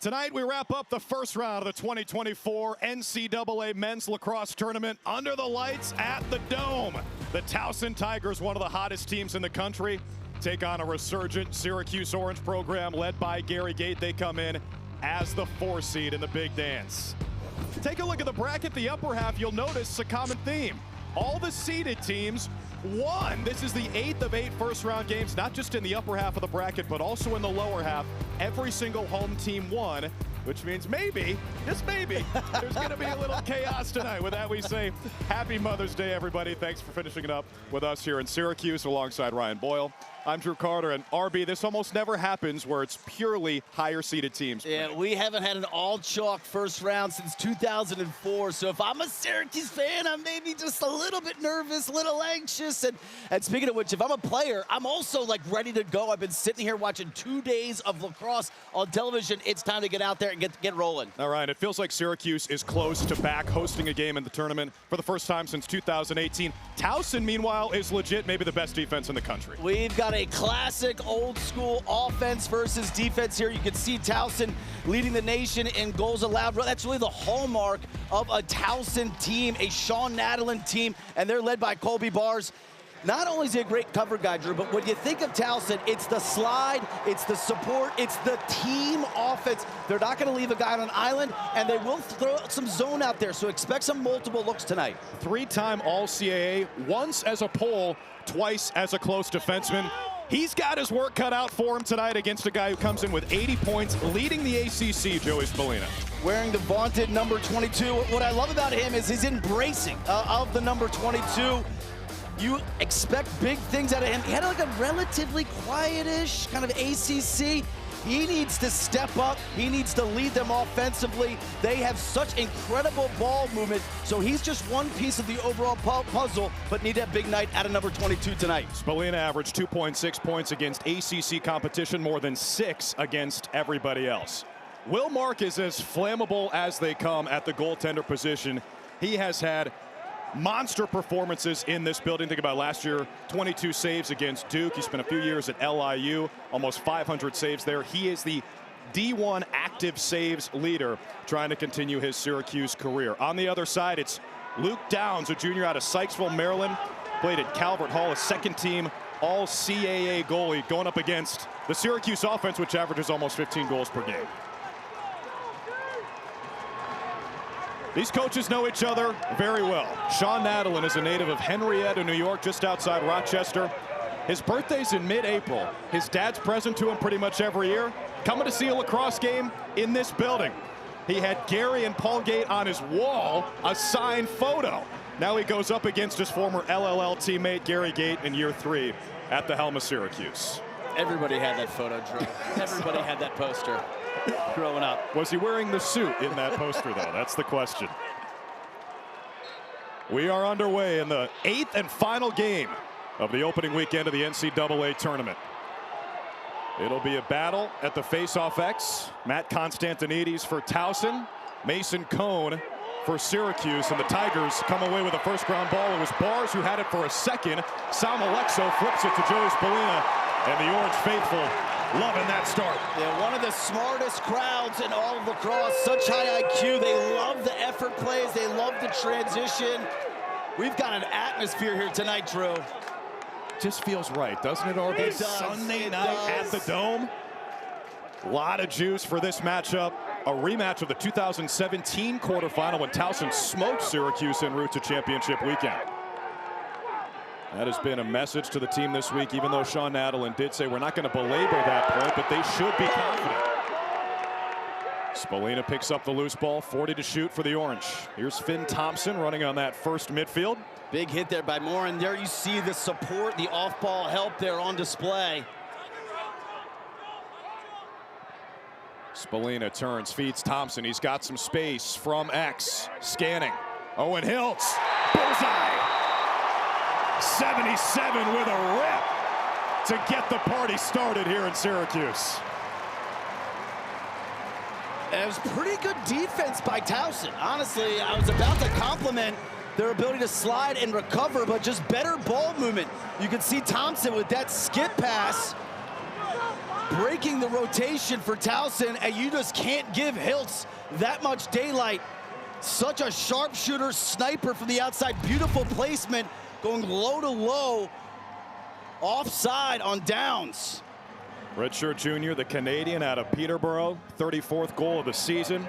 Tonight, we wrap up the first round of the 2024 NCAA Men's Lacrosse Tournament under the lights at the Dome. The Towson Tigers, one of the hottest teams in the country, take on a resurgent Syracuse Orange program led by Gary Gait. They come in as the 4 seed in the big dance. Take a look at the bracket, the upper half. You'll notice a common theme. All the seeded teams won. This is the 8th of 8 first-round games, not just in the upper half of the bracket, but also in the lower half. Every single home team won, which means maybe, just maybe, there's going to be a little chaos tonight. With that, we say happy Mother's Day, everybody. Thanks for finishing it up with us here in Syracuse alongside Ryan Boyle. I'm Drew Carter, and RB, this almost never happens where it's purely higher-seeded teams. Yeah, we haven't had an all-chalk first round since 2004, so if I'm a Syracuse fan, I'm maybe just a little bit nervous, a little anxious, and speaking of which, if I'm a player, I'm also, like, ready to go. I've been sitting here watching 2 days of lacrosse on television. It's time to get out there and get rolling. All right, it feels like Syracuse is close to back hosting a game in the tournament for the first time since 2018. Towson, meanwhile, is legit maybe the best defense in the country. We've got a classic old-school offense versus defense here. You can see Towson leading the nation in goals allowed. That's really the hallmark of a Towson team, a Sean Nadelin team, and they're led by Colby Bars. Not only is he a great cover guy, Drew, but when you think of Towson, it's the slide, it's the support, it's the team offense. They're not going to leave a guy on an island, and they will throw some zone out there, so expect some multiple looks tonight. 3-time All-CAA, once as a pole, twice as a close defenseman. He's got his work cut out for him tonight against a guy who comes in with 80 points, leading the ACC, Joey Spallina. Wearing the vaunted number 22. What I love about him is his embracing of the number 22. You expect big things out of him. He had like a relatively quietish kind of ACC. He needs to step up. He needs to lead them offensively. They have such incredible ball movement. So he's just one piece of the overall puzzle, but need that big night out of number 22 tonight. Spallina averaged 2.6 points against ACC competition, more than 6 against everybody else. Will Mark is as flammable as they come at the goaltender position. He has had monster performances in this building. Think about last year, 22 saves against Duke. He spent a few years at LIU, almost 500 saves there. He is the D1 active saves leader, trying to continue his Syracuse career. On the other side, it's Luke Downs, a junior out of Sykesville, Maryland. Played at Calvert Hall, a second-team All-CAA goalie, going up against the Syracuse offense, which averages almost 15 goals per game. These coaches know each other very well. Sean Nadelin is a native of Henrietta, New York, just outside Rochester. His birthday's in mid-April. His dad's present to him pretty much every year. Coming to see a lacrosse game in this building. He had Gary and Paul Gait on his wall, a signed photo. Now he goes up against his former LLL teammate, Gary Gait, in year 3 at the helm of Syracuse. Everybody had that photo, Drew. Everybody had that poster growing up. Was he wearing the suit in that poster, though? That's the question. We are underway in the 8th and final game of the opening weekend of the NCAA tournament. It'll be a battle at the face-off X. Matt Constantinides for Towson, Mason Cohn for Syracuse, and the Tigers come away with a first ground ball. It was Bars who had it for a second. Sal Malexo flips it to Joey Spallina, and the Orange faithful loving that start. Yeah, one of the smartest crowds in all of lacrosse. Such high IQ. They love the effort plays. They love the transition. We've got an atmosphere here tonight, Drew. Just feels right, doesn't it, RB? It does. Sunday night at the Dome. A lot of juice for this matchup. A rematch of the 2017 quarterfinal when Towson smoked Syracuse en route to championship weekend. That has been a message to the team this week, even though Sean Nadelin did say we're not going to belabor that point, but they should be confident. Spallina picks up the loose ball, 40 to shoot for the Orange. Here's Finn Thompson running on that first midfield. Big hit there by Morin. There you see the support, the off-ball help there on display. Spallina turns, feeds Thompson. He's got some space from X. Scanning. Owen Hiltz. Bullseye. 77 with a rip to get the party started here in Syracuse. It was pretty good defense by Towson. Honestly, I was about to compliment their ability to slide and recover, but just better ball movement. You can see Thompson with that skip pass breaking the rotation for Towson, and you just can't give Hiltz that much daylight. Such a sharpshooter, sniper from the outside. Beautiful placement, going low to low, offside on downs. Redshirt junior, the Canadian out of Peterborough, 34th goal of the season.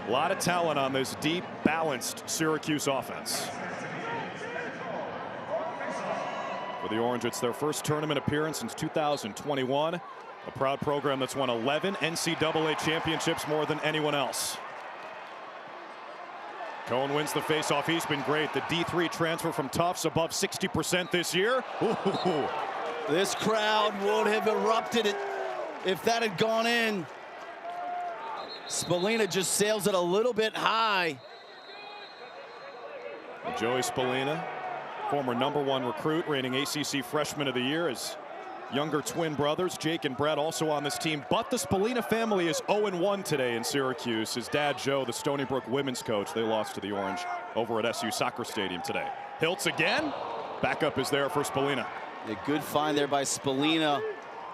A lot of talent on this deep, balanced Syracuse offense. For the Orange, it's their first tournament appearance since 2021. A proud program that's won 11 NCAA championships, more than anyone else. Cohen wins the faceoff. He's been great. The D3 transfer from Tufts above 60% this year. Ooh. This crowd would have erupted if that had gone in. Spallina just sails it a little bit high. Joey Spallina, former #1 recruit, reigning ACC Freshman of the Year. His younger twin brothers, Jake and Brett, also on this team. But the Spallina family is 0-1 today in Syracuse. His dad, Joe, the Stony Brook women's coach, they lost to the Orange over at SU Soccer Stadium today. Hiltz again. Backup is there for Spallina. A good find there by Spallina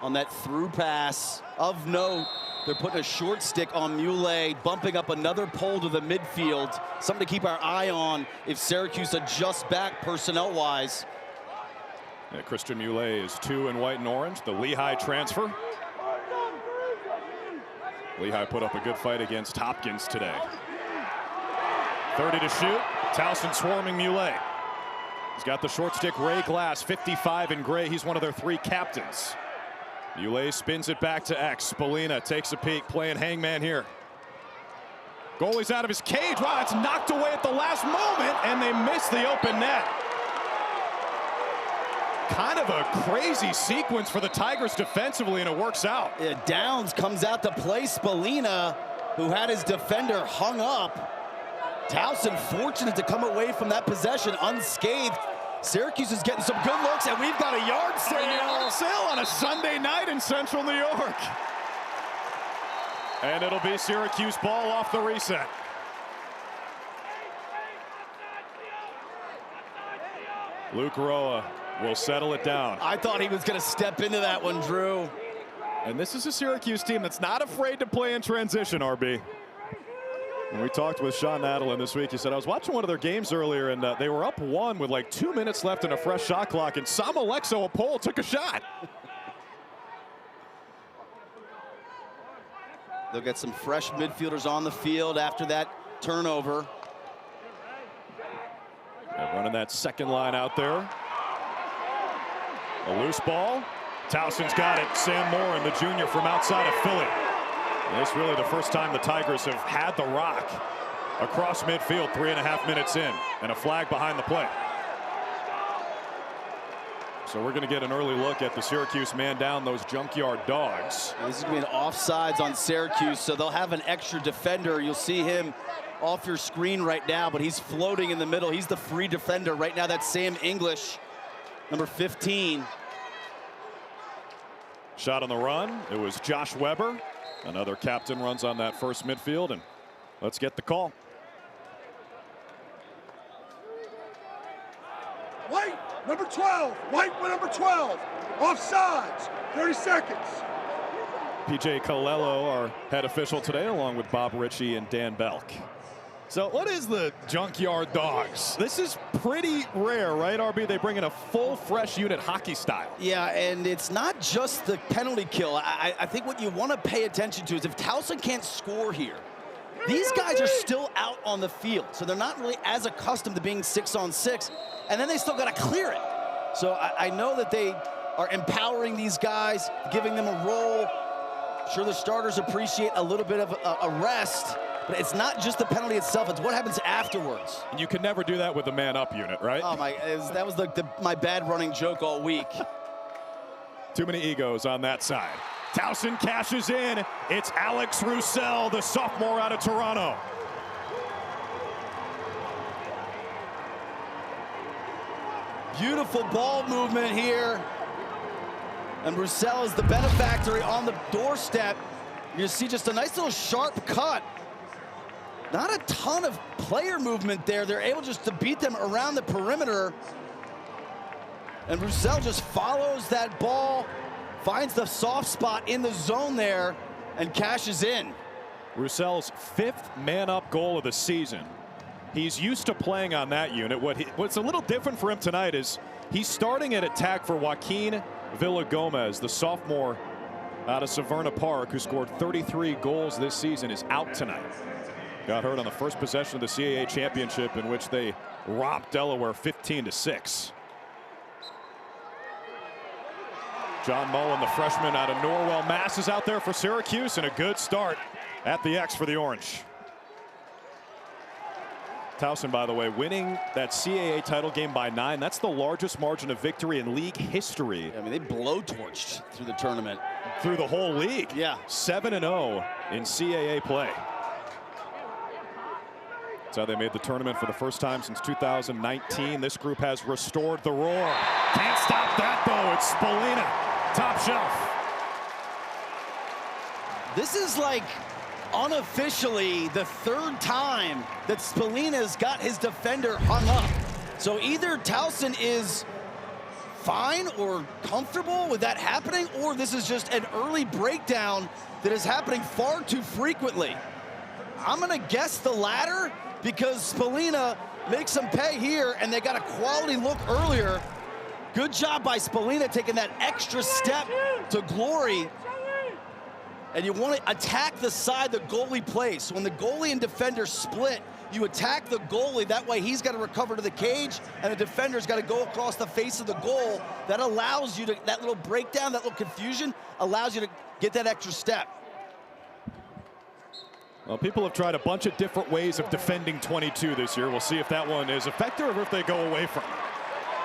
on that through pass. Of note, they're putting a short stick on Muley, bumping up another pole to the midfield. Something to keep our eye on if Syracuse adjusts back personnel-wise. Yeah, Christian Muley is 2 in white and orange, the Lehigh transfer. Lehigh put up a good fight against Hopkins today. 30 to shoot. Towson swarming Muley. He's got the short stick. Ray Glass, 55 in gray. He's one of their 3 captains. Muley spins it back to X. Spallina takes a peek, playing hangman here. Goalie's out of his cage. Wow, it's knocked away at the last moment, and they miss the open net. Kind of a crazy sequence for the Tigers defensively, and it works out. Yeah, Downs comes out to play Spallina, who had his defender hung up. Towson fortunate to come away from that possession unscathed. Syracuse is getting some good looks, and we've got a yard sale. A yard sale on a Sunday night in Central New York. And it'll be Syracuse ball off the reset. Luke Roa will settle it down. I thought he was going to step into that one, Drew. And this is a Syracuse team that's not afraid to play in transition, RB. When we talked with Sean Nadelin this week, he said, I was watching one of their games earlier, and they were up 1 with like 2 minutes left in a fresh shot clock, and Sam Alexo, a pole, took a shot. They'll get some fresh midfielders on the field after that turnover. They're running that second line out there. A loose ball. Towson's got it. Sam Morin, the junior from outside of Philly. This is really the first time the Tigers have had the rock across midfield 3.5 minutes in, and a flag behind the play. So we're going to get an early look at the Syracuse man down, those junkyard dogs. This is going to be an offsides on Syracuse, so they'll have an extra defender. You'll see him off your screen right now, but he's floating in the middle. He's the free defender right now. That's Sam English, number 15. Shot on the run. It was Josh Weber. Another captain runs on that first midfield, and let's get the call. White, number 12. White with number 12. Offsides. 30 seconds. PJ Colello, our head official today, along with Bob Ritchie and Dan Belk. So what is the junkyard dogs? This is pretty rare, right, RB? They bring in a full, fresh unit hockey style. Yeah, and it's not just the penalty kill. I think what you want to pay attention to is if Towson can't score here, these guys are still out on the field, so they're not really as accustomed to being 6-on-6, and then they still got to clear it. So I know that they are empowering these guys, giving them a role. Sure, the starters appreciate a little bit of a rest, but it's not just the penalty itself, it's what happens afterwards. And you can never do that with the man-up unit, right? Oh, that was my bad running joke all week. Too many egos on that side. Towson cashes in. It's Alex Roussel, the sophomore out of Toronto. Beautiful ball movement here. And Roussel is the benefactor on the doorstep. You see just a nice little sharp cut. Not a ton of player movement there. They're able just to beat them around the perimeter. And Roussel just follows that ball finds the soft spot in the zone there and cashes in. Roussell's 5th man-up goal of the season. He's used to playing on that unit. What's a little different for him tonight is he's starting at attack for Joaquin Villagomez, the sophomore out of Severna Park, who scored 33 goals this season, is out tonight. Got hurt on the first possession of the CAA championship, in which they romped Delaware 15-6. John Mullen, the freshman out of Norwell, Mass, is out there for Syracuse, and a good start at the X for the Orange. Towson, by the way, winning that CAA title game by 9. That's the largest margin of victory in league history. I mean, they blowtorched through the tournament. Through the whole league. Yeah. 7-0 in CAA play. That's how they made the tournament for the first time since 2019. This group has restored the roar. Can't stop that, though. It's Spallina, top shelf. This is like unofficially the 3rd time that Spallina's got his defender hung up. So either Towson is fine or comfortable with that happening, or this is just an early breakdown that is happening far too frequently. I'm gonna guess the latter, because Spallina makes them pay here, and they got a quality look earlier. Good job by Spallina taking that extra step to glory. And you want to attack the side the goalie plays. So when the goalie and defender split, you attack the goalie. That way he's got to recover to the cage, and the defender's got to go across the face of the goal. That allows you to, that little breakdown, that little confusion, allows you to get that extra step. Well, people have tried a bunch of different ways of defending 22 this year. We'll see if that one is effective or if they go away from it.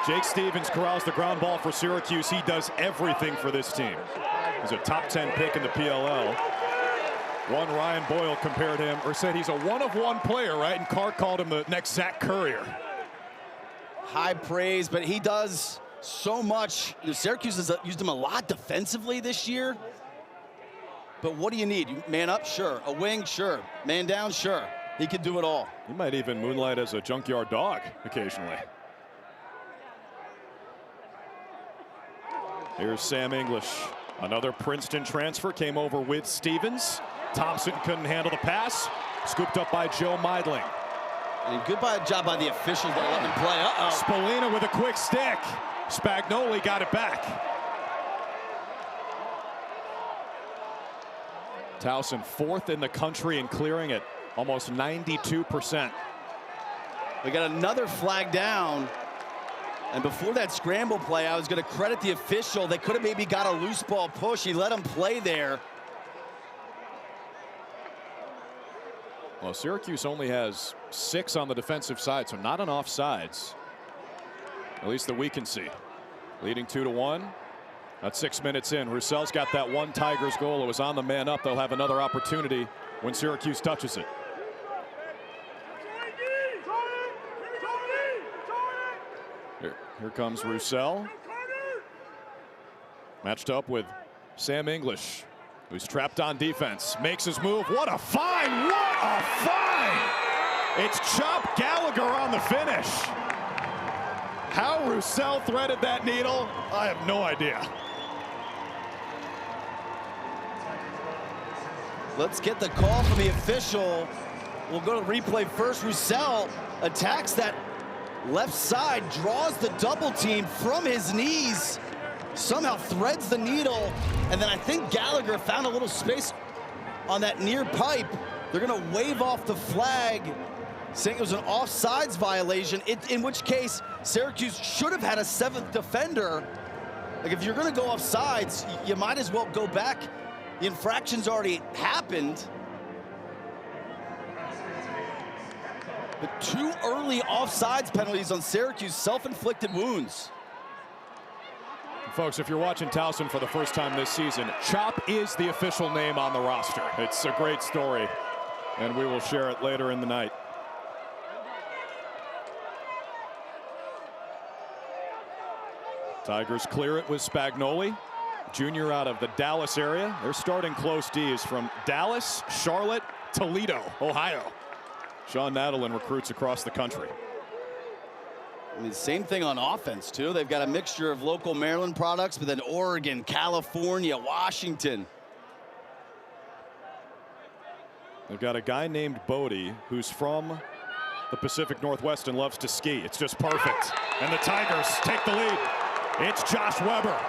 Jake Stevens corrals the ground ball for Syracuse. He does everything for this team. He's a top 10 pick in the PLL. One Ryan Boyle compared him, or said he's a one-of-one player, right? And Carr called him the next Zach Currier. High praise, but he does so much. You know, Syracuse has used him a lot defensively this year. But what do you need? Man up? Sure. A wing? Sure. Man down? Sure. He can do it all. He might even moonlight as a junkyard dog occasionally. Here's Sam English. Another Princeton transfer came over with Stevens. Thompson couldn't handle the pass. Scooped up by Joe Meidling. And good job by the officials to let him play. Uh-oh. Spallina with a quick stick. Spagnoli got it back. Towson 4th in the country in clearing at almost 92%. We got another flag down. And before that scramble play, I was going to credit the official. They could have maybe got a loose ball push. He let him play there. Well, Syracuse only has 6 on the defensive side, so not on offsides. At least that we can see. Leading 2-1. That's 6 minutes in. Roussell's got that one Tigers goal. It was on the man up. They'll have another opportunity when Syracuse touches it. Here comes Roussell. Matched up with Sam English, who's trapped on defense. Makes his move. What a find! What a find! It's Chop Gallagher on the finish. How Roussell threaded that needle, I have no idea. Let's get the call from the official. We'll go to replay first. Roussell attacks that left side, draws the double team from his knees, somehow threads the needle, and then I think Gallagher found a little space on that near pipe. They're going to wave off the flag, saying it was an offsides violation, in which case Syracuse should have had a 7th defender. Like, if you're going to go offsides, you might as well go back. The infraction's already happened. But 2 early offsides penalties on Syracuse, self-inflicted wounds. Folks, if you're watching Towson for the first time this season, Chop is the official name on the roster. It's a great story, and we will share it later in the night. Tigers clear it with Spagnoli, junior out of the Dallas area. Their starting close D is from Dallas, Charlotte, Toledo, Ohio. Sean Nadelin recruits across the country. I mean, same thing on offense, too. They've got a mixture of local Maryland products, but then Oregon, California, Washington. They've got a guy named Bodie who's from the Pacific Northwest and loves to ski. It's just perfect. And the Tigers take the lead. It's Josh Weber.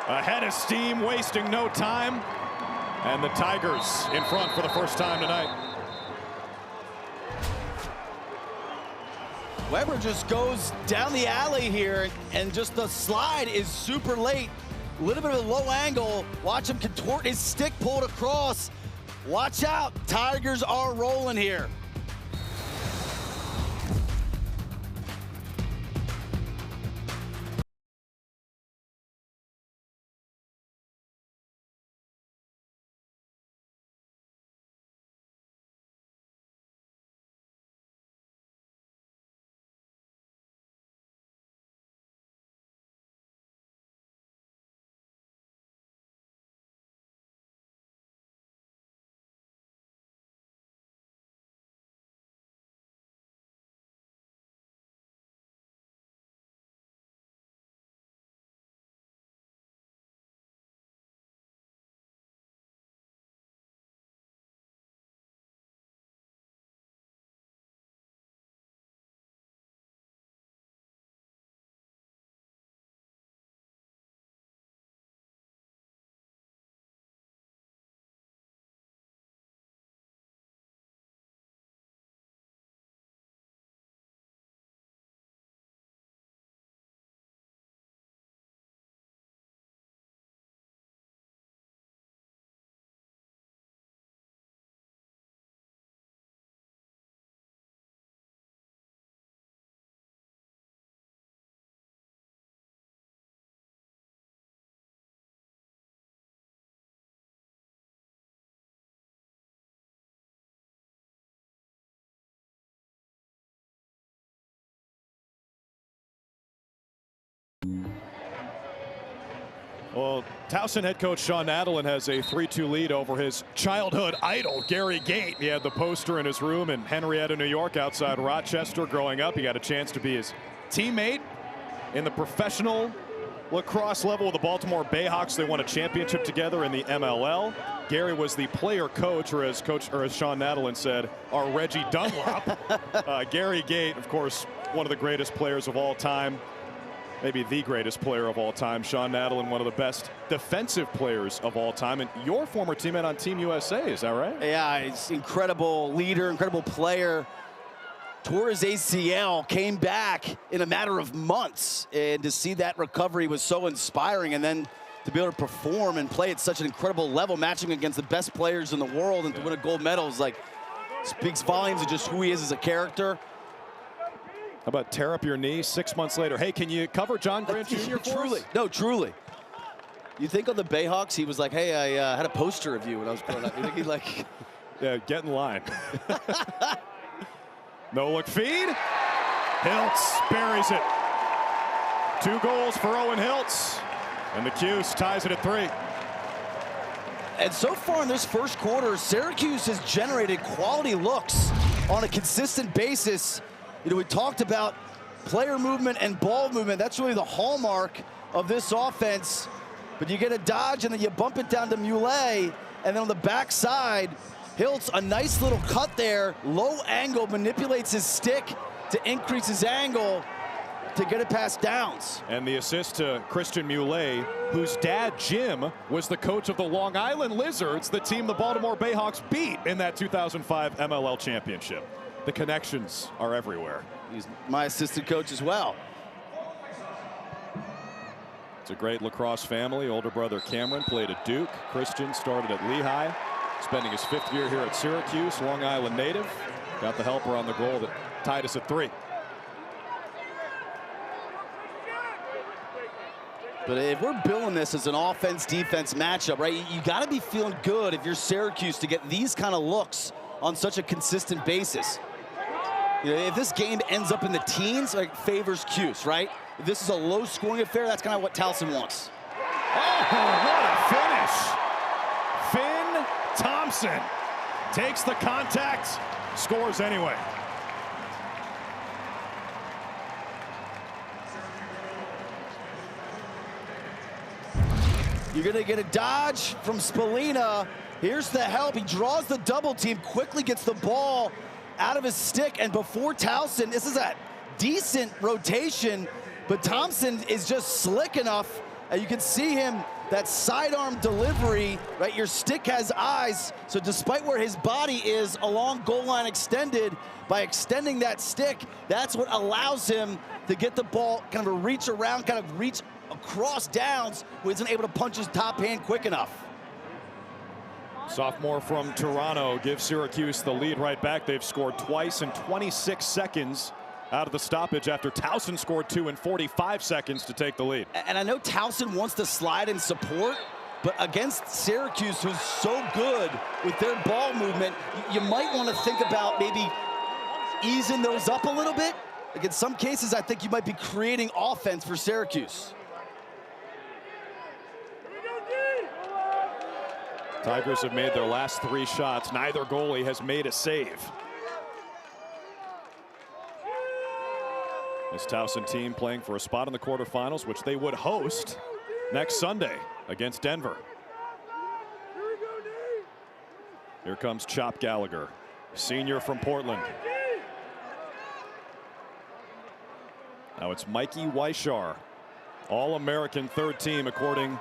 Ahead of steam, wasting no time. And the Tigers in front for the first time tonight. Weber just goes down the alley here, and just the slide is super late. A little bit of a low angle. Watch him contort his stick, pull it across. Watch out, Tigers are rolling here. Well, Towson head coach Sean Nadelin has a 3-2 lead over his childhood idol, Gary Gait. He had the poster in his room in Henrietta, New York, outside Rochester growing up. He got a chance to be his teammate in the professional lacrosse level with the Baltimore Bayhawks. They won a championship together in the MLL. Gary was the player coach, or as Sean Nadelin said, our Reggie Dunlop. Gary Gait, of course, one of the greatest players of all time. Maybe the greatest player of all time. Sean Nadelin, one of the best defensive players of all time. And your former teammate on Team USA, is that right? Yeah, he's incredible leader, incredible player. Tore his ACL, came back in a matter of months. And to see that recovery was so inspiring. And then to be able to perform and play at such an incredible level, matching against the best players in the world, and to win a gold medal is like, speaks volumes of just who he is as a character. How about tear up your knee 6 months later? Hey, can you cover John Grant Jr. for Truly. us? No, truly. You think of the Bayhawks, he was like, hey, I had a poster of you when I was growing up. You think he'd like... Yeah, get in line. No look feed. Hiltz buries it. 2 goals for Owen Hiltz. And the Cuse ties it at 3. And so far in this first quarter, Syracuse has generated quality looks on a consistent basis. You know, we talked about player movement and ball movement. That's really the hallmark of this offense. But you get a dodge, and then you bump it down to Muley. And then on the backside, Hiltz, a nice little cut there. Low angle, manipulates his stick to increase his angle to get it past Downs. And the assist to Christian Muley, whose dad, Jim, was the coach of the Long Island Lizards, the team the Baltimore Bayhawks beat in that 2005 MLL championship. The connections are everywhere. He's my assistant coach as well. It's a great lacrosse family. Older brother Cameron played at Duke. Christian started at Lehigh, spending his 5th year here at Syracuse. Long Island native. Got the helper on the goal that tied us at 3. But if we're billing this as an offense-defense matchup, right, you got to be feeling good if you're Syracuse to get these kind of looks on such a consistent basis. You know, if this game ends up in the teens, like, favors Cuse, right? If this is a low-scoring affair, that's kind of what Towson wants. Oh, what a finish! Finn Thompson takes the contact, scores anyway. You're going to get a dodge from Spallina. Here's the help. He draws the double team, quickly gets the ball out of his stick. And before Towson, this is a decent rotation, but Thompson is just slick enough. And you can see him, that sidearm delivery, right? Your stick has eyes. So despite where his body is along goal line extended, by extending that stick, that's what allows him to get the ball, kind of a reach around, kind of reach across downs, who isn't able to punch his top hand quick enough. Sophomore from Toronto gives Syracuse the lead right back. They've scored twice in 26 seconds out of the stoppage after Towson scored 2 in 45 seconds to take the lead. And I know Towson wants to slide and support, but against Syracuse, who's so good with their ball movement, you might want to think about maybe easing those up a little bit. Like in some cases, I think you might be creating offense for Syracuse. Tigers have made their last 3 shots. Neither goalie has made a save. This Towson team playing for a spot in the quarterfinals, which they would host next Sunday against Denver. Here comes Chop Gallagher, senior from Portland. Now it's Mikey Weishar, All-American 3rd team according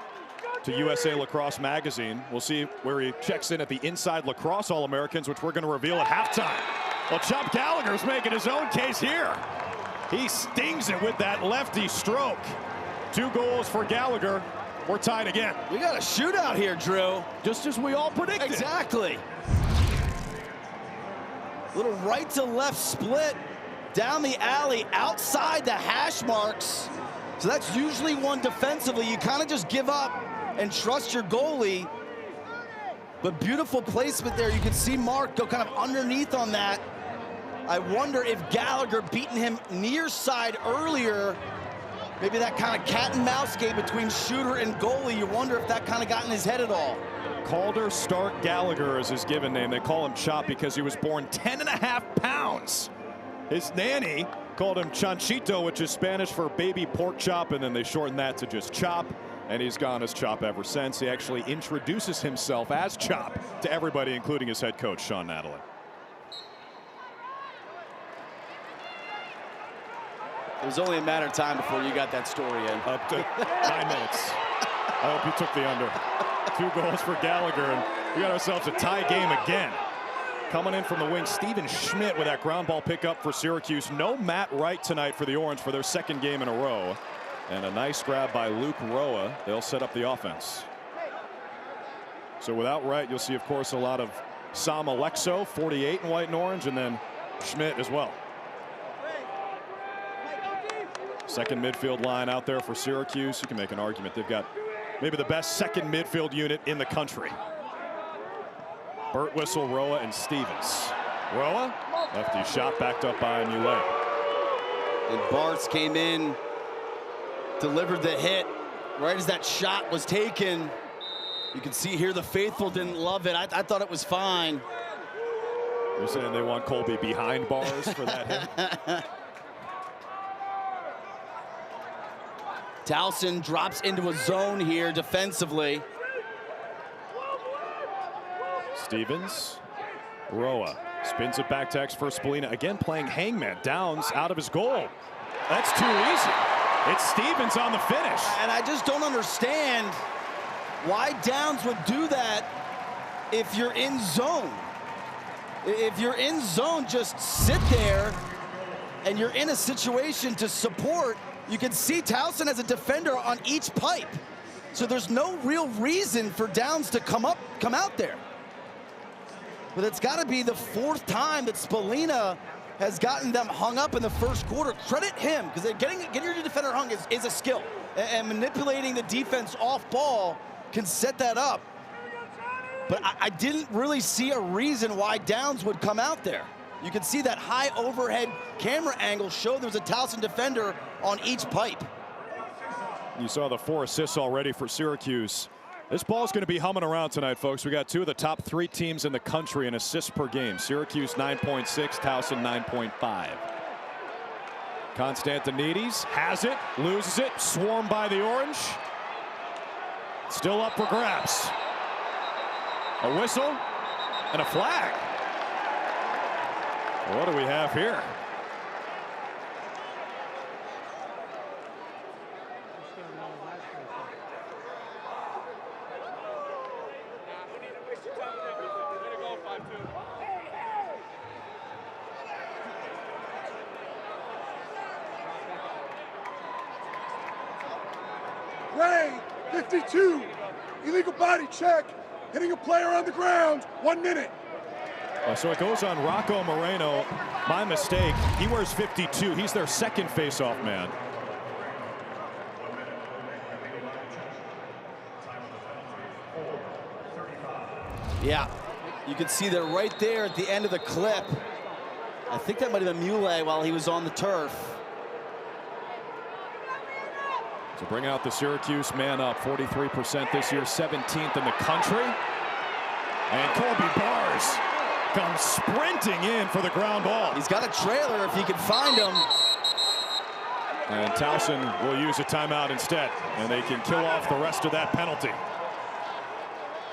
to USA Lacrosse magazine. We'll see where he checks in at the Inside Lacrosse All-Americans, which we're going to reveal at halftime. Well, Chop Gallagher's making his own case here. He stings it with that lefty stroke. 2 goals for Gallagher. We're tied again. We got a shootout here, Drew. Just as we all predicted. Exactly. Little right to left split down the alley outside the hash marks. So that's usually one defensively. You kind of just give up and trust your goalie. But beautiful placement there. You can see Mark go kind of underneath on that. I wonder if Gallagher beating him near side earlier, maybe that kind of cat and mouse game between shooter and goalie, you wonder if that kind of got in his head at all. Calder Stark Gallagher is his given name. They call him Chop because he was born 10.5 pounds. His nanny called him Chanchito, which is Spanish for baby pork chop, and then they shortened that to just Chop, and he's gone as Chop ever since. He actually introduces himself as Chop to everybody, including his head coach, Sean Nadalin. It was only a matter of time before you got that story in. Up to 9 minutes. I hope you took the under. 2 goals for Gallagher, and we got ourselves a tie game again. Coming in from the wing, Steven Schmidt with that ground ball pickup for Syracuse. No Matt Wright tonight for the Orange for their 2nd game in a row. And a nice grab by Luke Roa. They'll set up the offense. So without Wright, you'll see, of course, a lot of Sam Alexo, 48 in white and orange, and then Schmidt as well. 2nd midfield line out there for Syracuse. You can make an argument they've got maybe the best 2nd midfield unit in the country. Burt Whistle, Roa, and Stevens. Roa, lefty shot backed up by Newlay. And Bartz came in, delivered the hit right as that shot was taken. You can see here the faithful didn't love it. I thought it was fine. You're saying they want Colby behind bars for that hit? Towson drops into a zone here defensively. Stevens, Roa spins it back to X for Spallina. Again playing hangman. Downs out of his goal. That's too easy. It's Stevens on the finish. And I just don't understand why Downs would do that if you're in zone. If you're in zone, just sit there, and you're in a situation to support. You can see Towson as a defender on each pipe. So there's no real reason for Downs to come out there. But it's got to be the 4th time that Spallina has gotten them hung up in the 1st quarter. Credit him, because getting your defender hung is a skill. And manipulating the defense off ball can set that up. But I didn't really see a reason why Downs would come out there. You can see that high overhead camera angle show there's a Towson defender on each pipe. You saw the 4 assists already for Syracuse. This ball's going to be humming around tonight, folks. We got 2 of the top 3 teams in the country in assists per game. Syracuse 9.6, Towson 9.5. Constantinides has it, loses it, swarmed by the Orange. Still up for grabs. A whistle and a flag. What do we have here? Play 52. Illegal body check. Hitting a player on the ground. 1 minute. So it goes on Rocco Moreno. My mistake. He wears 52. He's their second faceoff man. Yeah, you can see that right there at the end of the clip. I think that might have been Muley while he was on the turf. To bring out the Syracuse man up, 43% this year, 17th in the country. And Colby Bars comes sprinting in for the ground ball. He's got a trailer if he can find him. And Towson will use a timeout instead, and they can kill off the rest of that penalty.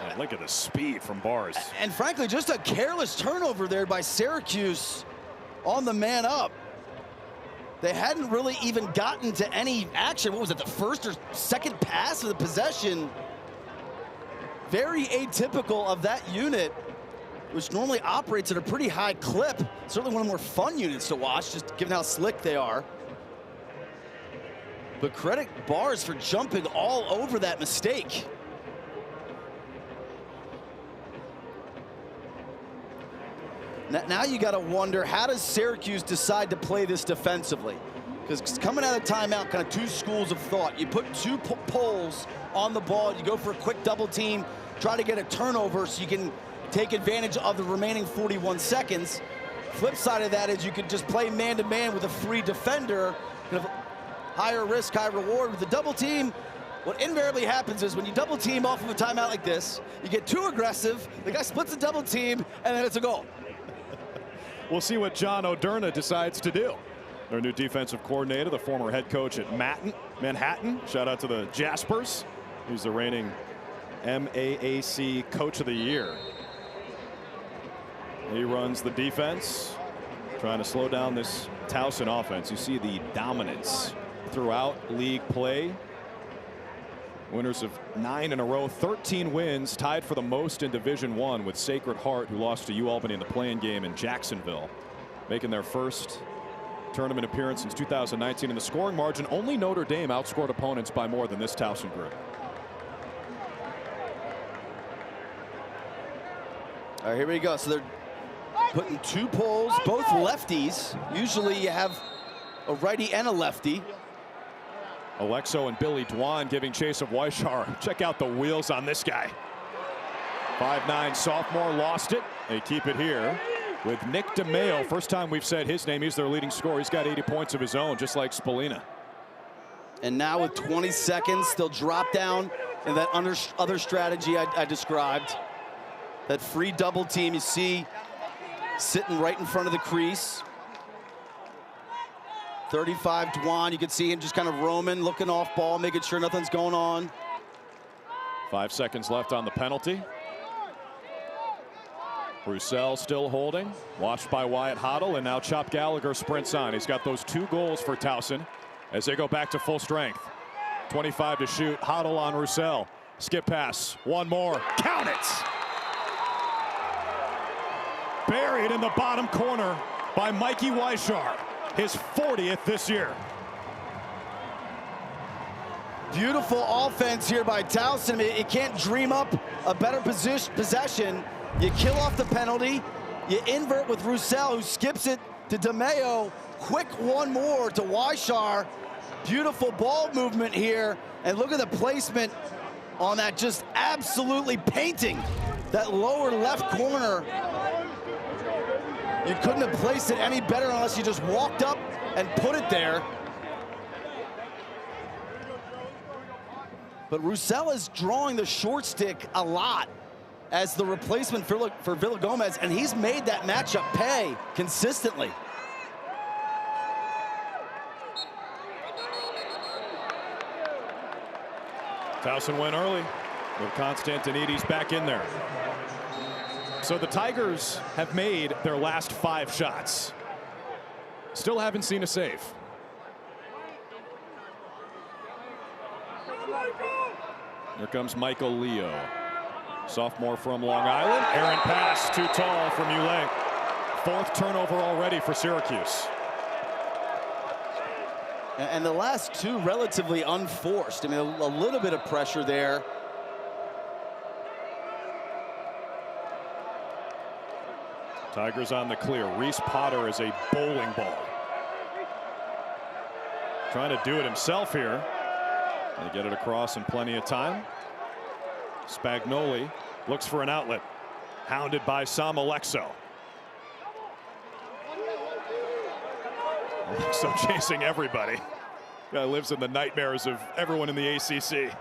And look at the speed from Bars. And frankly, just a careless turnover there by Syracuse on the man up. They hadn't really even gotten to any action. What was it, the first or second pass of the possession? Very atypical of that unit, which normally operates at a pretty high clip. Certainly one of the more fun units to watch, just given how slick they are. But credit Bars for jumping all over that mistake. Now you got to wonder, how does Syracuse decide to play this defensively? Because coming out of timeout, kind of two schools of thought. You put two poles on the ball, you go for a quick double team, try to get a turnover so you can take advantage of the remaining 41 seconds. Flip side of that is you could just play man-to-man with a free defender, kind of higher risk, high reward. With the double team, what invariably happens is when you double team off of a timeout like this, you get too aggressive, the guy splits the double team, and then it's a goal. We'll see what John O'Derna decides to do. Their new defensive coordinator, the former head coach at Manhattan. Shout out to the Jaspers. He's the reigning MAAC Coach of the Year. He runs the defense, trying to slow down this Towson offense. You see the dominance throughout league play. Winners of 9 in a row, 13 wins, tied for the most in Division I with Sacred Heart, who lost to UAlbany in the play-in game in Jacksonville, making their first tournament appearance since 2019. In the scoring margin, only Notre Dame outscored opponents by more than this Towson group. All right, here we go. So they're putting two poles, both lefties. Usually you have a righty and a lefty. Alexo and Billy Dwan giving chase of Weishar. Check out the wheels on this guy. 5'9" sophomore lost it. They keep it here with Nick DeMeo. First time we've said his name. He's their leading scorer. He's got 80 points of his own, just like Spallina. And now with 20 seconds, they'll drop down in that other strategy I described. That free double team you see sitting right in front of the crease. 35 Dwan, you can see him just kind of roaming, looking off ball, making sure nothing's going on. 5 seconds left on the penalty. Roussel still holding, watched by Wyatt Hoddle, and now Chop Gallagher sprints on. He's got those 2 goals for Towson as they go back to full strength. 25 to shoot, Hoddle on Roussel. Skip pass, one more, count it! Buried in the bottom corner by Mikey Weishar. His 40th this year. Beautiful offense here by Towson. You can't dream up a better possession. You kill off the penalty. You invert with Roussel, who skips it to DeMeo. Quick one more to Weishar. Beautiful ball movement here. And look at the placement on that, just absolutely painting that lower left corner. You couldn't have placed it any better unless you just walked up and put it there. But Roussel is drawing the short stick a lot as the replacement for Villagomez, and he's made that matchup pay consistently. Towson win early. With Constantinides back in there. So the Tigers have made their last 5 shots. Still haven't seen a save. Here comes Michael Leo. Sophomore from Long Island. Errant pass, too tall from Ulay. 4th turnover already for Syracuse. And the last 2 relatively unforced. I mean, a little bit of pressure there. Tigers on the clear. Reese Potter is a bowling ball. Trying to do it himself here. They get it across in plenty of time. Spagnoli looks for an outlet. Hounded by Sam Alexo. Alexo chasing everybody. Guy lives in the nightmares of everyone in the ACC.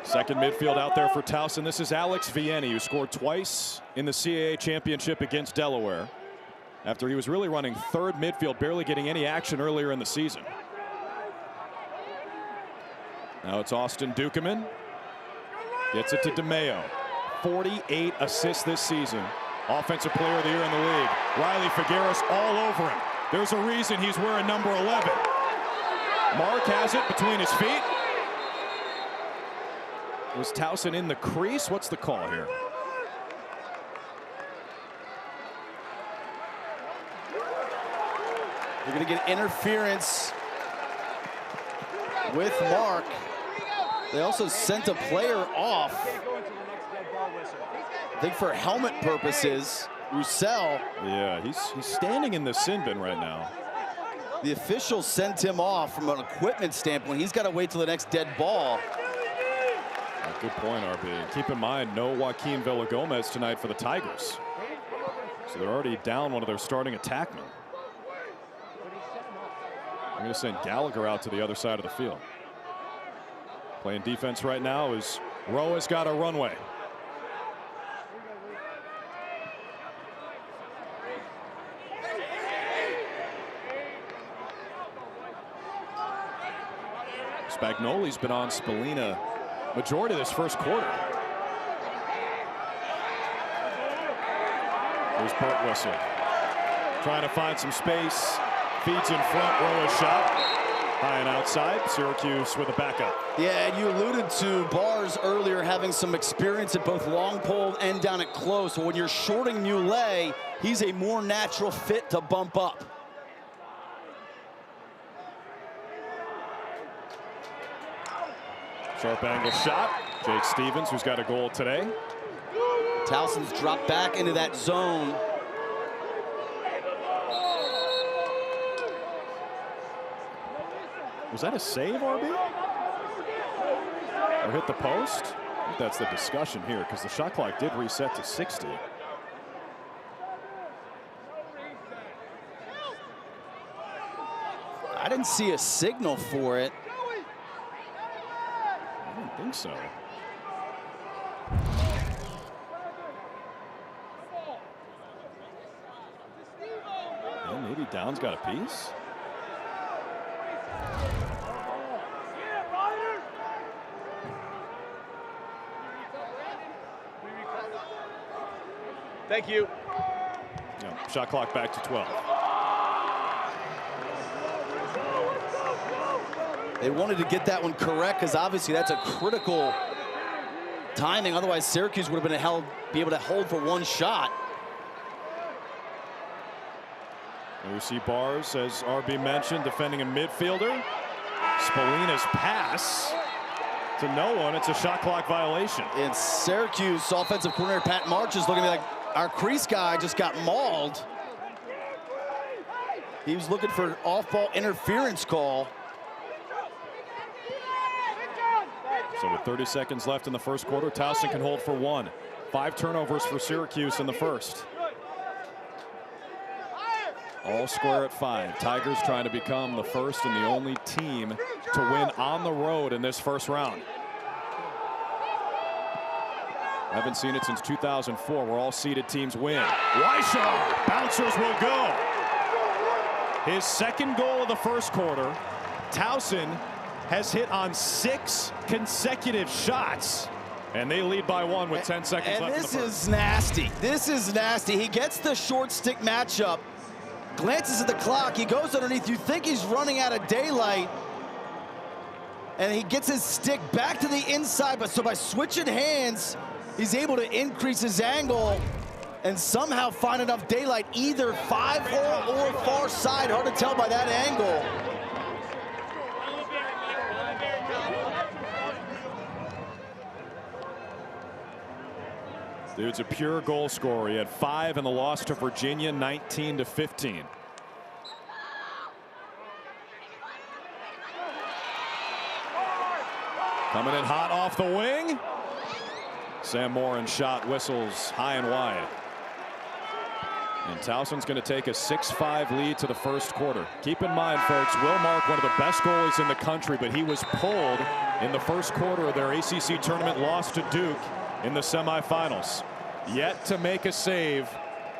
Second midfield out there for Towson. This is Alex Vianney, who scored twice in the CAA championship against Delaware, after he was really running 3rd midfield, barely getting any action earlier in the season. Now it's Austin Dukeman. Gets it to DeMeo. 48 assists this season. Offensive player of the year in the league. Riley Figueres all over him. There's a reason he's wearing number 11. Mark has it between his feet. Was Towson in the crease? What's the call here? You're going to get interference with Mark. They also sent a player off. I think for helmet purposes. Roussel. Yeah, he's standing in the sin bin right now. The officials sent him off from an equipment standpoint. He's got to wait till the next dead ball. Good point, RB. Keep in mind, no Joaquin Villagomez tonight for the Tigers. So they're already down one of their starting attackmen. I'm going to send Gallagher out to the other side of the field. Playing defense right now is Roa's got a runway. Spagnoli's been on Spallina majority of this first quarter. Here's Burt Whistle. Trying to find some space. Feeds in front. Roa's shot. High and outside. Syracuse with a backup. Yeah, and you alluded to Bars earlier having some experience at both long pole and down at close. So when you're shorting Muley, he's a more natural fit to bump up. Sharp angle shot. Jake Stevens, who's got a goal today. Towson's dropped back into that zone. Was that a save, RB? Or hit the post? I think that's the discussion here, because the shot clock did reset to 60. I didn't see a signal for it. I don't think so. Well, maybe Down's got a piece. Thank you. Yeah, shot clock back to 12. They wanted to get that one correct because obviously that's a critical timing. Otherwise, Syracuse would have been be able to hold for one shot. And we see Bars, as RB mentioned, defending a midfielder. Spallina's pass to no one. It's a shot clock violation. And Syracuse offensive coordinator Pat March is looking like our crease guy just got mauled. He was looking for an off-ball interference call. So with 30 seconds left in the first quarter, Towson can hold for 1. 5 turnovers for Syracuse in the first. All square at 5. Tigers trying to become the first and the only team to win on the road in this first round. Haven't seen it since 2004, where all seeded teams win. Weishar, bouncers will go. His second goal of the first quarter. Towson has hit on 6 consecutive shots. And they lead by 1 with 10 seconds left in the first. And this is nasty. This is nasty. He gets the short stick matchup, glances at the clock. He goes underneath. You think he's running out of daylight. And he gets his stick back to the inside. But so by switching hands, he's able to increase his angle and somehow find enough daylight, either 5-hole or far side. Hard to tell by that angle. Dude's a pure goal scorer. He had 5 in the loss to Virginia, 19-15. Coming in hot off the wing. Sam Morin shot whistles high and wide. And Towson's going to take a 6-5 lead to the first quarter. Keep in mind, folks, Will Mark, one of the best goalies in the country, but he was pulled in the first quarter of their ACC tournament loss to Duke in the semifinals. Yet to make a save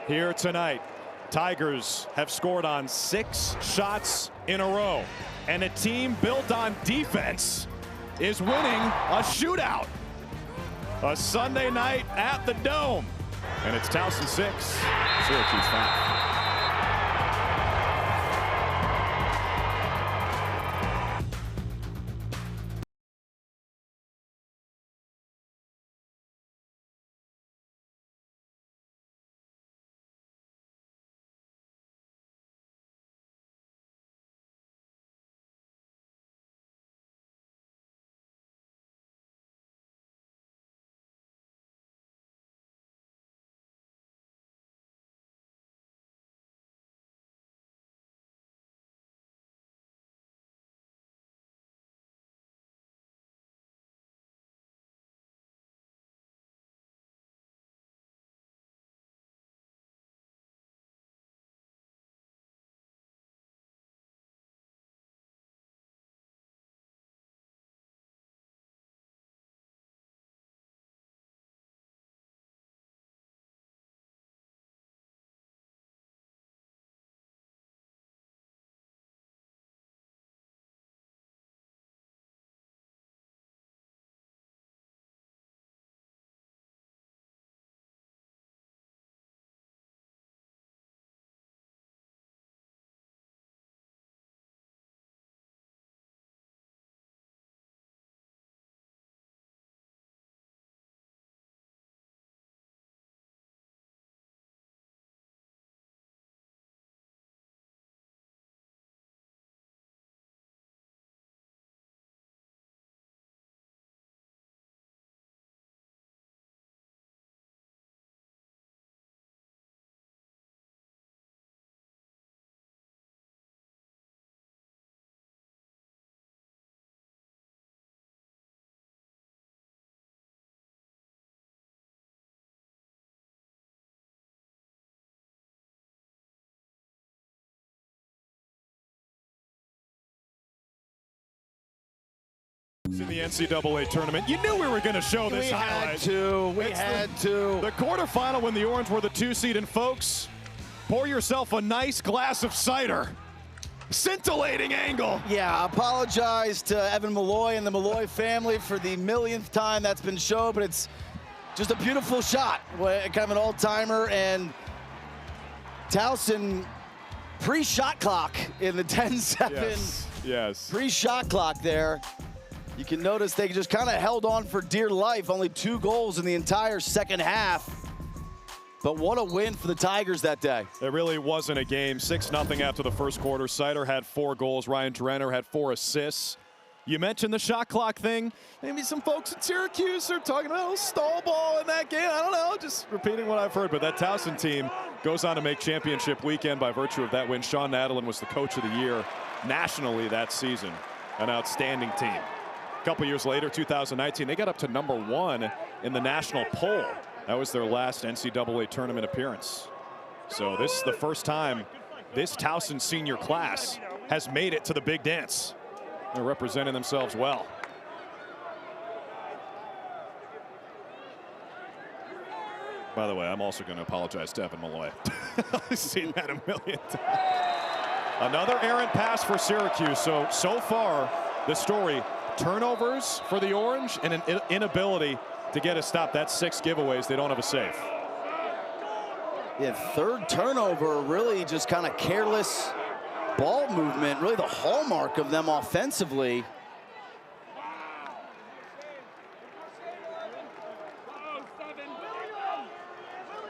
here tonight. Tigers have scored on 6 shots in a row. And a team built on defense is winning a shootout. A Sunday night at the Dome. And it's Towson 6, Syracuse 5. In the NCAA tournament, you knew we were going to show this highlight. We had to. The quarterfinal when the Orange were the 2 seed, and folks, pour yourself a nice glass of cider. Scintillating angle. Yeah, apologize to Evan Malloy and the Malloy family for the millionth time that's been shown, but it's just a beautiful shot. Kind of an all-timer, and Towson pre-shot clock in the 10-7. Yes. Pre-shot clock there. You can notice they just kind of held on for dear life. Only 2 goals in the entire second half. But what a win for the Tigers that day. It really wasn't a game. 6-0 after the first quarter. Sider had 4 goals. Ryan Drenner had 4 assists. You mentioned the shot clock thing. Maybe some folks at Syracuse are talking about a stall ball in that game. I don't know, just repeating what I've heard. But that Towson team goes on to make championship weekend by virtue of that win. Sean Nadelin was the coach of the year nationally that season. An outstanding team. A couple years later, 2019, they got up to #1 in the national poll. That was their last NCAA tournament appearance. So this is the first time this Towson senior class has made it to the big dance. They're representing themselves well. By the way, I'm also going to apologize to Evan Malloy. I've seen that a million times. Another errant pass for Syracuse. So far, the story. Turnovers for the Orange and an inability to get a stop. That's 6 giveaways. They don't have a save. Yeah, third turnover, really just kind of careless ball movement, really the hallmark of them offensively.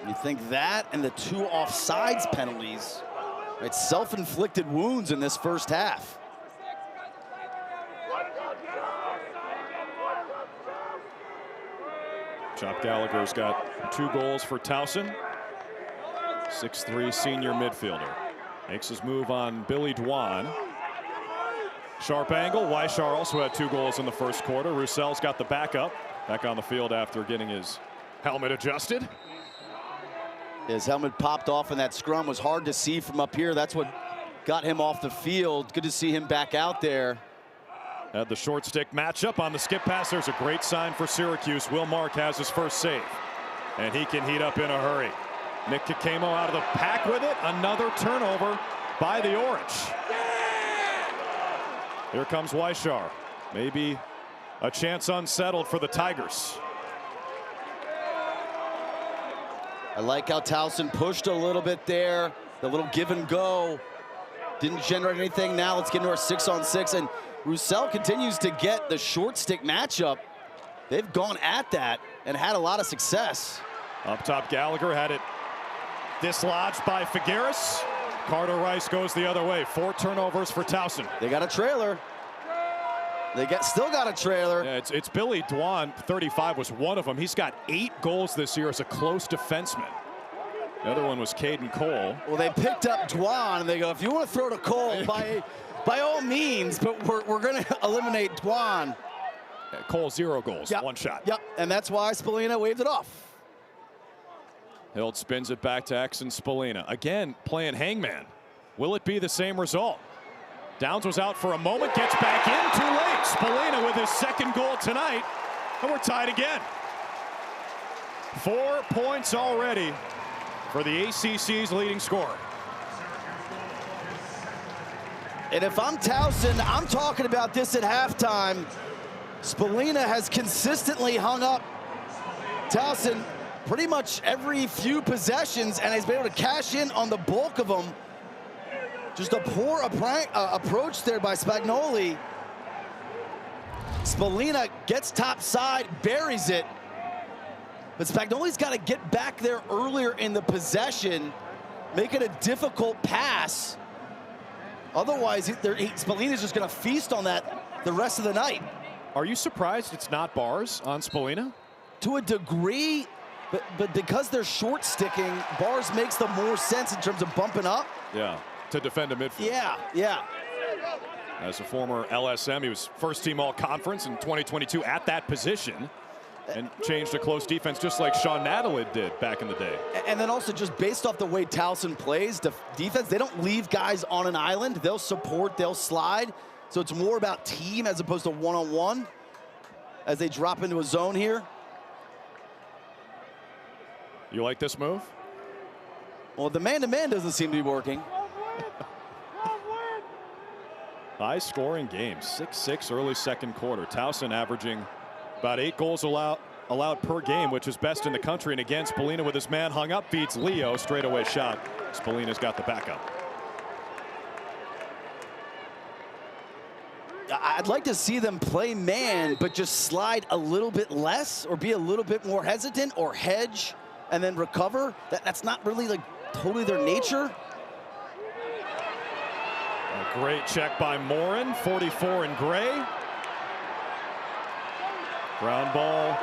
You think that and the 2 offsides penalties, it's self-inflicted wounds in this first half. Chop Gallagher's got 2 goals for Towson. 6'3" senior midfielder. Makes his move on Billy Dwan. Sharp angle. Weishar also had 2 goals in the first quarter. Roussell's got the backup. Back on the field after getting his helmet adjusted. His helmet popped off in that scrum. Was hard to see from up here. That's what got him off the field. Good to see him back out there. Had the short stick matchup on the skip pass. There's a great sign for Syracuse. Will Mark has his first save. And he can heat up in a hurry. Nick Kakemo out of the pack with it. Another turnover by the Orange. Here comes Weishar. Maybe a chance unsettled for the Tigers. I like how Towson pushed a little bit there. The little give and go. Didn't generate anything. Now let's get into our 6-on-6. And Roussel continues to get the short stick matchup. They've gone at that and had a lot of success. Up top, Gallagher had it dislodged by Figueres. Carter Rice goes the other way. 4 turnovers for Towson. They got a trailer. They still got a trailer. Yeah, it's Billy Dwan. 35 was one of them. He's got 8 goals this year as a close defenseman. The other one was Caden Cole. Well, they picked up Dwan and they go, if you want to throw to Cole, by all means, but we're going to eliminate Dwan. Yeah, Cole 0 goals, yep. 1 shot. Yep, and that's why Spallina waved it off. Hild spins it back to Exon Spallina. Again, playing hangman. Will it be the same result? Downs was out for a moment, gets back in too late. Spallina with his 2nd goal tonight, and we're tied again. 4 points already for the ACC's leading scorer. And if I'm Towson, I'm talking about this at halftime. Spallina has consistently hung up Towson pretty much every few possessions and has been able to cash in on the bulk of them. Just a poor approach there by Spagnoli. Spallina gets top side, buries it. But Spagnoli's got to get back there earlier in the possession, make it a difficult pass. Otherwise, Spallina's just going to feast on that the rest of the night. Are you surprised it's not bars on Spallina? To a degree, but because they're short sticking, bars makes the more sense in terms of bumping up. Yeah, to defend a midfield. Yeah. As a former LSM, he was first team all-conference in 2022 at that position and changed a close defense just like Sean Nadalid did back in the day. And then also just based off the way Towson plays defense, they don't leave guys on an island. They'll support, they'll slide. So it's more about team as opposed to one-on-one as they drop into a zone here. You like this move? Well, the man-to-man doesn't seem to be working. High-scoring game, 6-6 early 2nd quarter. Towson averaging about 8 goals allowed per game, which is best in the country. And again, Spallina with his man hung up, feeds Leo, straightaway shot. Spallina's got the backup. I'd like to see them play man, but just slide a little bit less or be a little bit more hesitant or hedge and then recover. That's not really like totally their nature. A great check by Morin, 44 in gray. Ground ball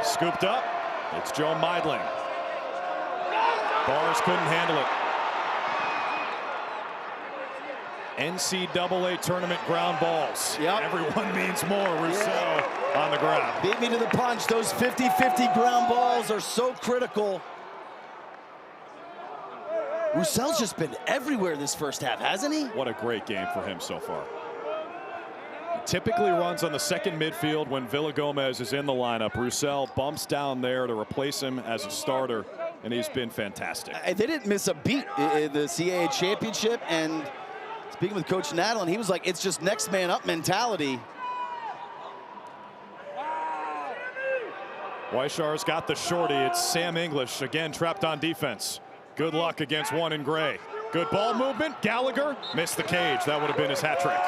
scooped up. It's Joe Meidling. Bars couldn't handle it. NCAA tournament ground balls. Yep. Everyone means more. Roussel on the ground. Beat me to the punch. Those 50-50 ground balls are so critical. Roussel's just been everywhere this first half, hasn't he? What a great game for him so far. He typically runs on the 2nd midfield when Villagomez is in the lineup. Roussel bumps down there to replace him as a starter, and he's been fantastic. They didn't miss a beat in the CAA championship, and Speaking with Coach Nadlin, he was like, it's just next man up mentality. Weishar's got the shorty. It's Sam English, again, trapped on defense. Good luck against one in gray. Good ball movement. Gallagher missed the cage. That would have been his hat trick.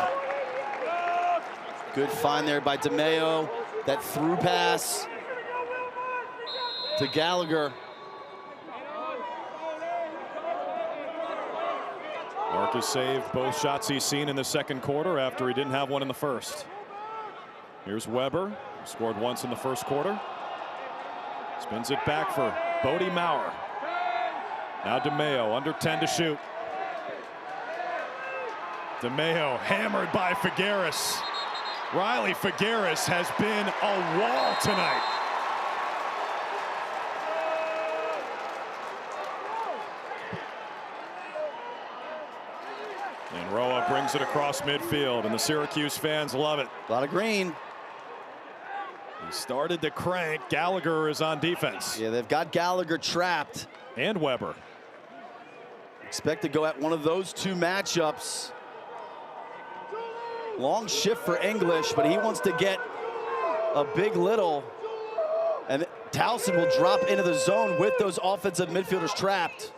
Good find there by DeMeo. That through pass to Gallagher. Marcus saved both shots he's seen in the second quarter after he didn't have one in the first. Here's Weber, who scored once in the first quarter. Spins it back for Bodie Maurer. Now DeMeo, under 10 to shoot. DeMeo hammered by Figueres. Riley Figueres has been a wall tonight. And Roa brings it across midfield, and the Syracuse fans love it. A lot of green. He started to crank. Gallagher is on defense. Yeah, they've got Gallagher trapped. And Weber. Expect to go at one of those two matchups. Long shift for English, but he wants to get a big little. And Towson will drop into the zone with those offensive midfielders trapped.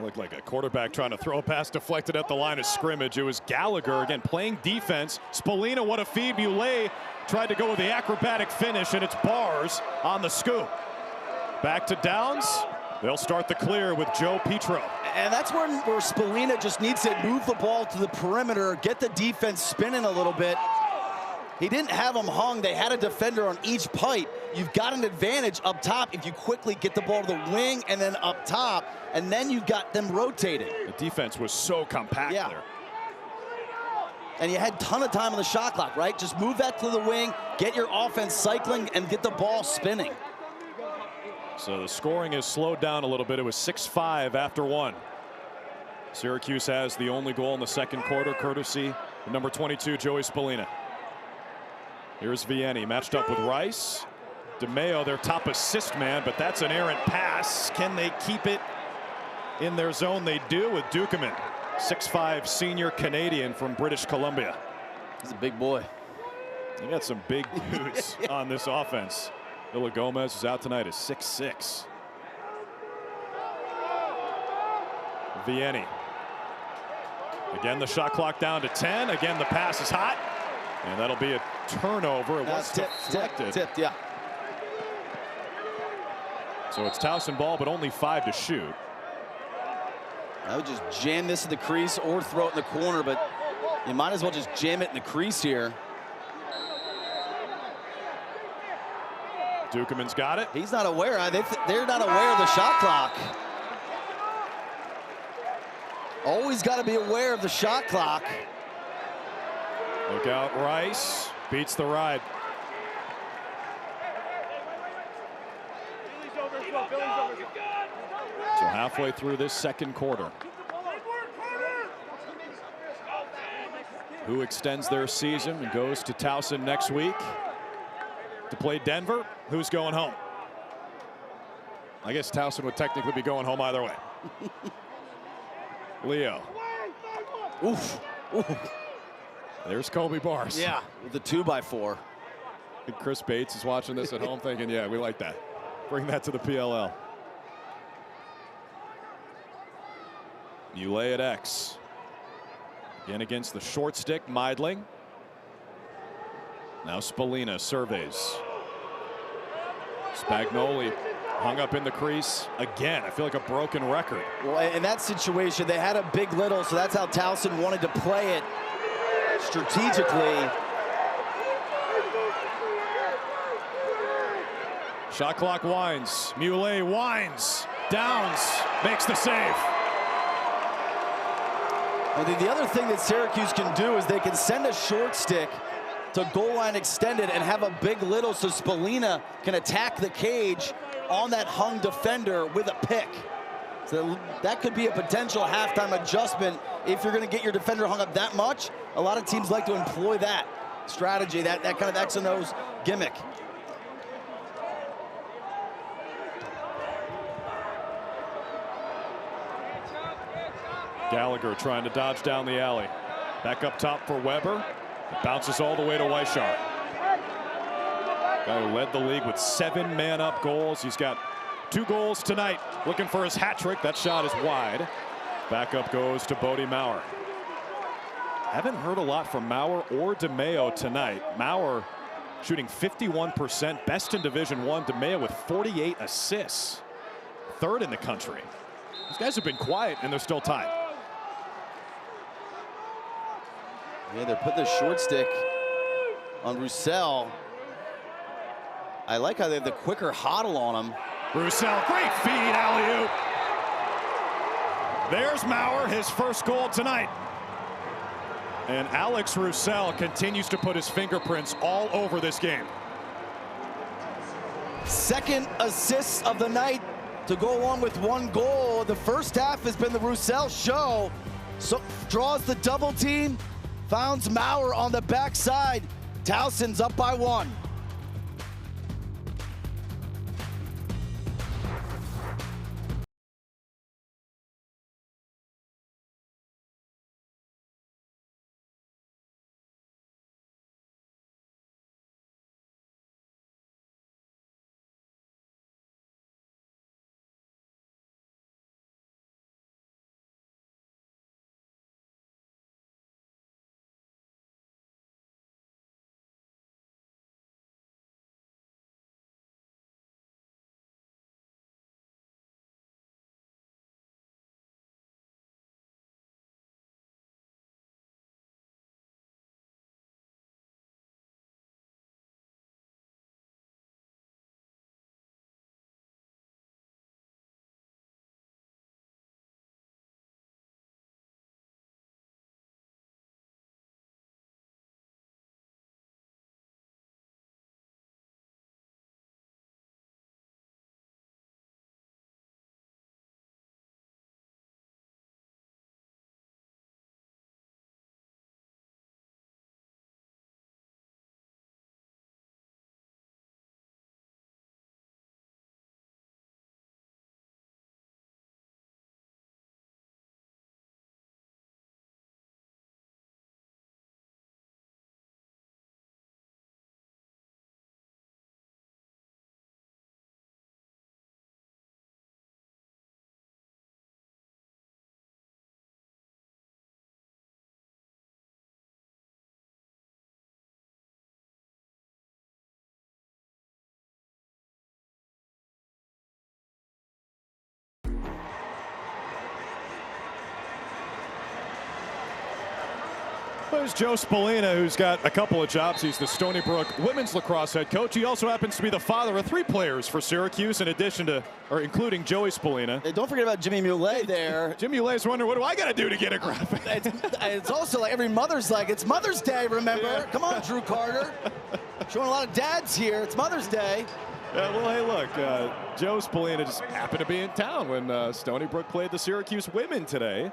Looked like a quarterback trying to throw a pass deflected at the line of scrimmage. It was Gallagher, again, playing defense. Spallina, what a feed. Muley tried to go with the acrobatic finish, and it's Bars on the scoop. Back to Downs. They'll start the clear with Joe Petro. And that's where Spallina just needs to move the ball to the perimeter, get the defense spinning a little bit. He didn't have them hung. They had a defender on each pipe. You've got an advantage up top if you quickly get the ball to the wing and then up top, and then you've got them rotating. The defense was so compact there. And you had a ton of time on the shot clock, right? Just move that to the wing, get your offense cycling, and get the ball spinning. So the scoring has slowed down a little bit. It was 6-5 after one. Syracuse has the only goal in the second quarter, courtesy of number 22, Joey Spallina. Here's Vianney matched up with Rice. DeMeo, their top assist man, but that's an errant pass. Can they keep it in their zone? They do with Dukeman, 6'5" senior Canadian from British Columbia. He's a big boy. You got some big dudes on this offense. Villa Gomez is out tonight at 6'6". Vianney. Again, the shot clock down to 10. Again, the pass is hot. And that'll be a turnover. It was deflected. Tipped, yeah. So it's Towson ball, but only 5 to shoot. I would just jam this in the crease or throw it in the corner, but you might as well just jam it in the crease here. Dukeman's got it. He's not aware. They're not aware of the shot clock. Always got to be aware of the shot clock. Look out, Rice beats the ride. So halfway through this second quarter. Who extends their season and goes to Towson next week to play Denver? Who's going home? I guess Towson would technically be going home either way. Leo. Oof. Oof. There's Kobe Bars. Yeah, with the 2x4. I think Chris Bates is watching this at home thinking, yeah, we like that. Bring that to the PLL. You lay at X. Again against the short stick, Meidling. Now Spallina surveys. Spagnoli hung up in the crease again. I feel like a broken record. Well, in that situation, they had a big little, so that's how Towson wanted to play it strategically. Shot clock winds. Muley winds. Downs makes the save. And the other thing that Syracuse can do is they can send a short stick to goal line extended and have a big little so Spallina can attack the cage on that hung defender with a pick. So that could be a potential halftime adjustment if you're going to get your defender hung up that much. A lot of teams like to employ that strategy, that kind of X and O's gimmick. Gallagher trying to dodge down the alley. Back up top for Weber. It bounces all the way to Weishar. Guy who led the league with 7 man-up goals. He's got 2 goals tonight. Looking for his hat trick. That shot is wide. Back up goes to Bodie Maurer. Haven't heard a lot from Maurer or DeMeo tonight. Maurer shooting 51%, best in Division I. DeMeo with 48 assists, 3rd in the country. These guys have been quiet and they're still tied. Yeah, they're putting the short stick on Roussel. I like how they have the quicker huddle on him. Roussel, great feed, alley-oop. There's Maurer, his first goal tonight. And Alex Roussel continues to put his fingerprints all over this game. 2nd assist of the night to go along with 1 goal. The first half has been the Roussel show. So draws the double team, finds Maurer on the backside. Towson's up by 1. There's Joe Spallina, who's got a couple of jobs. He's the Stony Brook women's lacrosse head coach. He also happens to be the father of 3 players for Syracuse, in addition to, or including Joey Spallina. Hey, don't forget about Jimmy Muley there. Jimmy Mulet's wondering, what do I got to do to get a graphic? It's also like every mother's like, it's Mother's Day, remember? Yeah. Come on, Drew Carter. Showing a lot of dads here. It's Mother's Day. Yeah, well, hey, look, Joe Spallina just happened to be in town when Stony Brook played the Syracuse women today.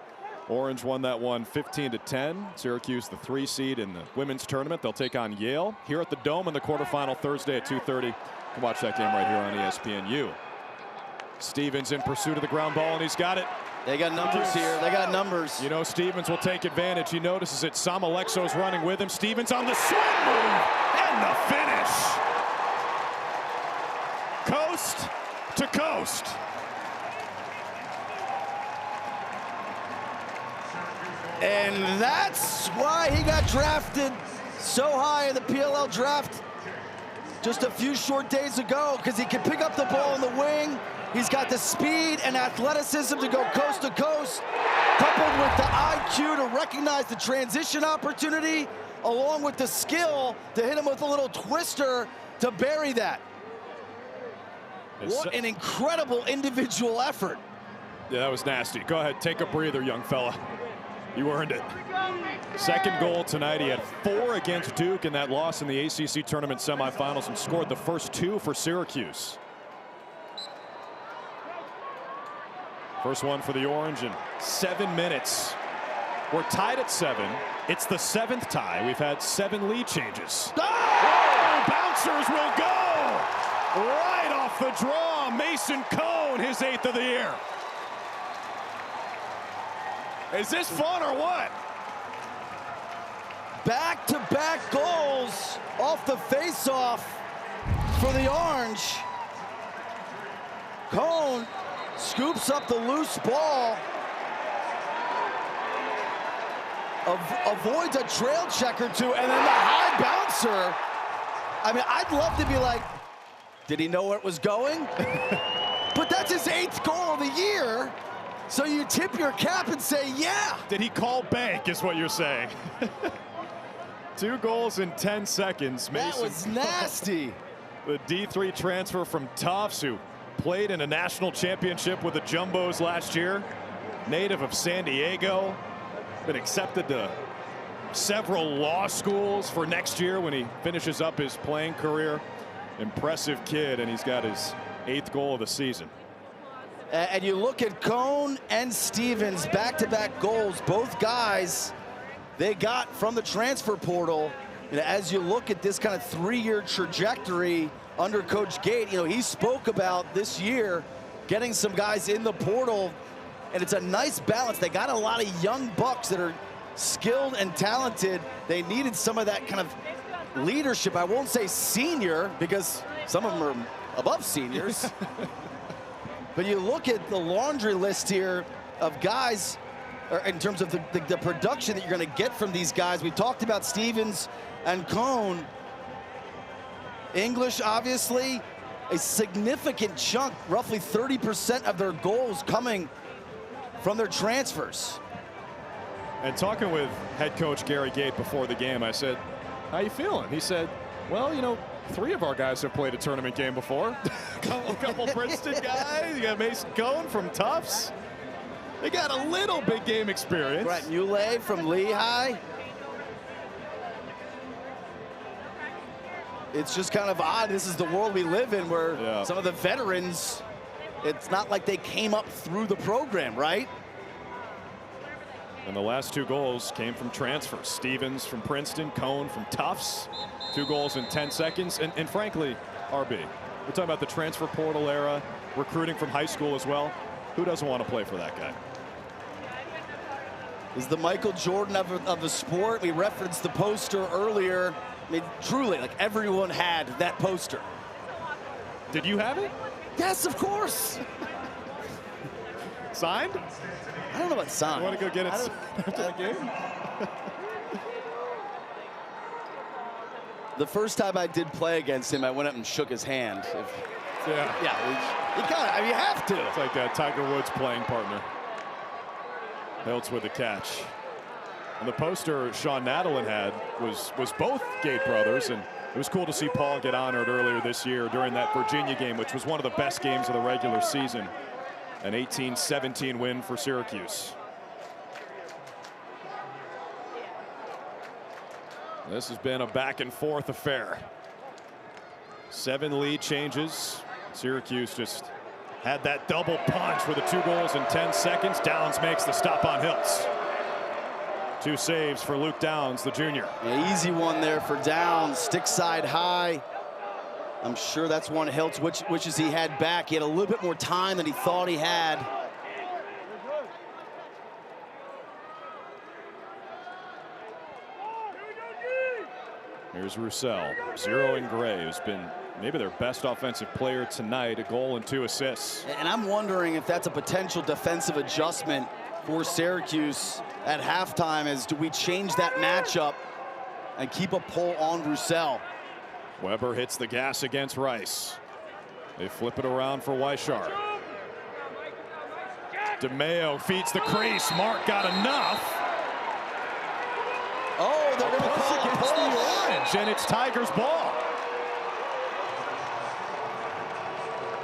Orange won that one 15-10. Syracuse, the 3 seed in the women's tournament. They'll take on Yale here at the Dome in the quarterfinal Thursday at 2:30. You can watch that game right here on ESPNU. Stevens in pursuit of the ground ball, and he's got it. They got numbers here. They got numbers. You know, Stevens will take advantage. He notices it. Samalexo's running with him. Stevens on the swing move and the finish. Coast to coast. And that's why he got drafted so high in the PLL draft just a few short days ago, because he can pick up the ball in the wing. He's got the speed and athleticism to go coast to coast, coupled with the IQ to recognize the transition opportunity, along with the skill to hit him with a little twister to bury that. What an incredible individual effort. Yeah, that was nasty. Go ahead, take a breather, young fella. You earned it. Second goal tonight. He had 4 against Duke in that loss in the ACC tournament semifinals and scored the first 2 for Syracuse. First one for the Orange in 7 minutes. We're tied at 7. It's the 7th tie. We've had 7 lead changes. Oh, bouncers will go right off the draw. Mason Cone, his 8th of the year. Is this fun or what? Back-to-back goals off the face-off for the Orange. Cone scoops up the loose ball. Avoids a trail check or two, and then the high bouncer. I mean, I'd love to be like, did he know where it was going? But that's his 8th goal of the year. So you tip your cap and say, yeah. Did he call bank, is what you're saying. 2 goals in 10 seconds. That was nasty. The D3 transfer from Tufts, who played in a national championship with the Jumbos last year. Native of San Diego. Been accepted to several law schools for next year when he finishes up his playing career. Impressive kid, and he's got his 8th goal of the season. And you look at Cone and Stevens, back-to-back goals. Both guys, they got from the transfer portal. You know, as you look at this kind of 3-year trajectory under Coach Gate, you know, he spoke about this year getting some guys in the portal. And it's a nice balance. They got a lot of young bucks that are skilled and talented. They needed some of that kind of leadership. I won't say senior, because some of them are above seniors. But you look at the laundry list here of guys, or in terms of the production that you're going to get from these guys. We talked about Stevens and Cone. English, obviously, a significant chunk, roughly 30% of their goals coming from their transfers. And talking with head coach Gary Gate before the game, I said, how you feeling? He said, well, you know, 3 of our guys have played a tournament game before. a couple Princeton guys. You got Mason Cone from Tufts. They got a little big game experience. Brett Muley from Lehigh. It's just kind of odd. This is the world we live in, where some of the veterans, it's not like they came up through the program, right? And the last 2 goals came from transfers. Stevens from Princeton, Cone from Tufts. 2 goals in 10 seconds. And frankly, RB, we're talking about the transfer portal era, recruiting from high school as well. Who doesn't want to play for that guy? Is the Michael Jordan of the sport. We referenced the poster earlier. I mean, truly, like, everyone had that poster. Did you have it? Yes, of course. Signed? I don't know about signed. You want to go get it after the game? The first time I did play against him, I went up and shook his hand. Yeah. Yeah, you kind of, I mean, you have to. It's like Tiger Woods' playing partner. Hiltz with the catch. And the poster Sean Nadelin had was both Gate brothers, and it was cool to see Paul get honored earlier this year during that Virginia game, which was one of the best games of the regular season. An 18-17 win for Syracuse. This has been a back and forth affair. 7 lead changes. Syracuse just had that double punch with the 2 goals in 10 seconds. Downs makes the stop on Hiltz. 2 saves for Luke Downs, the junior. Yeah, easy one there for Downs, stick side high. I'm sure that's one Hiltz wishes he had back. He had a little bit more time than he thought he had. Here's Roussel, 0 in gray, who's been maybe their best offensive player tonight, a goal and 2 assists. And I'm wondering if that's a potential defensive adjustment for Syracuse at halftime, is do we change that matchup and keep a pull on Roussel? Weber hits the gas against Rice. They flip it around for Weichart. DeMeo feeds the crease. Mark got enough. Oh, they're going to call against a the Orange, and it's Tigers' ball.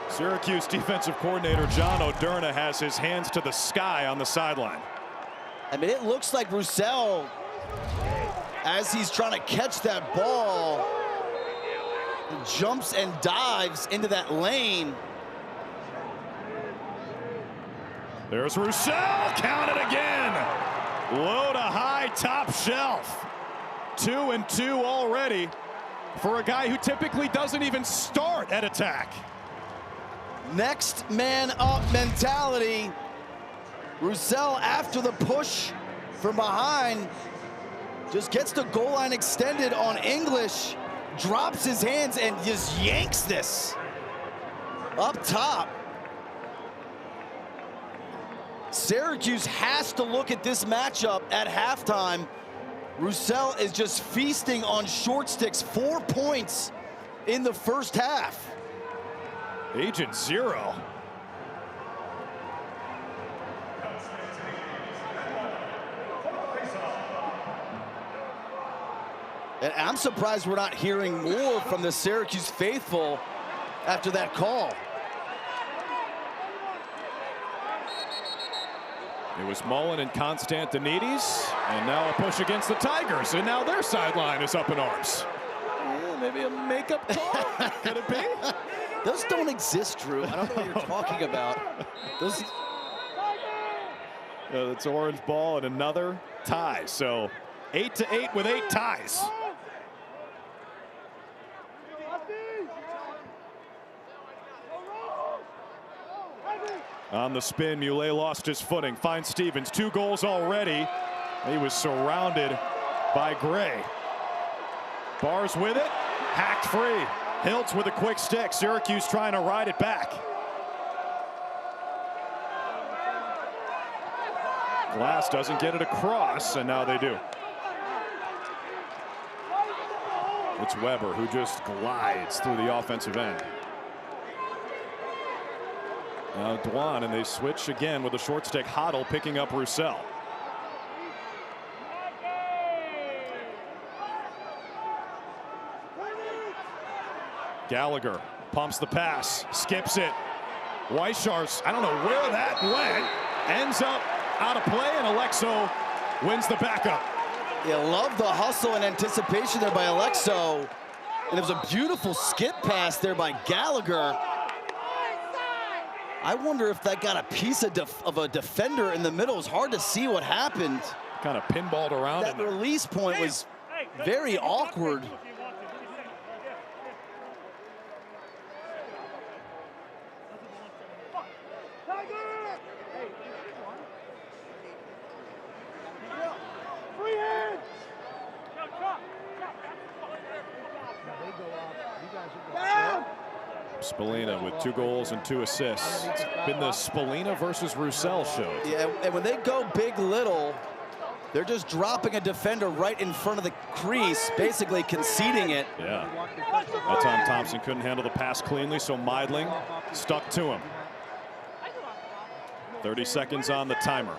Syracuse defensive coordinator John O'Derna has his hands to the sky on the sideline. I mean, it looks like Roussel, as he's trying to catch that ball, jumps and dives into that lane. There's Roussel, count it again. Low to high, top shelf. 2 and 2 already for a guy who typically doesn't even start at attack. Next man up mentality. Roussel, after the push from behind, just gets the goal line extended on English, drops his hands and just yanks this up top. Syracuse has to look at this matchup at halftime. Roussel is just feasting on short sticks, 4 points in the first half. Agent Zero. And I'm surprised we're not hearing more from the Syracuse faithful after that call. It was Mullen and Constantinides, and now a push against the Tigers, and now their sideline is up in arms. Yeah, maybe a makeup call? Could it be? Those don't exist, Drew. I don't know what you're talking about. Those... It's orange ball and another tie. So 8-8 with 8 ties. On the spin, Muley lost his footing. Finds Stevens, 2 goals already. He was surrounded by Gray. Bars with it, hacked free. Hiltz with a quick stick. Syracuse trying to ride it back. Glass doesn't get it across, and now they do. It's Weber who just glides through the offensive end. Now Dwan, and they switch again with a short stick. Hoddle picking up Roussel. Gallagher pumps the pass, skips it. Weishar's, I don't know where that went, ends up out of play, and Alexo wins the backup. You love the hustle and anticipation there by Alexo. And it was a beautiful skip pass there by Gallagher. I wonder if that got a piece of a defender in the middle. It was hard to see what happened. Kind of pinballed around. That release point was very awkward. Spallina with 2 goals and 2 assists. It's been the Spallina versus Roussel show. Yeah, and when they go big little, they're just dropping a defender right in front of the crease, basically conceding it. Yeah. That time Thompson couldn't handle the pass cleanly, so Meidling stuck to him. 30 seconds on the timer.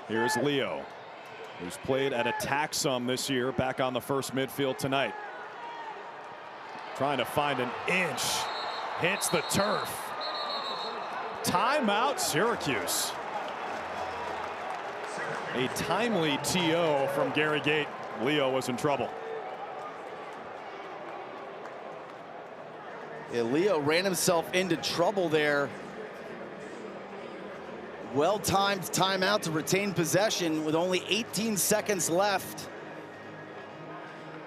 Here's Leo, who's played at attack some this year, back on the first midfield tonight. Trying to find an inch. Hits the turf. Timeout, Syracuse. A timely TO from Gary Gate. Leo was in trouble. Yeah, Leo ran himself into trouble there. Well-timed timeout to retain possession with only 18 seconds left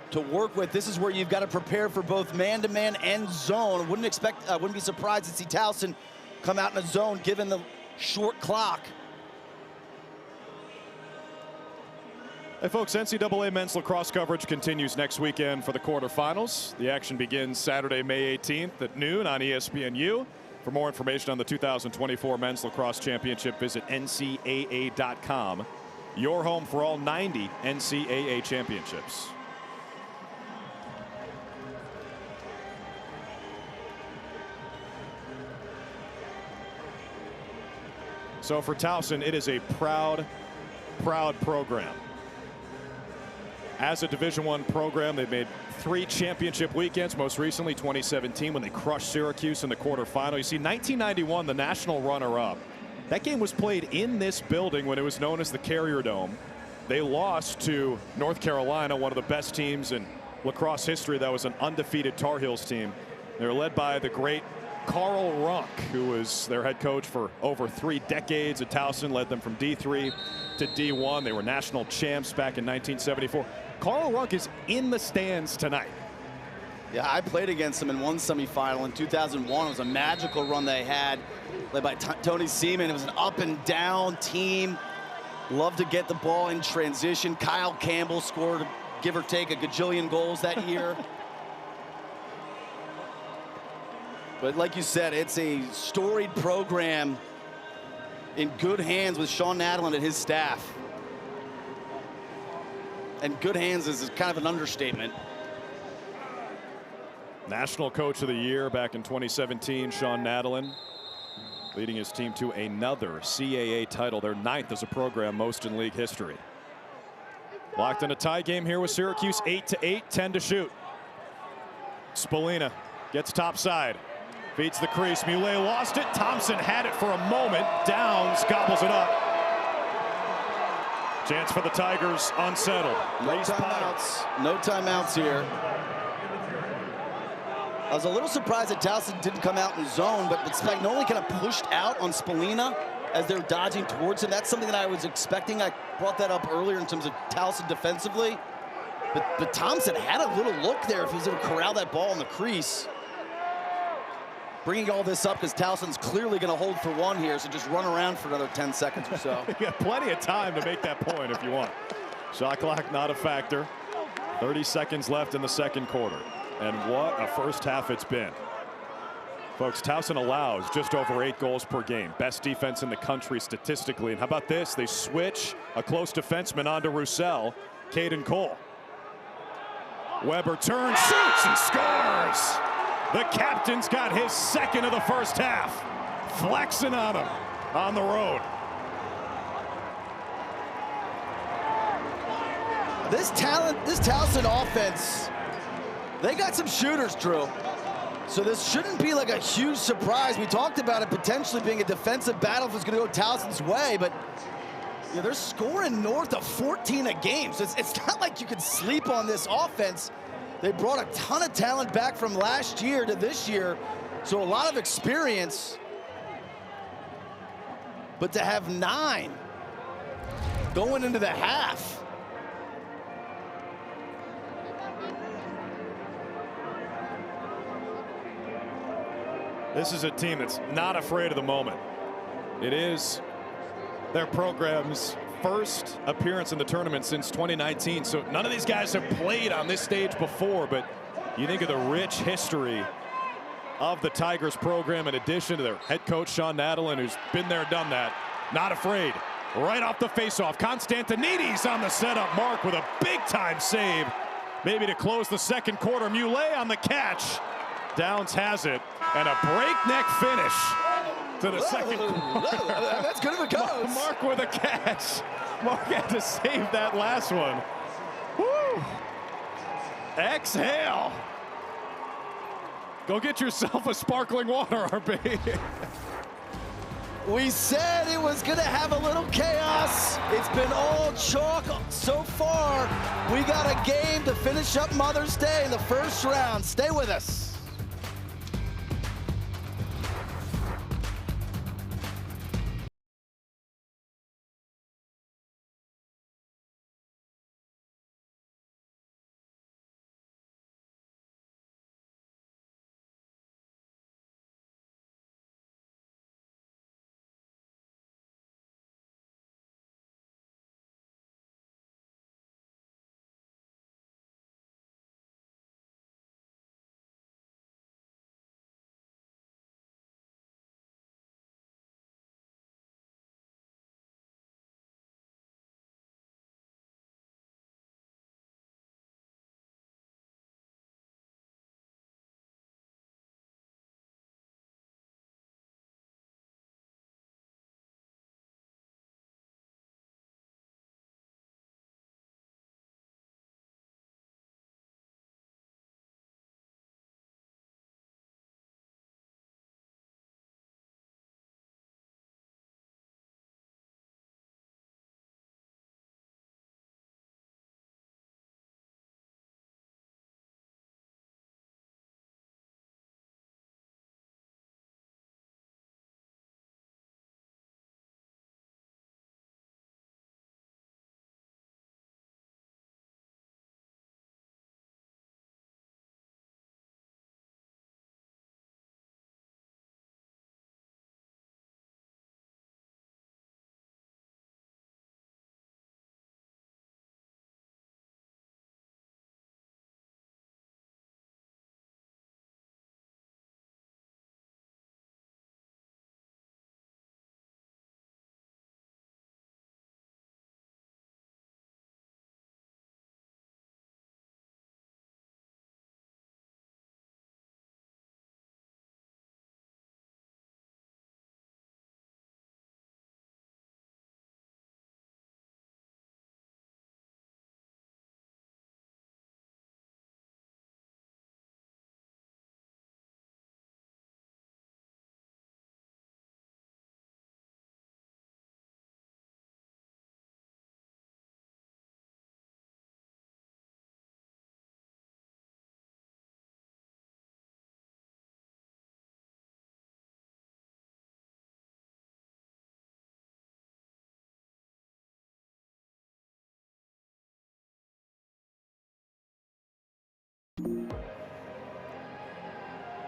to work with. This is where you've got to prepare for both man-to-man and zone. Wouldn't be surprised to see Towson come out in a zone given the short clock. Hey folks, NCAA men's lacrosse coverage continues next weekend for the quarterfinals. The action begins Saturday, May 18th at noon on ESPNU. For more information on the 2024 Men's Lacrosse Championship, visit ncaa.com. Your home for all 90 NCAA championships. So for Towson, it is a proud, proud program. As a Division I program, they've made 3 championship weekends, most recently 2017 when they crushed Syracuse in the quarterfinal. You see, 1991, the national runner-up. That game was played in this building when it was known as the Carrier Dome. They lost to North Carolina, one of the best teams in lacrosse history. That was an undefeated Tar Heels team. They were led by the great Carl Runk, who was their head coach for over 3 decades at Towson, led them from D3 to D1. They were national champs back in 1974. Carl Runk is in the stands tonight. Yeah, I played against them in one semifinal in 2001. It was a magical run they had, led by Tony Seaman. It was an up and down team. Loved to get the ball in transition. Kyle Campbell scored, give or take, a gajillion goals that year. But like you said, it's a storied program in good hands with Sean Nadlin and his staff. And good hands is kind of an understatement. National Coach of the Year back in 2017, Sean Nadlin, leading his team to another CAA title, their 9th as a program, most in league history. Locked in a tie game here with Syracuse, 8-8, 10 to shoot. Spallina gets topside, feeds the crease. Muley lost it. Thompson had it for a moment. Downs gobbles it up. Chance for the Tigers, unsettled. No timeouts. No timeouts here. I was a little surprised that Towson didn't come out in zone, but Spagnoli kind of pushed out on Spallina as they're dodging towards him. That's something that I was expecting. I brought that up earlier in terms of Towson defensively. But Thompson had a little look there if he was going to corral that ball in the crease. Bringing all this up because Towson's clearly going to hold for one here, so just run around for another 10 seconds or so. You got plenty of time to make that point if you want. Shot clock not a factor. 30 seconds left in the second quarter. And what a first half it's been. Folks, Towson allows just over 8 goals per game. Best defense in the country statistically. And how about this? They switch a close defenseman onto Roussel, Caden Cole. Weber turns, shoots, and scores. The captain's got his second of the first half. Flexing on him on the road. This Towson offense, they got some shooters, Drew. So this shouldn't be like a huge surprise. We talked about it potentially being a defensive battle if it's going to go Towson's way, but you know, they're scoring north of 14 a game. So it's not like you can sleep on this offense. They brought a ton of talent back from last year to this year, so a lot of experience. But to have 9 going into the half. This is a team that's not afraid of the moment. It is their program's first appearance in the tournament since 2019. So none of these guys have played on this stage before, but you think of the rich history of the Tigers program in addition to their head coach, Sean Nadlin, who's been there, done that. Not afraid. Right off the faceoff. Constantinides on the setup mark with a big-time save. Maybe to close the second quarter. Muley on the catch. Downs has it. And a breakneck finish to the second quarter. That's good if it goes. Mark with a catch. Mark had to save that last one. Woo! Exhale. Go get yourself a sparkling water, RB. We said it was going to have a little chaos. It's been all chalk so far. We got a game to finish up Mother's Day in the first round. Stay with us.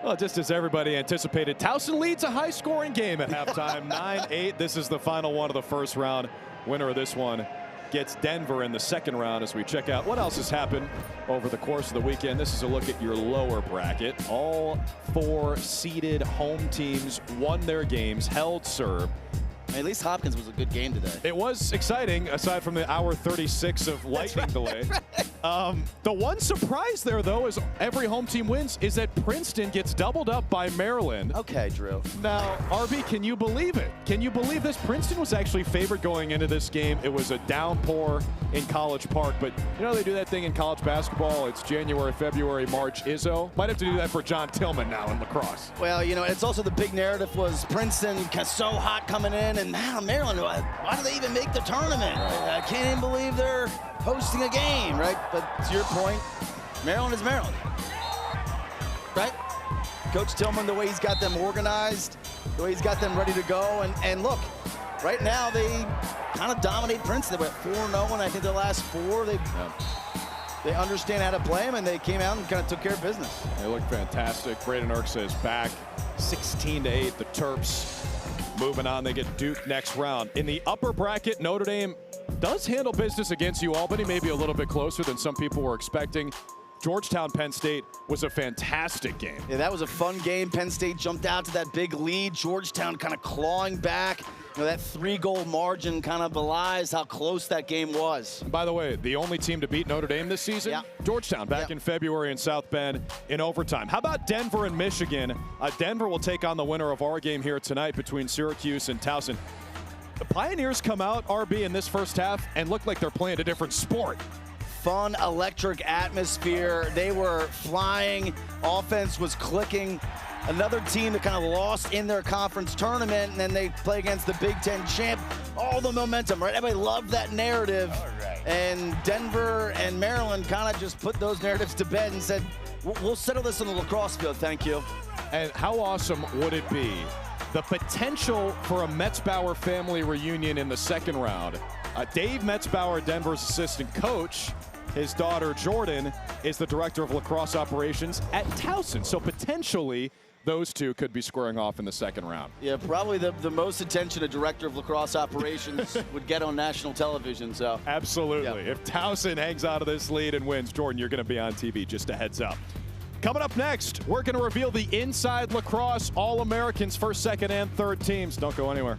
Well, just as everybody anticipated, Towson leads a high-scoring game at halftime, 9-8. This is the final one of the first round. Winner of this one gets Denver in the second round as we check out what else has happened over the course of the weekend. This is a look at your lower bracket. All 4 seeded home teams won their games, held serve. At least Hopkins was a good game today. It was exciting, aside from the hour 36 of lightning delay. The one surprise there, though, is every home team wins, is that Princeton gets doubled up by Maryland. Okay, Drew. Now, RB, can you believe it? Can you believe this? Princeton was actually favored going into this game. It was a downpour in College Park, but you know they do that thing in college basketball. It's January, February, March, Izzo. Might have to do that for John Tillman now in lacrosse. Well, you know, it's also the big narrative was Princeton so hot coming in, and man, Maryland, why do they even make the tournament? I can't even believe they're hosting a game, right? But to your point, Maryland is Maryland, right? Coach Tillman, the way he's got them organized, the way he's got them ready to go, and look, right now they kind of dominate Princeton. They went 4-0, and I think the last 4, they understand how to play them, and they came out and kind of took care of business. They look fantastic. Braden Erksa is back, 16-8. The Terps moving on. They get Duke next round. In the upper bracket, Notre Dame does handle business against UAlbany, maybe a little bit closer than some people were expecting. Georgetown, Penn State was a fantastic game. Yeah, that was a fun game. Penn State jumped out to that big lead. Georgetown kind of clawing back. You know, that 3-goal margin kind of belies how close that game was. By the way, the only team to beat Notre Dame this season, Georgetown, back in February in South Bend in overtime. How about Denver and Michigan? Denver will take on the winner of our game here tonight between Syracuse and Towson. The Pioneers come out, RB, in this first half and look like they're playing a different sport. Fun, electric atmosphere. They were flying. Offense was clicking. Another team that kind of lost in their conference tournament, and then they play against the Big Ten champ. All the momentum, right? Everybody loved that narrative. And Denver and Maryland kind of just put those narratives to bed and said, we'll settle this on the lacrosse field, thank you. And how awesome would it be? The potential for a Metzbauer family reunion in the second round. Dave Metzbauer, Denver's assistant coach, his daughter Jordan is the director of lacrosse operations at Towson. So potentially those two could be squaring off in the second round. Yeah, probably the most attention a director of lacrosse operations would get on national television. So absolutely. If Towson hangs out of this lead and wins, Jordan, you're going to be on TV, just a heads up. Coming up next, we're going to reveal the Inside Lacrosse All-Americans, first, second, and third teams. Don't go anywhere.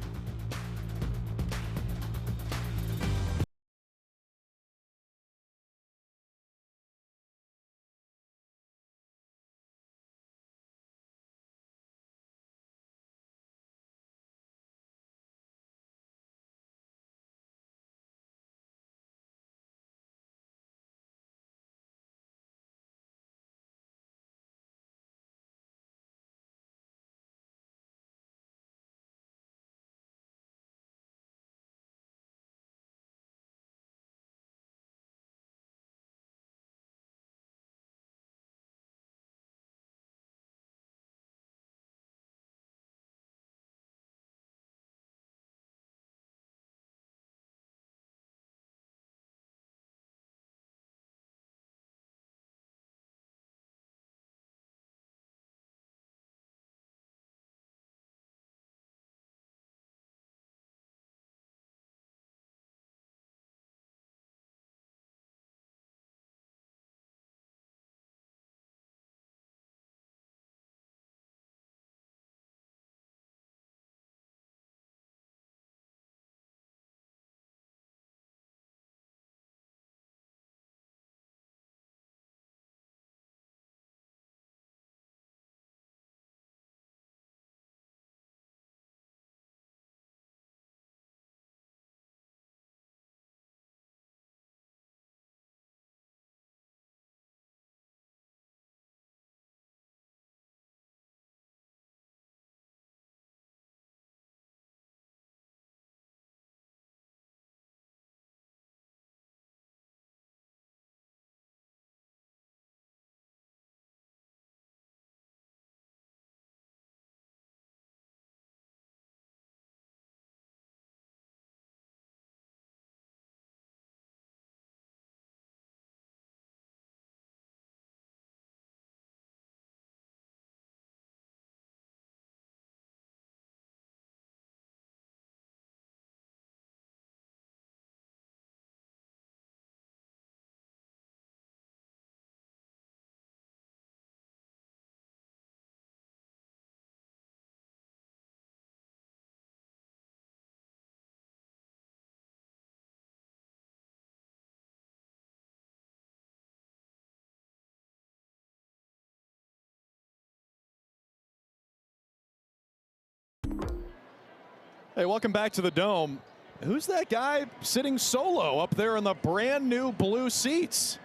Hey, welcome back to the Dome. Who's that guy sitting solo up there in the brand new blue seats?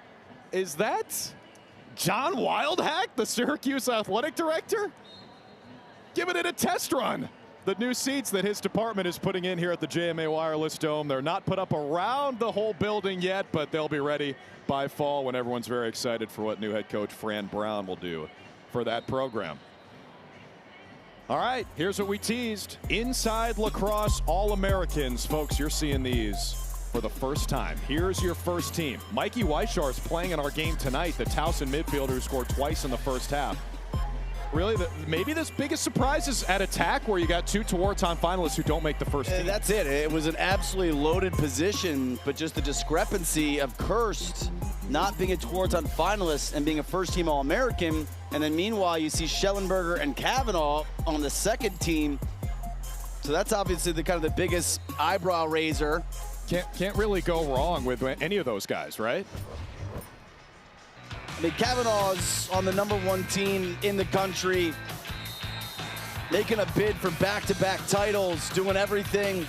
Is that John Wildhack, the Syracuse athletic director? Giving it a test run. The new seats that his department is putting in here at the JMA Wireless Dome. They're not put up around the whole building yet, but they'll be ready by fall when everyone's very excited for what new head coach Fran Brown will do for that program. All right, here's what we teased. Inside Lacrosse All-Americans. Folks, you're seeing these for the first time. Here's your first team. Mikey Weishar is playing in our game tonight, the Towson midfielder who scored twice in the first half. Really, maybe this biggest surprise is at attack, where you got two Tewaaraton finalists who don't make the first team. That's it. It was an absolutely loaded position, but just the discrepancy of Kirst not being a Tewaaraton finalist and being a first-team All-American. And then meanwhile, you see Schellenberger and Kavanaugh on the second team. So that's obviously the kind of the biggest eyebrow raiser. Can't really go wrong with any of those guys, right? I mean, Kavanaugh's on the #1 team in the country, making a bid for back-to-back titles, doing everything.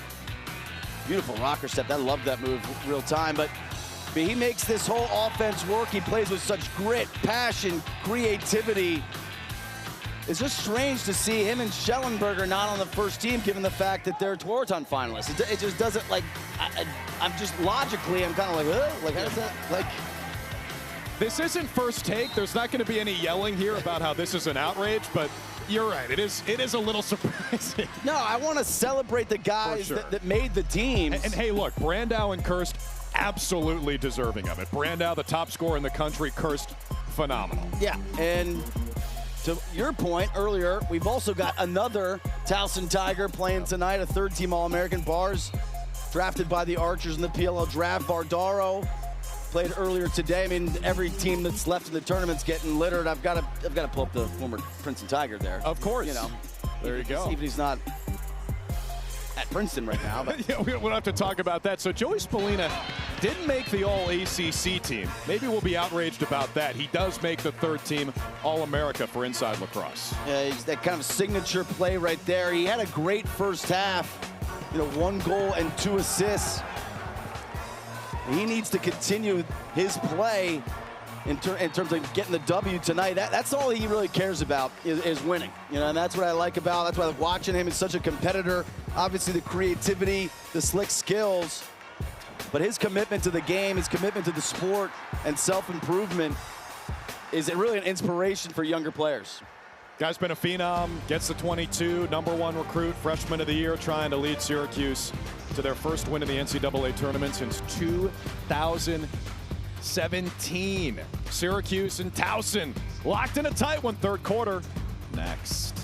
Beautiful rocker step. I love that move real time, but he makes this whole offense work. He plays with such grit, passion, creativity. It's just strange to see him and Schellenberger not on the first team, given the fact that they're Tewaaraton finalists. It just doesn't, like, I'm just logically, I'm kind of like, like, how does that, like... This isn't First Take. There's not going to be any yelling here about how this is an outrage, but you're right. It is a little surprising. No, I want to celebrate the guys that made the team. And hey, look, Brandow and Kirst, absolutely deserving of it. Brandow, the top scorer in the country. Kirst, phenomenal. Yeah, and to your point earlier, we've also got another Towson Tiger playing tonight, a third-team All-American. Bars, drafted by the Archers in the PLL draft. Bardaro played earlier today. I mean, every team that's left in the tournament's getting littered. I've got to pull up the former Princeton Tiger there. Of course. You know, there you go. Even if he's not at Princeton right now. But. Yeah, we don't have to talk about that. So Joey Spallina didn't make the All-ACC team. Maybe we'll be outraged about that. He does make the third-team All-America for Inside Lacrosse. Yeah, he's that kind of signature play right there. He had a great first half. You know, 1 goal and 2 assists. He needs to continue his play in terms of getting the W tonight. That's all he really cares about is winning. You know, and that's what I like about. That's why I like watching him. He's such a competitor. Obviously, the creativity, the slick skills, but his commitment to the game, his commitment to the sport, and self-improvement is really an inspiration for younger players. Guy's been a phenom, gets the 22, #1 recruit, freshman of the year, trying to lead Syracuse to their first win in the NCAA tournament since 2017. Syracuse and Towson locked in a tight one, third quarter. Next.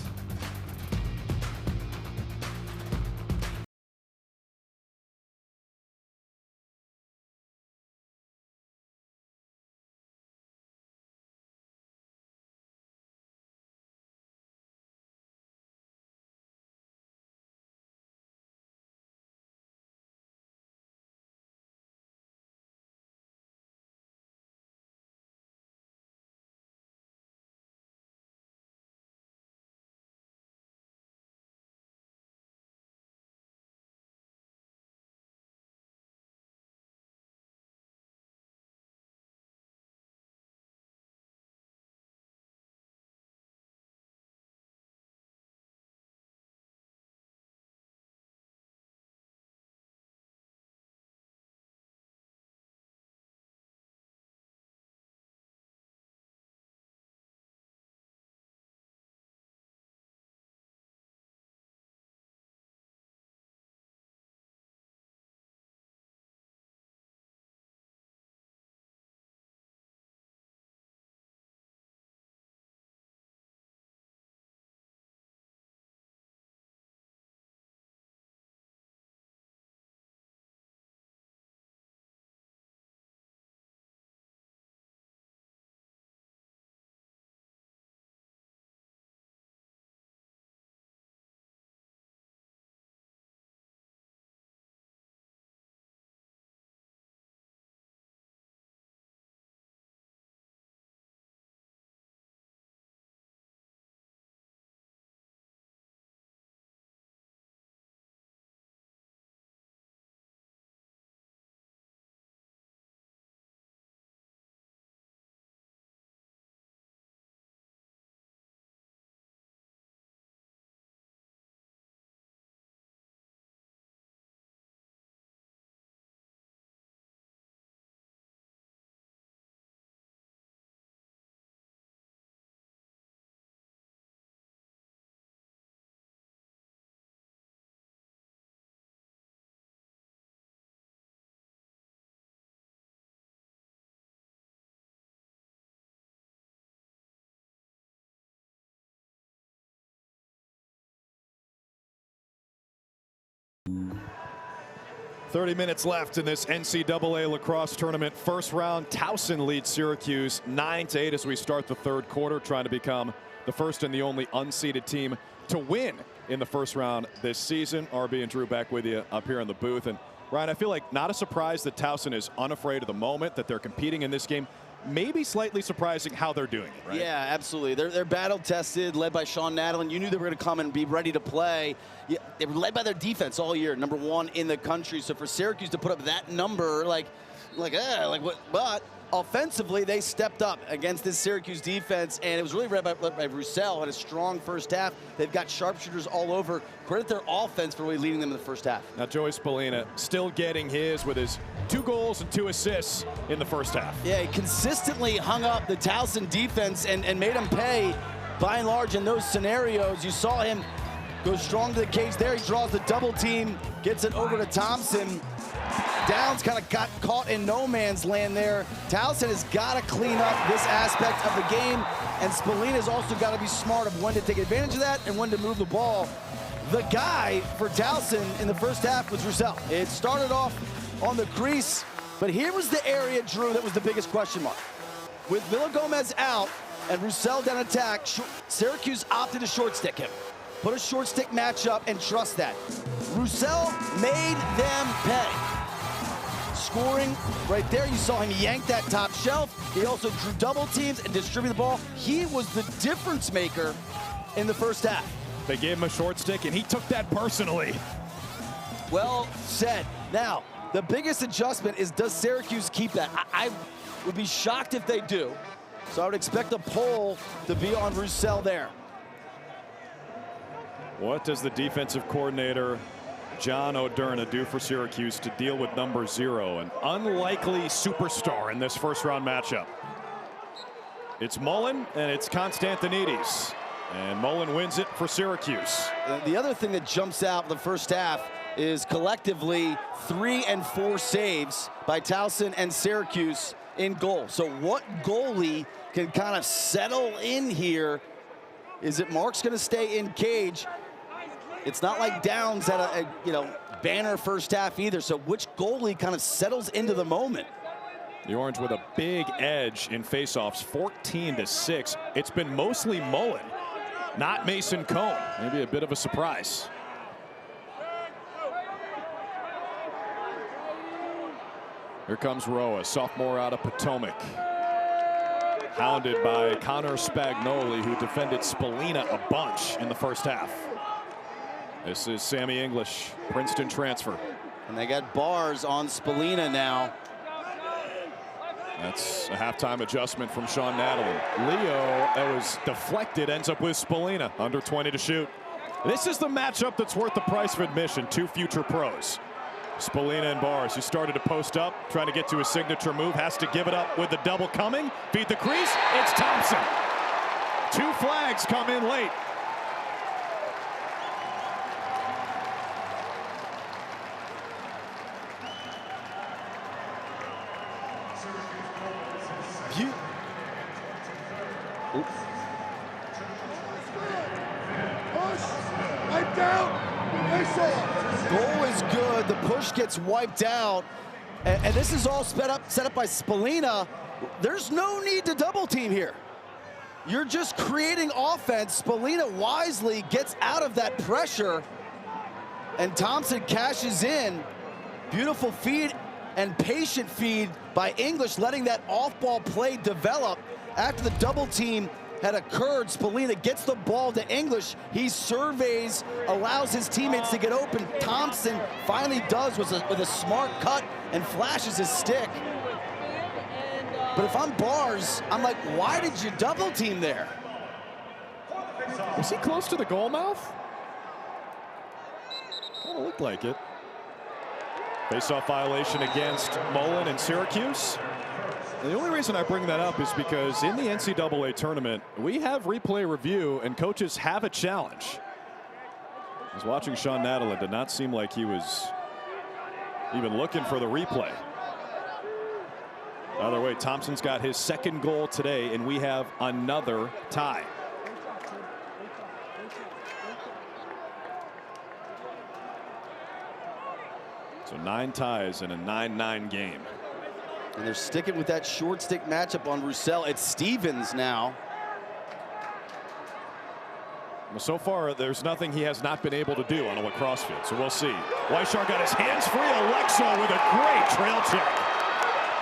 30 minutes left in this NCAA Lacrosse tournament. First round, Towson leads Syracuse 9-8 as we start the third quarter, trying to become the first and the only unseeded team to win in the first round this season. RB and Drew back with you up here in the booth. And Ryan, I feel like not a surprise that Towson is unafraid of the moment, that they're competing in this game. Maybe slightly surprising how they're doing it, right? Yeah, absolutely. They're battle tested, led by Sean Nadlin. You knew they were going to come and be ready to play. Yeah, they were led by their defense all year, #1 in the country. So for Syracuse to put up that number, like what? But offensively, they stepped up against this Syracuse defense, and it was really led by Roussel. Had a strong first half. They've got sharpshooters all over. Credit their offense for really leading them in the first half. Now Joey Spallina still getting his with his 2 goals and 2 assists in the first half. Yeah, he consistently hung up the Towson defense and made them pay. By and large, in those scenarios, you saw him go strong to the cage there. He draws the double team, gets it over to Thompson. Downs kind of got caught in no man's land there. Towson has got to clean up this aspect of the game, and Spallina's also got to be smart of when to take advantage of that and when to move the ball. The guy for Towson in the first half was Roussel. It started off on the crease, but here was the area, Drew, that was the biggest question mark. With Villagomez out and Roussel down attack, Syracuse opted to short stick him. Put a short stick matchup and trust that. Roussel made them pay. Scoring right there, you saw him yank that top shelf. He also drew double teams and distributed the ball. He was the difference maker in the first half. They gave him a short stick, and he took that personally. Well said. Now, the biggest adjustment is, does Syracuse keep that? I would be shocked if they do. So I would expect a pull to be on Roussel there. What does the defensive coordinator, John O'Derna, do for Syracuse to deal with number 0, an unlikely superstar in this first-round matchup? It's Mullen, and it's Constantinides. And Mullen wins it for Syracuse. The other thing that jumps out in the first half is collectively 3 and 4 saves by Towson and Syracuse in goal. So what goalie can kind of settle in here? Is it Mark's going to stay in cage? It's not like Downs had a banner first half either. So which goalie kind of settles into the moment? The Orange with a big edge in faceoffs, 14-6. It's been mostly Mullen, not Mason Cone. Maybe a bit of a surprise. Here comes Roa, sophomore out of Potomac. Hounded by Connor Spagnoli, who defended Spallina a bunch in the first half. This is Sammy English, Princeton transfer. And they got bars on Spallina now. That's a halftime adjustment from Sean Nadlin. Leo, that was deflected, ends up with Spallina, under 20 to shoot. This is the matchup that's worth the price of admission, 2 future pros. Spallina and bars. He started to post up, trying to get to his signature move, has to give it up with the double coming. Feed the crease, it's Thompson. 2 flags come in late. Wiped out. Goal is good. The push gets wiped out. And this is all set up by Spallina. There's no need to double team here. You're just creating offense. Spallina wisely gets out of that pressure. And Thompson cashes in. Beautiful feed and patient feed by English, letting that off-ball play develop. After the double team had occurred, Spallina gets the ball to English. He surveys, allows his teammates to get open. Thompson finally does with a smart cut and flashes his stick. But if I'm bars, I'm like, why did you double team there? Was he close to the goal mouth? Kind of looked like it. Face-off violation against Mullen and Syracuse. And the only reason I bring that up is because in the NCAA tournament, we have replay review and coaches have a challenge. I was watching Sean Nadlin, did not seem like he was even looking for the replay. By the way, Thompson's got his 2nd goal today, and we have another tie. So 9 ties in a 9-9 game. And they're sticking with that short stick matchup on Roussel. It's Stevens now. Well, so far, there's nothing he has not been able to do on a lacrosse field, so we'll see. Weishar got his hands free. Alexo with a great trail check.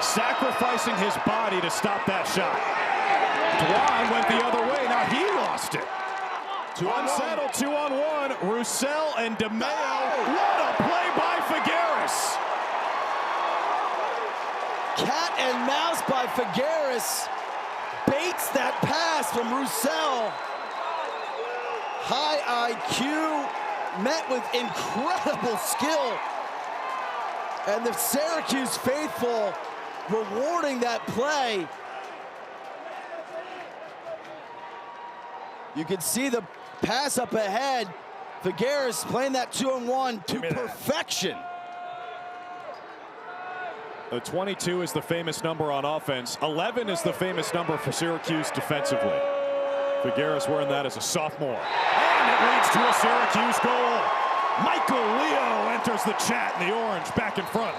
Sacrificing his body to stop that shot. Dwan went the other way. Now he lost it. Unsettled 2-on-1. Roussel and DeMeo. What a play by Figueres. Cat and mouse by Figueres. Baits that pass from Roussel. High IQ met with incredible skill. And the Syracuse faithful rewarding that play. You can see the pass up ahead. Figueres playing that 2-on-1 to perfection. The 22 is the famous number on offense. 11 is the famous number for Syracuse defensively. Figueres wearing that as a sophomore. And it leads to a Syracuse goal. Michael Leo enters the chat in the orange, back in front.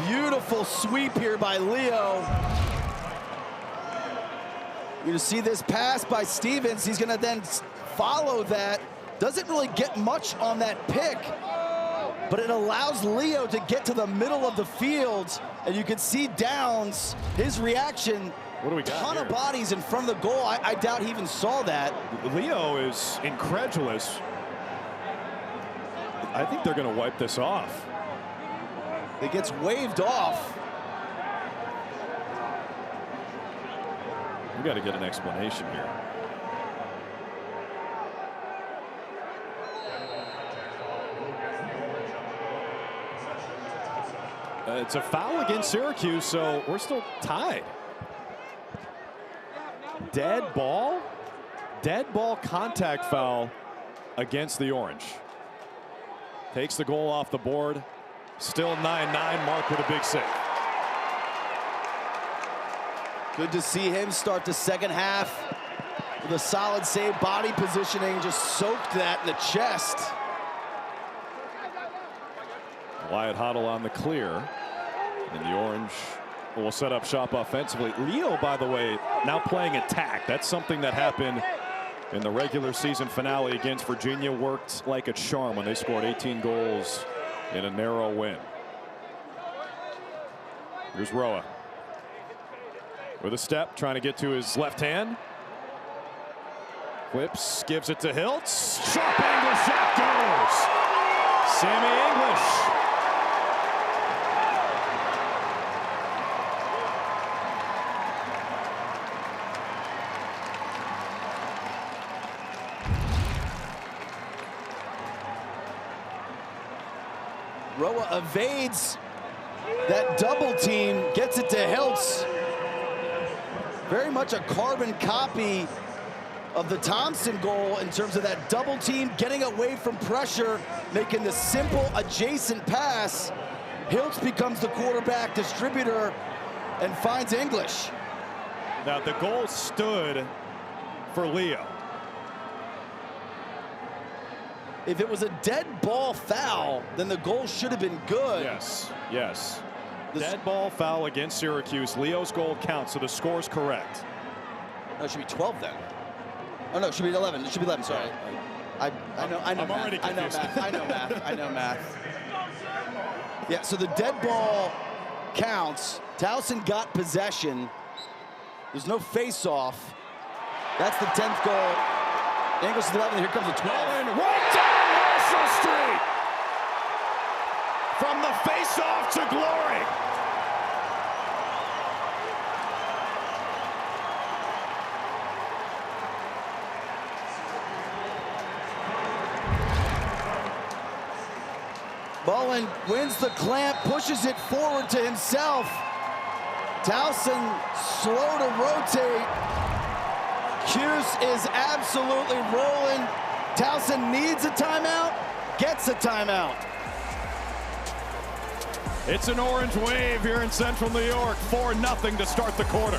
Beautiful sweep here by Leo. You're gonna see this pass by Stevens. He's gonna then follow that. Doesn't really get much on that pick, but it allows Leo to get to the middle of the field. And you can see Downs, his reaction. What do we got Ton here? of bodies in front of the goal. I doubt he even saw that. Leo is incredulous. I think they're gonna wipe this off. It gets waved off. We got to get an explanation here. It's a foul against Syracuse, so we're still tied. Dead ball contact foul against the Orange. Takes the goal off the board. Still 9-9, Mark with a big save. Good to see him start the second half with a solid save. Body positioning, just soaked that in the chest. Wyatt Hoddle on the clear. And the Orange will set up shop offensively. Leo, by the way, now playing attack. That's something that happened in the regular season finale against Virginia. Worked like a charm when they scored 18 goals in a narrow win. Here's Roa with a step, trying to get to his left hand. Flips, gives it to Hiltz. Sharp angle shot goes. Sammy English. Roa evades that double team, gets it to Hiltz. Very much a carbon copy of the Thompson goal in terms of that double team, getting away from pressure, making the simple adjacent pass. Hiltz becomes the quarterback distributor and finds English. Now the goal stood for Leo. If it was a dead ball foul, then the goal should have been good. Yes, yes. Dead ball foul against Syracuse. Leo's goal counts, so the score's correct. No, it should be 12 then. Oh no, it should be 11. It should be 11. Sorry. I know I'm math. already confused. I know math. I know math. Yeah. So the dead ball counts. Towson got possession. There's no face-off. That's the 10th goal. English is 11. Here comes the 12. Right down Marshall Street. From the face-off to glory. Mullen wins the clamp, pushes it forward to himself. Towson slow to rotate. Cuse is absolutely rolling. Towson needs a timeout, gets a timeout. It's an orange wave here in Central New York. 4-0 to start the quarter.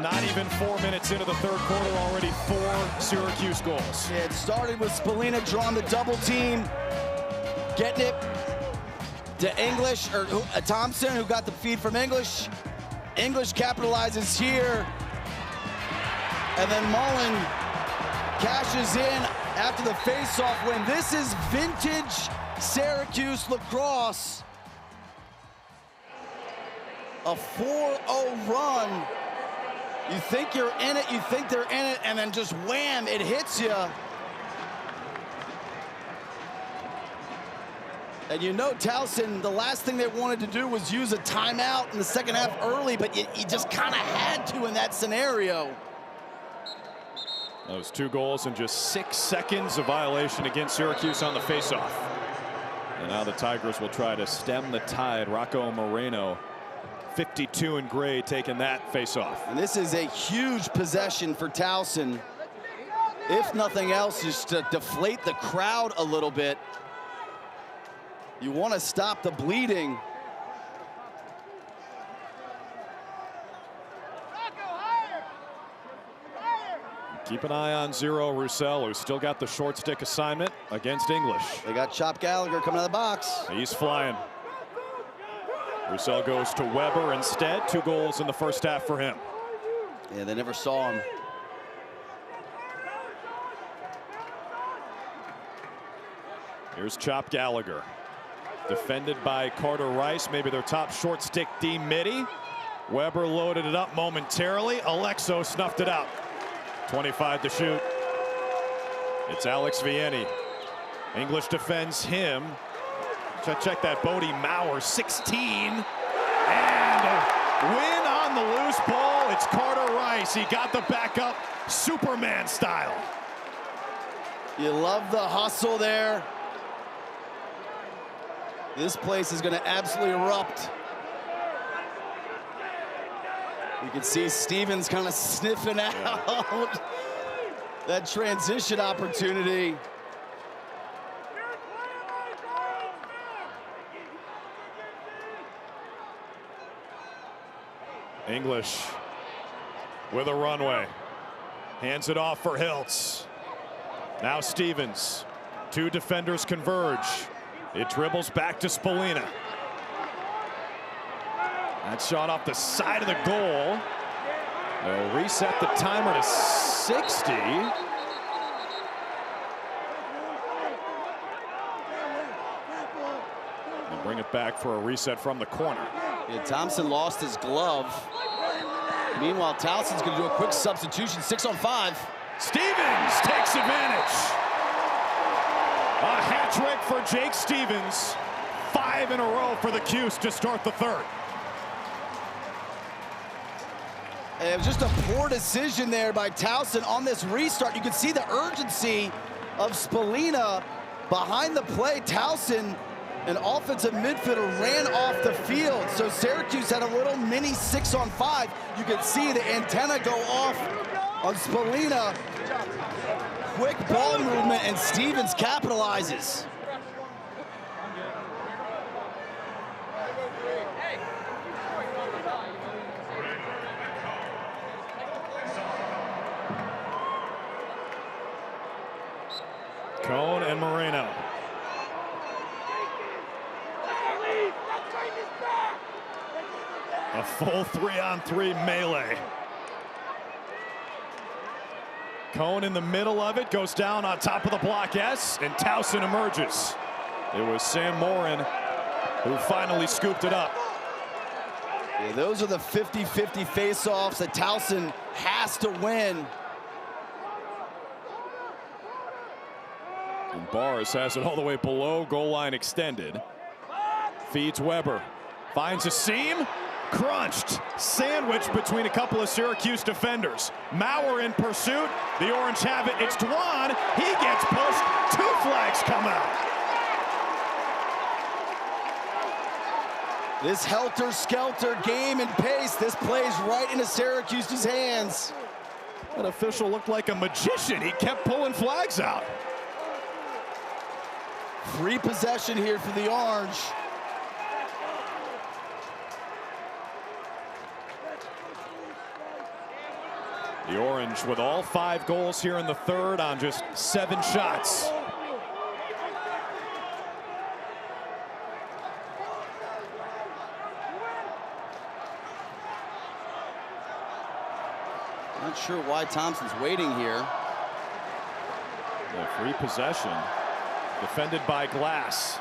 Not even 4 minutes into the third quarter, already 4 Syracuse goals. Yeah, it started with Spallina drawing the double team, getting it to English, or Thompson, who got the feed from English. English capitalizes here, and then Mullen cashes in after the face-off win. This is vintage Syracuse lacrosse. A 4-0 run. You think you're in it, you think they're in it, and then just wham, it hits you. And you know Towson, the last thing they wanted to do was use a timeout in the second half early, but you just kind of had to in that scenario. Those 2 goals in just 6 seconds of violation against Syracuse on the faceoff. And now the Tigers will try to stem the tide. Rocco Moreno, 52 in gray, taking that faceoff. And this is a huge possession for Towson. If nothing else, just to deflate the crowd a little bit. You want to stop the bleeding. Keep an eye on Zero Roussel, who's still got the short stick assignment against English. They got Chop Gallagher coming out of the box. He's flying. Roussel goes to Weber instead. 2 goals in the first half for him. Yeah, they never saw him. Here's Chop Gallagher. Defended by Carter Rice, maybe their top short stick D midi. Weber loaded it up momentarily. Alexo snuffed it out. 25 to shoot. It's Alex Vienny. English defends him. Check that. Bodie Maurer, 16. And a win on the loose ball. It's Carter Rice. He got the backup Superman style. You love the hustle there. This place is going to absolutely erupt. You can see Stevens kind of sniffing out that transition opportunity. English with a runway. Hands it off for Hiltz. Now Stevens. 2 defenders converge. It dribbles back to Spallina. That shot off the side of the goal. They'll reset the timer to 60. And bring it back for a reset from the corner. Yeah, Thompson lost his glove. Meanwhile, Towson's going to do a quick substitution, 6 on 5. Stevens takes advantage. A hat trick for Jake Stevens. 5 in a row for the Cuse to start the third. It was just a poor decision there by Towson on this restart. You can see the urgency of Spallina behind the play. Towson, an offensive midfielder, ran off the field. So Syracuse had a little mini 6 on 5. You can see the antenna go off on Spallina. Quick ball movement, and Stevens capitalizes. Cone and Moreno. A full 3-on-3 melee. Cone in the middle of it, goes down on top of the block S, and Towson emerges. It was Sam Morin who finally scooped it up. Yeah, those are the 50-50 face-offs that Towson has to win. And Barrs has it all the way below goal line extended. Feeds Weber. Finds a seam. Crunched. Sandwiched between a couple of Syracuse defenders. Maurer in pursuit. The Orange have it. It's Dwan. He gets pushed. 2 flags come out. This helter-skelter game and pace, this plays right into Syracuse's hands. That official looked like a magician. He kept pulling flags out. Free possession here for the Orange. The Orange with all 5 goals here in the third on just 7 shots. Not sure why Thompson's waiting here. A free possession, defended by Glass.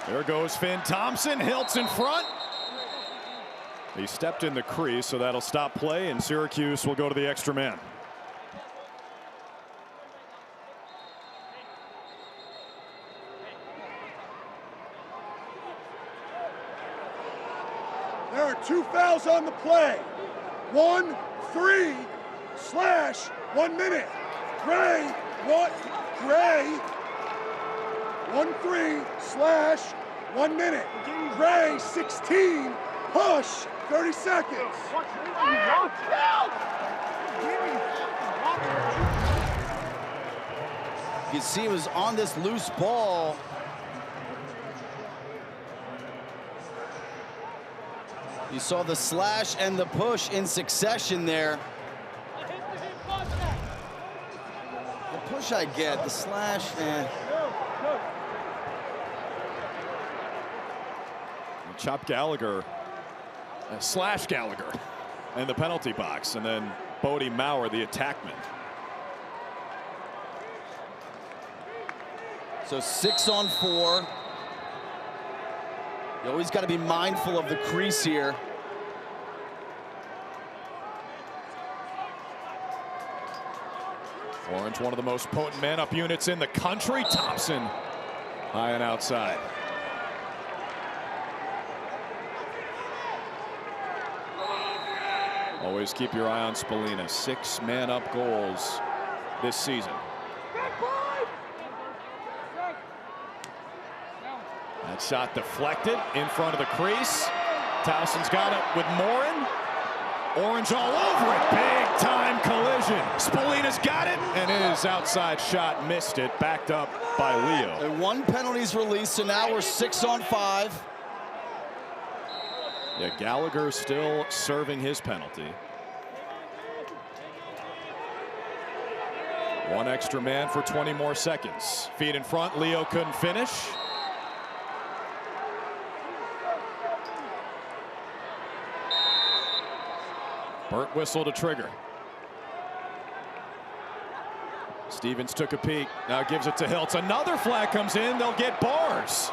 There goes Finn Thompson. Hiltz in front. He stepped in the crease, so that'll stop play, and Syracuse will go to the extra man. There are 2 fouls on the play. 1-3/1 minute. Gray, 1-3/1 minute. Gray, 16, push, 30 seconds. You can see it was on this loose ball. You saw the slash and the push in succession there. The push I get, the slash, Chop Gallagher, slash Gallagher in the penalty box, and then Bodie Maurer, the attackman. So 6 on 4. You always got to be mindful of the crease here. Orange, one of the most potent man-up units in the country. Thompson, high and outside. Always keep your eye on Spallina. 6 man-up goals this season. That shot deflected in front of the crease. Towson's got it with Morin. Orange all over it. Big time collision. Spallina's got it, and his outside shot missed it. Backed up by Leo. And 1 penalty's released, so now we're 6 on 5. Yeah, Gallagher still serving his penalty. 1 extra man for 20 more seconds. Feet in front. Leo couldn't finish. Burt whistle to trigger. Stevens took a peek. Now gives it to Hiltz. Another flag comes in. They'll get Bars.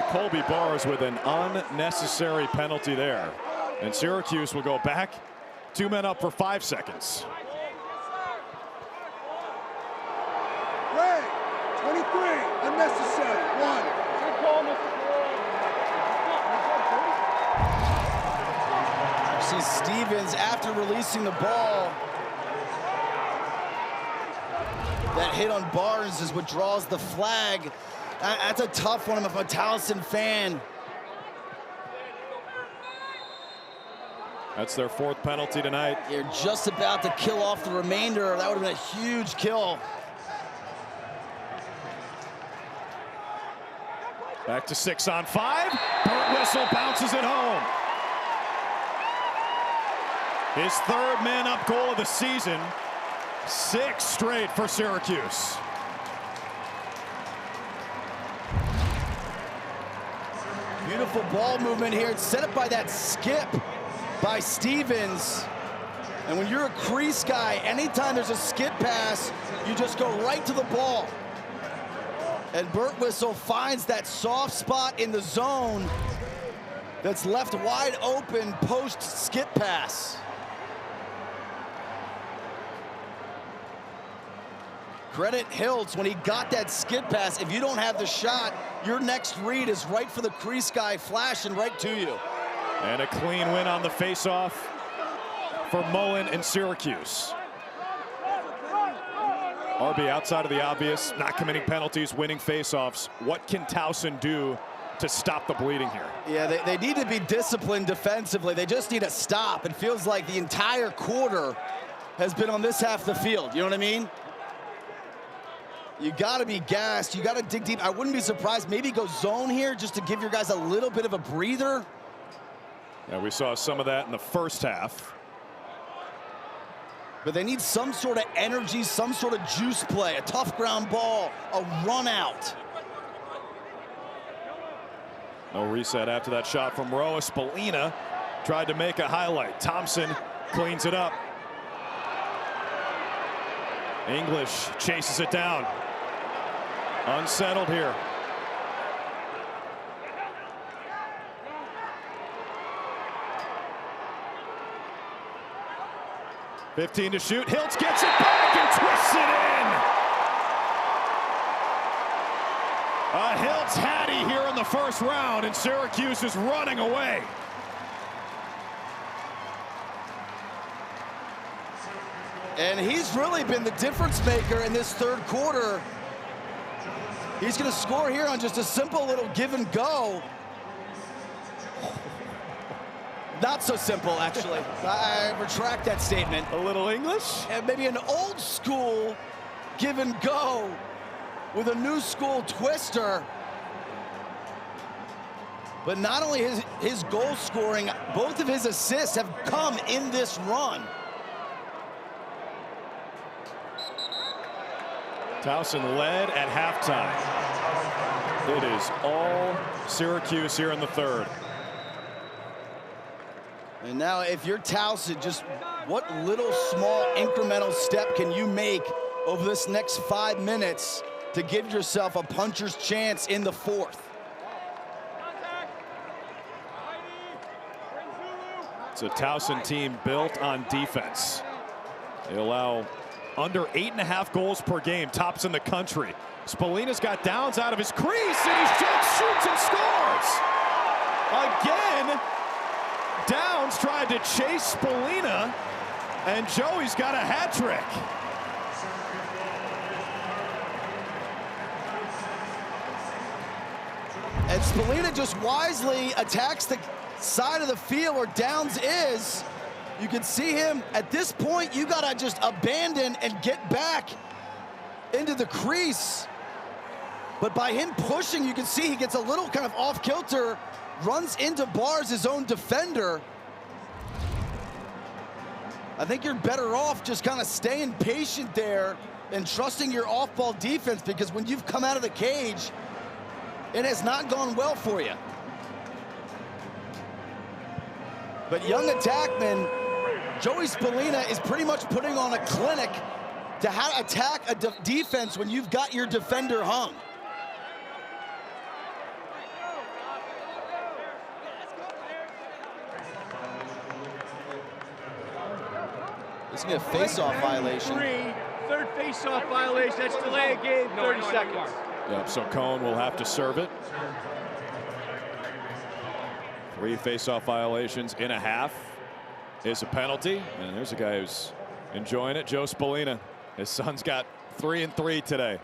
Colby Bars with an unnecessary penalty there. And Syracuse will go back. 2 men up for 5 seconds. Ray, 23, unnecessary. 1. See Stevens, after releasing the ball, that hit on Barnes is what draws the flag. That's a tough one. I'm a Towson fan. That's their 4th penalty tonight. You're just about to kill off the remainder. That would have been a huge kill. Back to 6 on 5. Burt whistle bounces it home. His 3rd man-up goal of the season. 6 straight for Syracuse. Beautiful ball movement here. It's set up by that skip by Stevens. And when you're a crease guy, anytime there's a skip pass, you just go right to the ball. And Burt Whistle finds that soft spot in the zone that's left wide open post skip pass. Credit Hiltz when he got that skip pass. If you don't have the shot, your next read is right for the crease guy, flashing right to you. And a clean win on the faceoff for Mullen and Syracuse. RB, outside of the obvious, not committing penalties, winning faceoffs. What can Towson do to stop the bleeding here? Yeah, they need to be disciplined defensively. They just need a stop. It feels like the entire quarter has been on this half of the field. You know what I mean? You got to be gassed. You got to dig deep. I wouldn't be surprised. Maybe go zone here just to give your guys a little bit of a breather. Yeah, we saw some of that in the first half. But they need some sort of energy, some sort of juice play, a tough ground ball, a run out. No reset after that shot from Roa. Spallina tried to make a highlight. Thompson cleans it up. English chases it down. Unsettled here. .15 to shoot. Hiltz gets it back and twists it in. A Hiltz Hattie here in the first round, and Syracuse is running away. And he's really been the difference maker in this third quarter. He's going to score here on just a simple little give and go. Not so simple, actually. I retract that statement. A little English? And maybe an old school give and go with a new school twister. But not only his goal scoring, both of his assists have come in this run. Towson led at halftime. It is all Syracuse here in the third. And now if you're Towson, just what little small incremental step can you make over this next 5 minutes to give yourself a puncher's chance in the fourth? It's a Towson team built on defense. They allow under 8.5 goals per game, tops in the country. Spallina's got Downs out of his crease, and he just shoots and scores. Again, Downs tried to chase Spallina, and Joey's got a hat trick. And Spallina just wisely attacks the side of the field where Downs is. You can see him at this point. You gotta just abandon and get back into the crease. But by him pushing, you can see he gets a little kind of off kilter, runs into bars, his own defender. I think you're better off just kind of staying patient there and trusting your off-ball defense, because when you've come out of the cage, it has not gone well for you. But young attackman Joey Spallina is pretty much putting on a clinic to how to attack a defense when you've got your defender hung. This is going to be a face-off violation. Third face-off violation. That's delay a game, 30 seconds. Yep, so Cohn will have to serve it. 3 face-off violations in a half is a penalty. And there's a guy who's enjoying it, Joe Spallina. His son's got 3 and 3 today.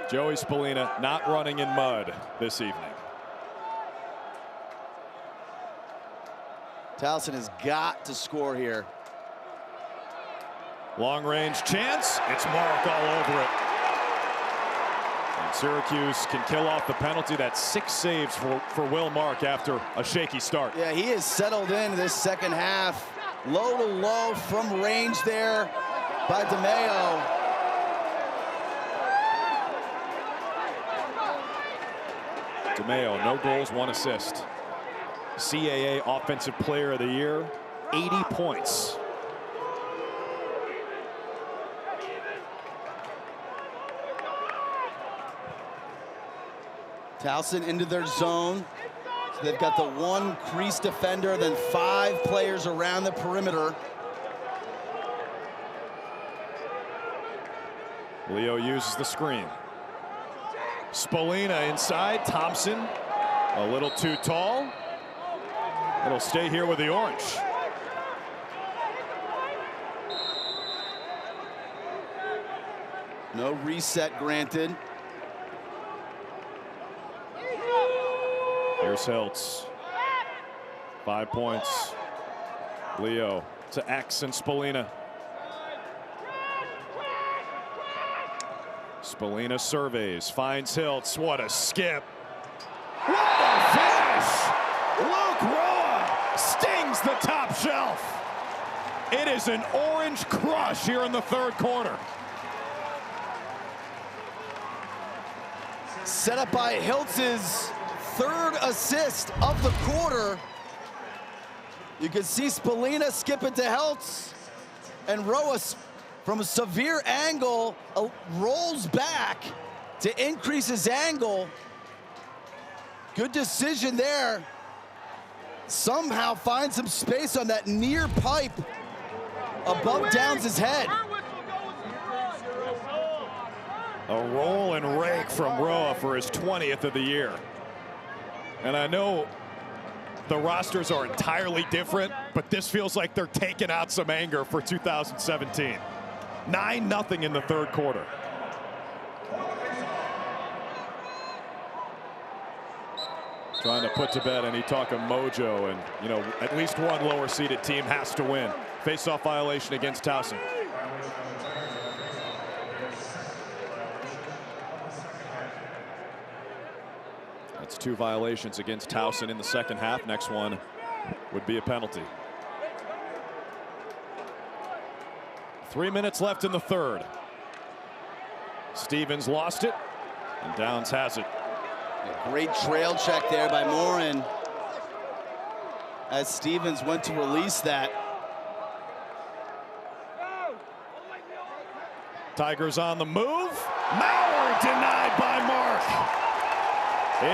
Joey Spallina not running in mud this evening. Towson has got to score here. Long range chance. It's Mark all over it. And Syracuse can kill off the penalty. That's 6 saves for Will Mark after a shaky start. Yeah, he is settled in this second half. Low to low from range there by DeMeo. DeMeo, no goals, 1 assist. CAA Offensive Player of the Year, 80 points. Towson into their zone. So they've got the 1 crease defender, then 5 players around the perimeter. Leo uses the screen. Spallina inside. Thompson a little too tall. It'll stay here with the orange. No reset granted. Here's Hiltz. 5 points. Leo to X and Spallina. Spallina surveys, finds Hiltz. What a skip. What a finish! stings the top shelf. It is an orange crush here in the third quarter. Set up by Hiltz's third assist of the quarter. You can see Spallina skip it to Hiltz, and Roa from a severe angle rolls back to increase his angle. Good decision there. Somehow finds some space on that near pipe above Downs' head. A roll and rake from Roa for his 20th of the year. And I know the rosters are entirely different, but this feels like they're taking out some anger for 2017. 9-0 in the third quarter. Trying to put to bed any talk of mojo, and you know, at least one lower seeded team has to win. Face-off violation against Towson. That's 2 violations against Towson in the second half. Next one would be a penalty. 3 minutes left in the third. Stevens lost it, and Downs has it. A great trail check there by Morin as Stevens went to release that. Tigers on the move. Maurer denied by Mark.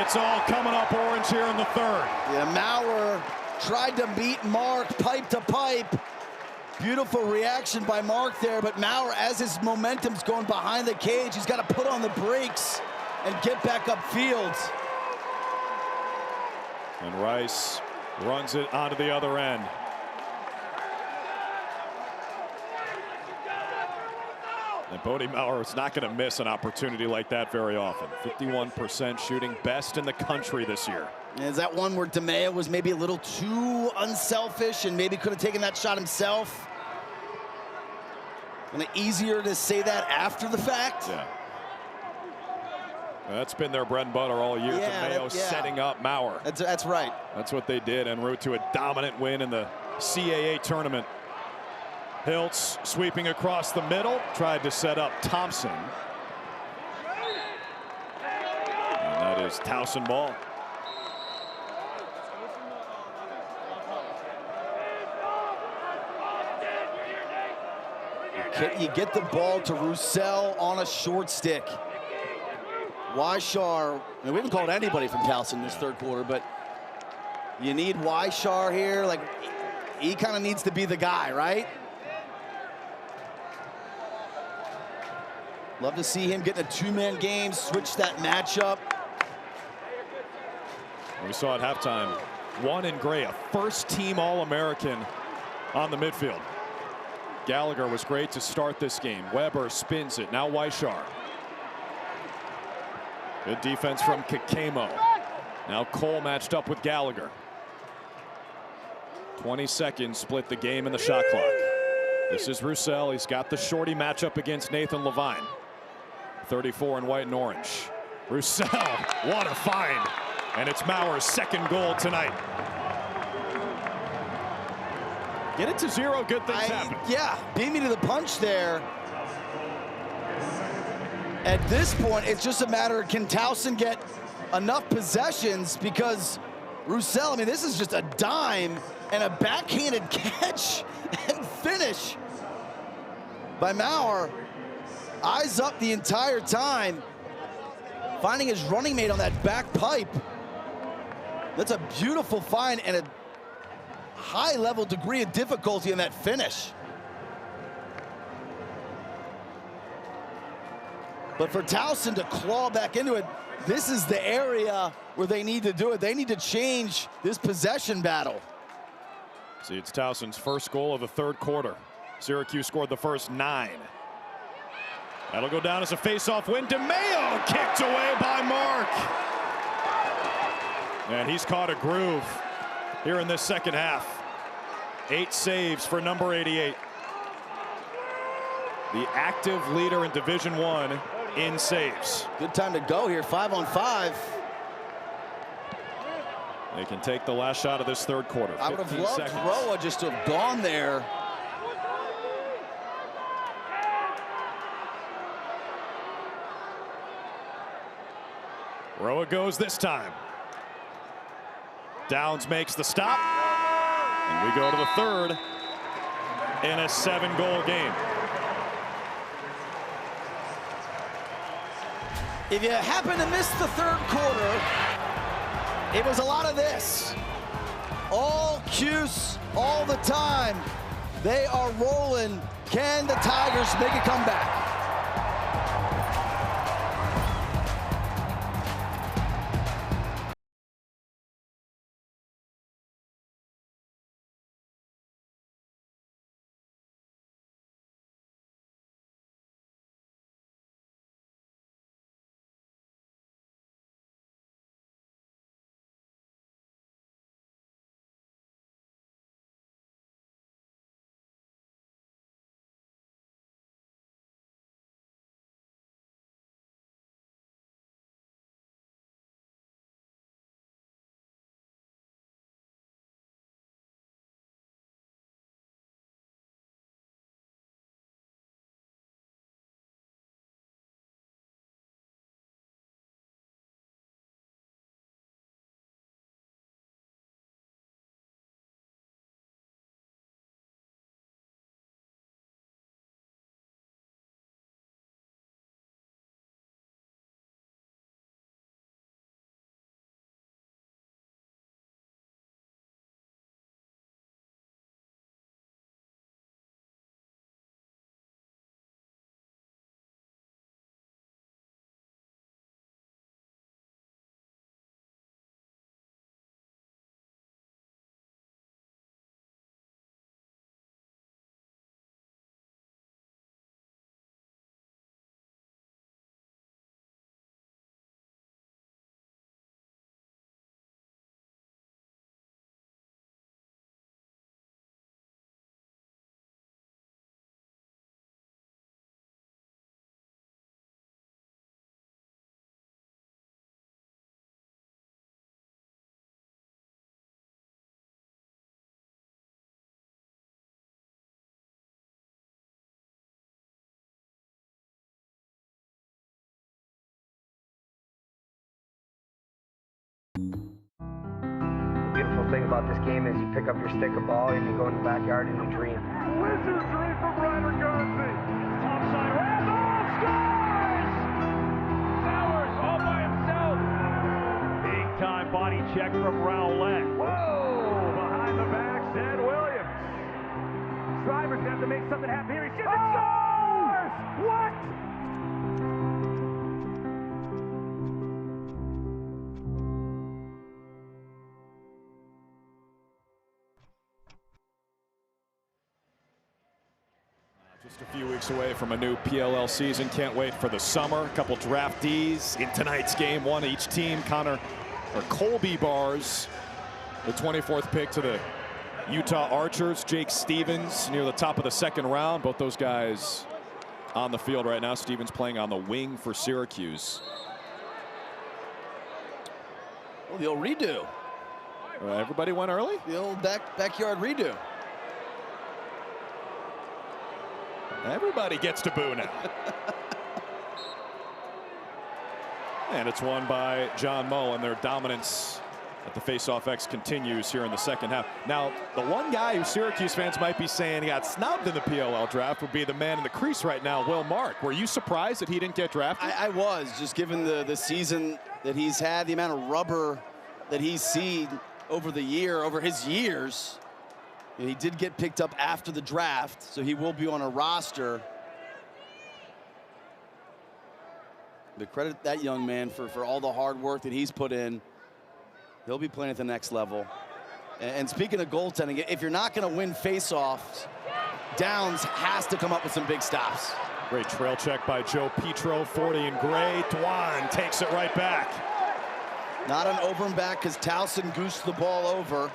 It's all coming up orange here in the third. Yeah, Maurer tried to beat Mark pipe to pipe. Beautiful reaction by Mark there, but Maurer, as his momentum's going behind the cage, he's got to put on the brakes and get back upfield. And Rice runs it onto the other end. And Bodie Maurer is not going to miss an opportunity like that very often. 51% shooting, best in the country this year. Is that one where DeMeo was maybe a little too unselfish and maybe could have taken that shot himself? And easier to say that after the fact. Yeah. That's been their bread and butter all year. DeMeo setting up Maurer. That's right. That's what they did en route to a dominant win in the CAA tournament. Hiltz sweeping across the middle, tried to set up Thompson. And that is Towson ball. You get the ball to Roussel on a short stick. Weishar, I mean, we haven't called anybody from Towson this third quarter, but you need Weishar here. Like, he kind of needs to be the guy, right? Love to see him get in a 2-man game, switch that matchup. We saw at halftime, Juan and Gray, a first-team All-American on the midfield. Gallagher was great to start this game. Weber spins it. Now Weishar. Good defense from Kakemo. Now Cole matched up with Gallagher. 20 seconds split the game in the shot clock. This is Roussel. He's got the shorty matchup against Nathan Levine. 34 in white and orange. Roussel, what a find. And it's Maurer's second goal tonight. Get it to 0, good things happen. Yeah, beat me to the punch there. At this point, it's just a matter of can Towson get enough possessions, because Roussel, I mean, this is just a dime and a backhanded catch and finish by Maurer. Eyes up the entire time, finding his running mate on that back pipe. That's a beautiful find and a high-level degree of difficulty in that finish. But for Towson to claw back into it, this is the area where they need to do it. They need to change this possession battle. See, it's Towson's first goal of the third quarter. Syracuse scored the first 9. That'll go down as a face-off win. DeMeo kicked away by Mark. And he's caught a groove here in this second half. 8 saves for number 88. The active leader in Division I in saves. Good time to go here, 5-on-5. They can take the last shot of this third quarter. I would have loved Roa just to have gone there. Roa goes this time. Downs makes the stop. And we go to the third in a 7-goal game. If you happen to miss the third quarter, it was a lot of this. All Cuse, all the time. They are rolling. Can the Tigers make a comeback? The beautiful thing about this game is you pick up your stick of ball and you go in the backyard and you dream. Wizardry from Ryder Garnsey. Topside handball scores! Sowers all by himself. Big time body check from Rowlett. Whoa! Behind the back, Ed Williams. Shriver's got to make something happen here. He shoots and scores! What? Just a few weeks away from a new PLL season. Can't wait for the summer. A couple draftees in tonight's game. One each team. Colby Bars, the 24th pick to the Utah Archers. Jake Stevens near the top of the second round. Both those guys on the field right now. Stevens playing on the wing for Syracuse. Oh, the old redo. Everybody went early? The old backyard redo. Everybody gets to boo now. And it's won by John Mullen. Their dominance at the face-off X continues here in the second half. Now, the one guy who Syracuse fans might be saying he got snubbed in the PLL draft would be the man in the crease right now, Will Mark. Were you surprised that he didn't get drafted? I was, just given the season that he's had, the amount of rubber that he's seen over his years. He did get picked up after the draft, so he will be on a roster. To credit that young man for all the hard work that he's put in. He'll be playing at the next level. And speaking of goaltending, if you're not going to win faceoffs, Downs has to come up with some big stops. Great trail check by Joe Petro, 40 in gray. Dwan takes it right back. Not an over and back because Towson goosed the ball over.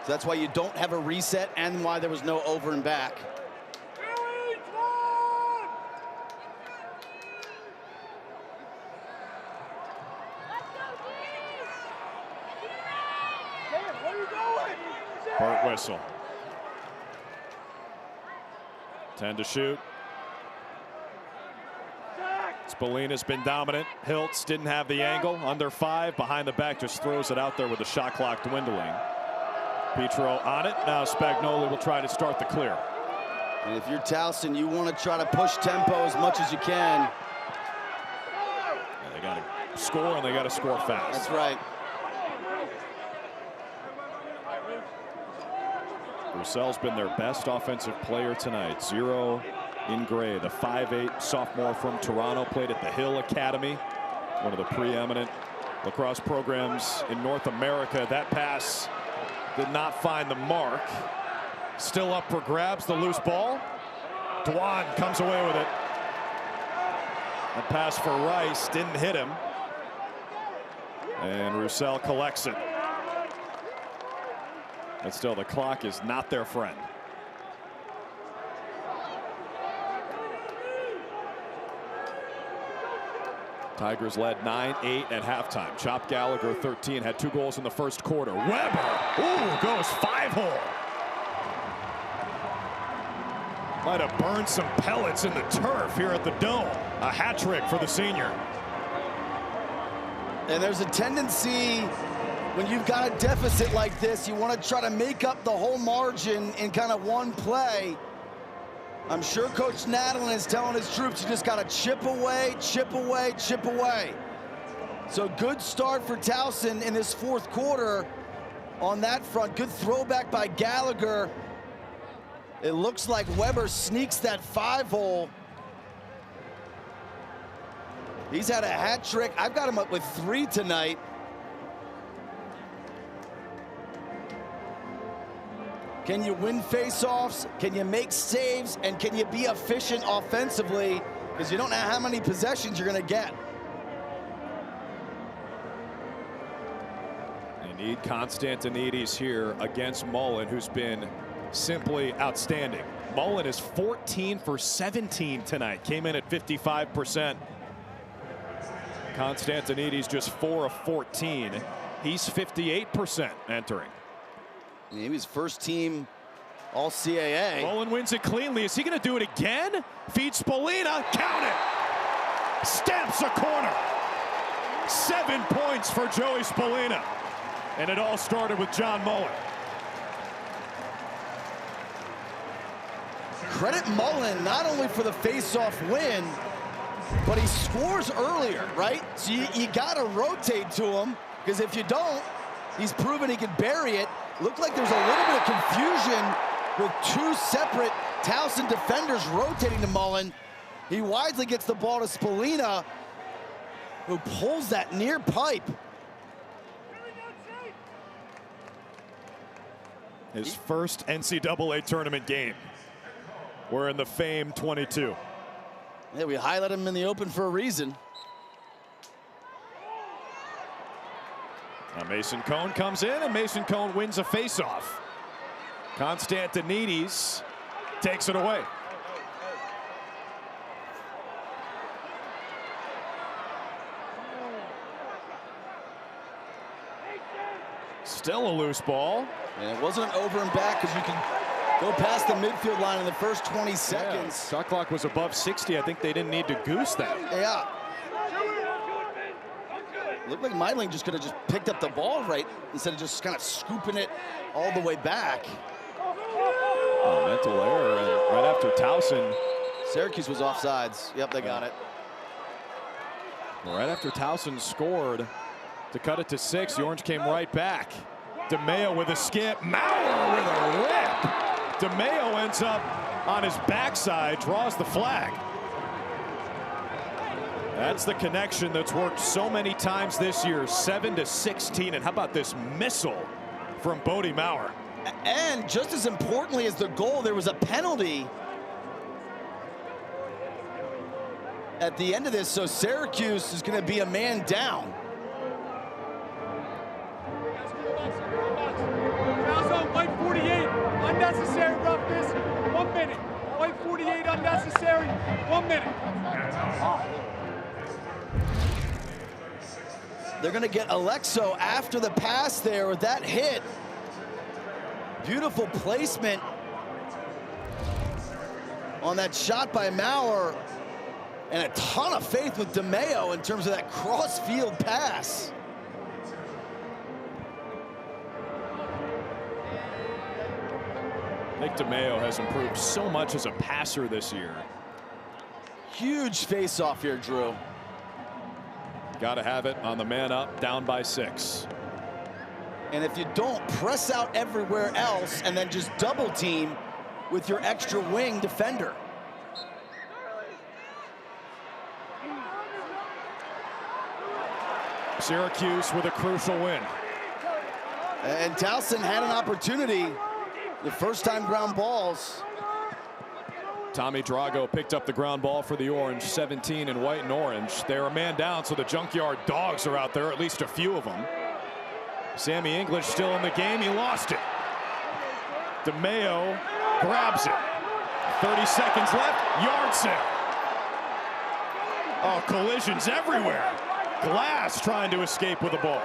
So that's why you don't have a reset and why there was no over and back. whistle. 10 to shoot. Spallina's been dominant. Hiltz didn't have the angle. Under 5, behind the back, just throws it out there with the shot clock dwindling. Petro on it. Now Spagnoli will try to start the clear. And if you're Towson, you want to try to push tempo as much as you can. Yeah, they got to score, and they got to score fast. That's right. Roussell's been their best offensive player tonight. 0 in gray. The 5'8" sophomore from Toronto played at the Hill Academy, one of the preeminent lacrosse programs in North America. That pass did not find the mark. Still up for grabs, the loose ball. Dwan comes away with it. The pass for Rice didn't hit him. And Roussell collects it. But still, the clock is not their friend. Tigers led 9-8 at halftime. Chop Gallagher, 13, had 2 goals in the first quarter. Weber, ooh, goes 5-hole. Might have burned some pellets in the turf here at the Dome. A hat trick for the senior. And there's a tendency when you've got a deficit like this, you want to try to make up the whole margin in kind of one play. I'm sure Coach Nadlin is telling his troops, you just got to chip away, chip away, chip away. So good start for Towson in this fourth quarter on that front. Good throwback by Gallagher. It looks like Weber sneaks that 5-hole. He's had a hat trick. I've got him up with 3 tonight. Can you win faceoffs? Can you make saves? And can you be efficient offensively? Because you don't know how many possessions you're going to get. They need Constantinides here against Mullen, who's been simply outstanding. Mullen is 14 for 17 tonight. Came in at 55%. Constantinides just 4 of 14. He's 58% entering. He was first team All-CAA. Mullen wins it cleanly. Is he going to do it again? Feeds Spallina. Count it. Stamps a corner. 7 points for Joey Spallina. And it all started with John Mullen. Credit Mullen not only for the face-off win, but he scores earlier, right? So you got to rotate to him, because if you don't, he's proven he can bury it. Looked like there's a little bit of confusion with 2 separate Towson defenders rotating to Mullen. He wisely gets the ball to Spallina, who pulls that near pipe. His first NCAA tournament game. We're in the Fame 22. Yeah, we highlight him in the open for a reason. Now Mason Cone comes in, and Mason Cone wins a faceoff. Constantinides takes it away. Still a loose ball. And it wasn't an over and back, because you can go past the midfield line in the first 20 seconds. Shot clock was above 60. I think they didn't need to goose that. Yeah. Looked like Meidling just could have just picked up the ball right instead of just kind of scooping it all the way back. Oh, mental error, and right after Towson. Syracuse was offsides. Yep, they got it. Right after Towson scored to cut it to 6, the Orange came right back. DeMeo with a skip, Maurer with a rip. DeMeo ends up on his backside, draws the flag. That's the connection that's worked so many times this year, 7-16. And how about this missile from Bodie Maurer? And just as importantly as the goal, there was a penalty at the end of this, so Syracuse is going to be a man down. White 48, unnecessary roughness, 1 minute. White 48, unnecessary, 1 minute. They're going to get Alexo after the pass there with that hit. Beautiful placement on that shot by Maurer, and a ton of faith with DeMeo in terms of that cross-field pass. Nick DeMeo has improved so much as a passer this year. Huge face-off here, Drew. Got to have it on the man up, down by 6. And if you don't, press out everywhere else and then just double team with your extra wing defender. Syracuse with a crucial win. And Towson had an opportunity. The first time ground balls. Tommy Drago picked up the ground ball for the Orange, 17 in white and orange. They're a man down, so the Junkyard Dogs are out there, at least a few of them. Sammy English still in the game. He lost it. DeMeo grabs it. 30 seconds left. Yard sale. Oh, collisions everywhere. Glass trying to escape with the ball.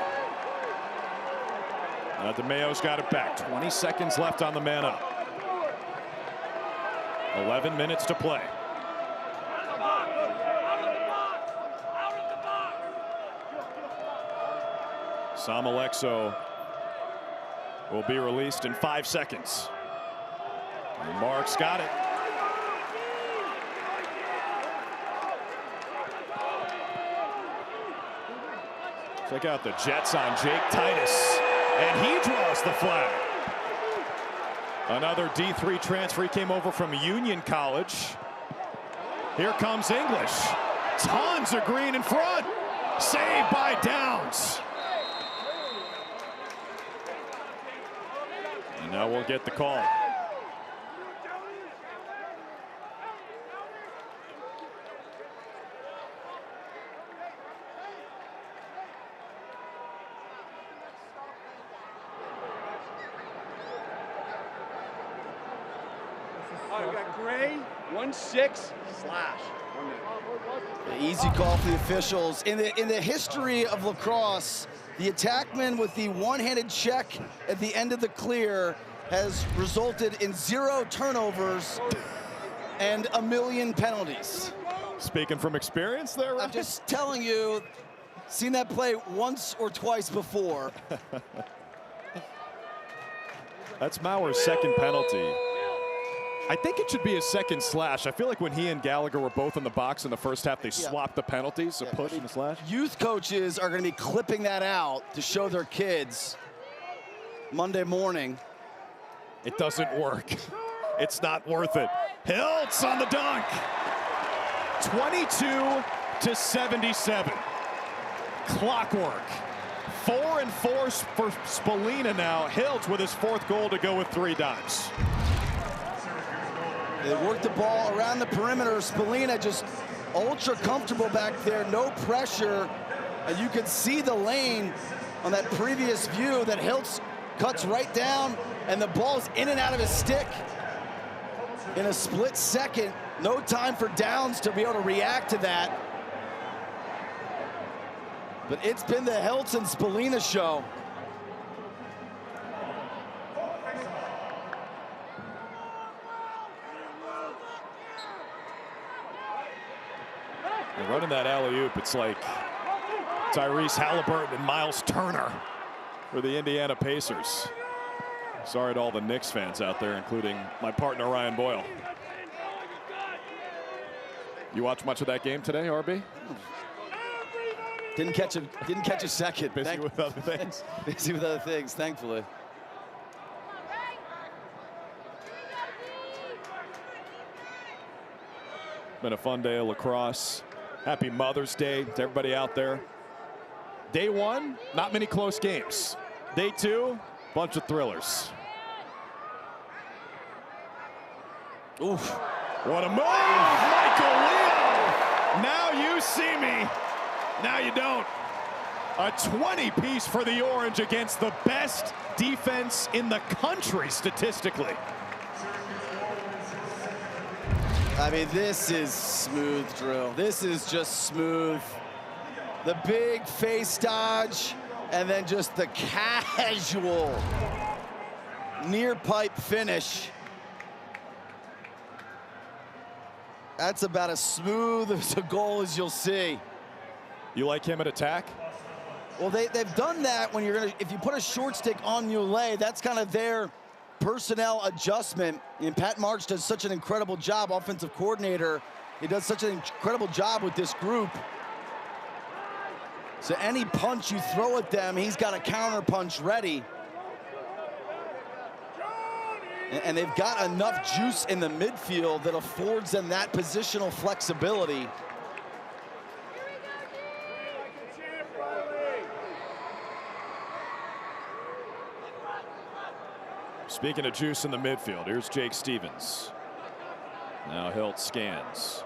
DeMeo's got it back. 20 seconds left on the man up. 11 minutes to play. Sam Alexo will be released in 5 seconds. And Mark's got it. Check out the Jets on Jake Titus, and he draws the flag. Another D3 transfer. He came over from Union College. Here comes English. Tons of green in front. Saved by Downs. And now we'll get the call. We got Gray, 1-6/. The easy call for the officials. In the history of lacrosse, the attackman with the one-handed check at the end of the clear has resulted in 0 turnovers and 1 million penalties. Speaking from experience there, right? I'm just telling you, seen that play once or twice before. That's Maurer's second penalty. I think it should be a second slash. I feel like when he and Gallagher were both in the box in the first half, they swapped the penalties, a push and a slash. Youth coaches are going to be clipping that out to show their kids Monday morning. It doesn't work. It's not worth it. Hiltz on the dunk. 22-77. Clockwork. 4-4 for Spallina now. Hiltz with his 4th goal to go with 3 dimes. They work the ball around the perimeter. Spallina just ultra comfortable back there, no pressure. And you can see the lane on that previous view that Hiltz cuts right down, and the ball's in and out of his stick in a split second. No time for Downs to be able to react to that. But it's been the Hiltz and Spallina show. And running that alley-oop, it's like Tyrese Halliburton and Miles Turner for the Indiana Pacers. Sorry to all the Knicks fans out there, including my partner Ryan Boyle. You watch much of that game today, RB? Didn't catch a second. Busy with other things. Busy with other things, thankfully. Been a fun day of lacrosse. Happy Mother's Day to everybody out there. Day 1, not many close games. Day 2, bunch of thrillers. Oof. What a move, Michael Leo. Now you see me, now you don't. A 20-piece for the Orange against the best defense in the country statistically. I mean, this is smooth, Drew. This is just smooth. The big face dodge, and then just the casual near pipe finish. That's about as smooth as a goal as you'll see. You like him at attack? Well, they've done that when if you put a short stick on Muley, that's kind of their personnel adjustment. And Pat March does such an incredible job, offensive coordinator. He does such an incredible job with this group. So any punch you throw at them, he's got a counter punch ready. And they've got enough juice in the midfield that affords them that positional flexibility. Speaking of juice in the midfield, here's Jake Stevens. Now Hilt scans.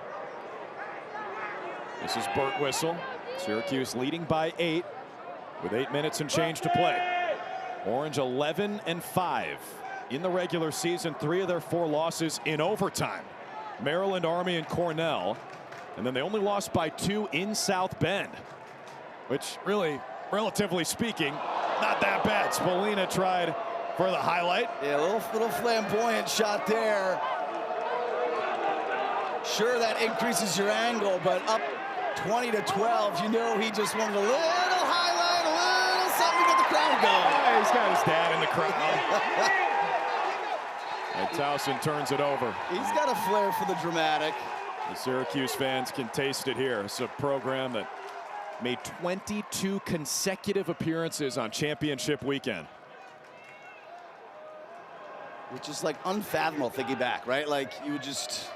This is Burt Whistle. Syracuse leading by 8 with 8 minutes and change to play. Orange 11-5 in the regular season, 3 of their 4 losses in overtime. Maryland, Army, and Cornell. And then they only lost by 2 in South Bend, which really, relatively speaking, not that bad. Spolina tried for the highlight. Yeah, a little flamboyant shot there. Sure, that increases your angle, but up 20-12, you know he just wanted a little highlight, a little something to get the crowd going. Yeah, he's got his dad in the crowd. And Towson turns it over. He's got a flair for the dramatic. The Syracuse fans can taste it here. It's a program that made 22 consecutive appearances on championship weekend. Which is like unfathomable thinking back, right? Like you would just,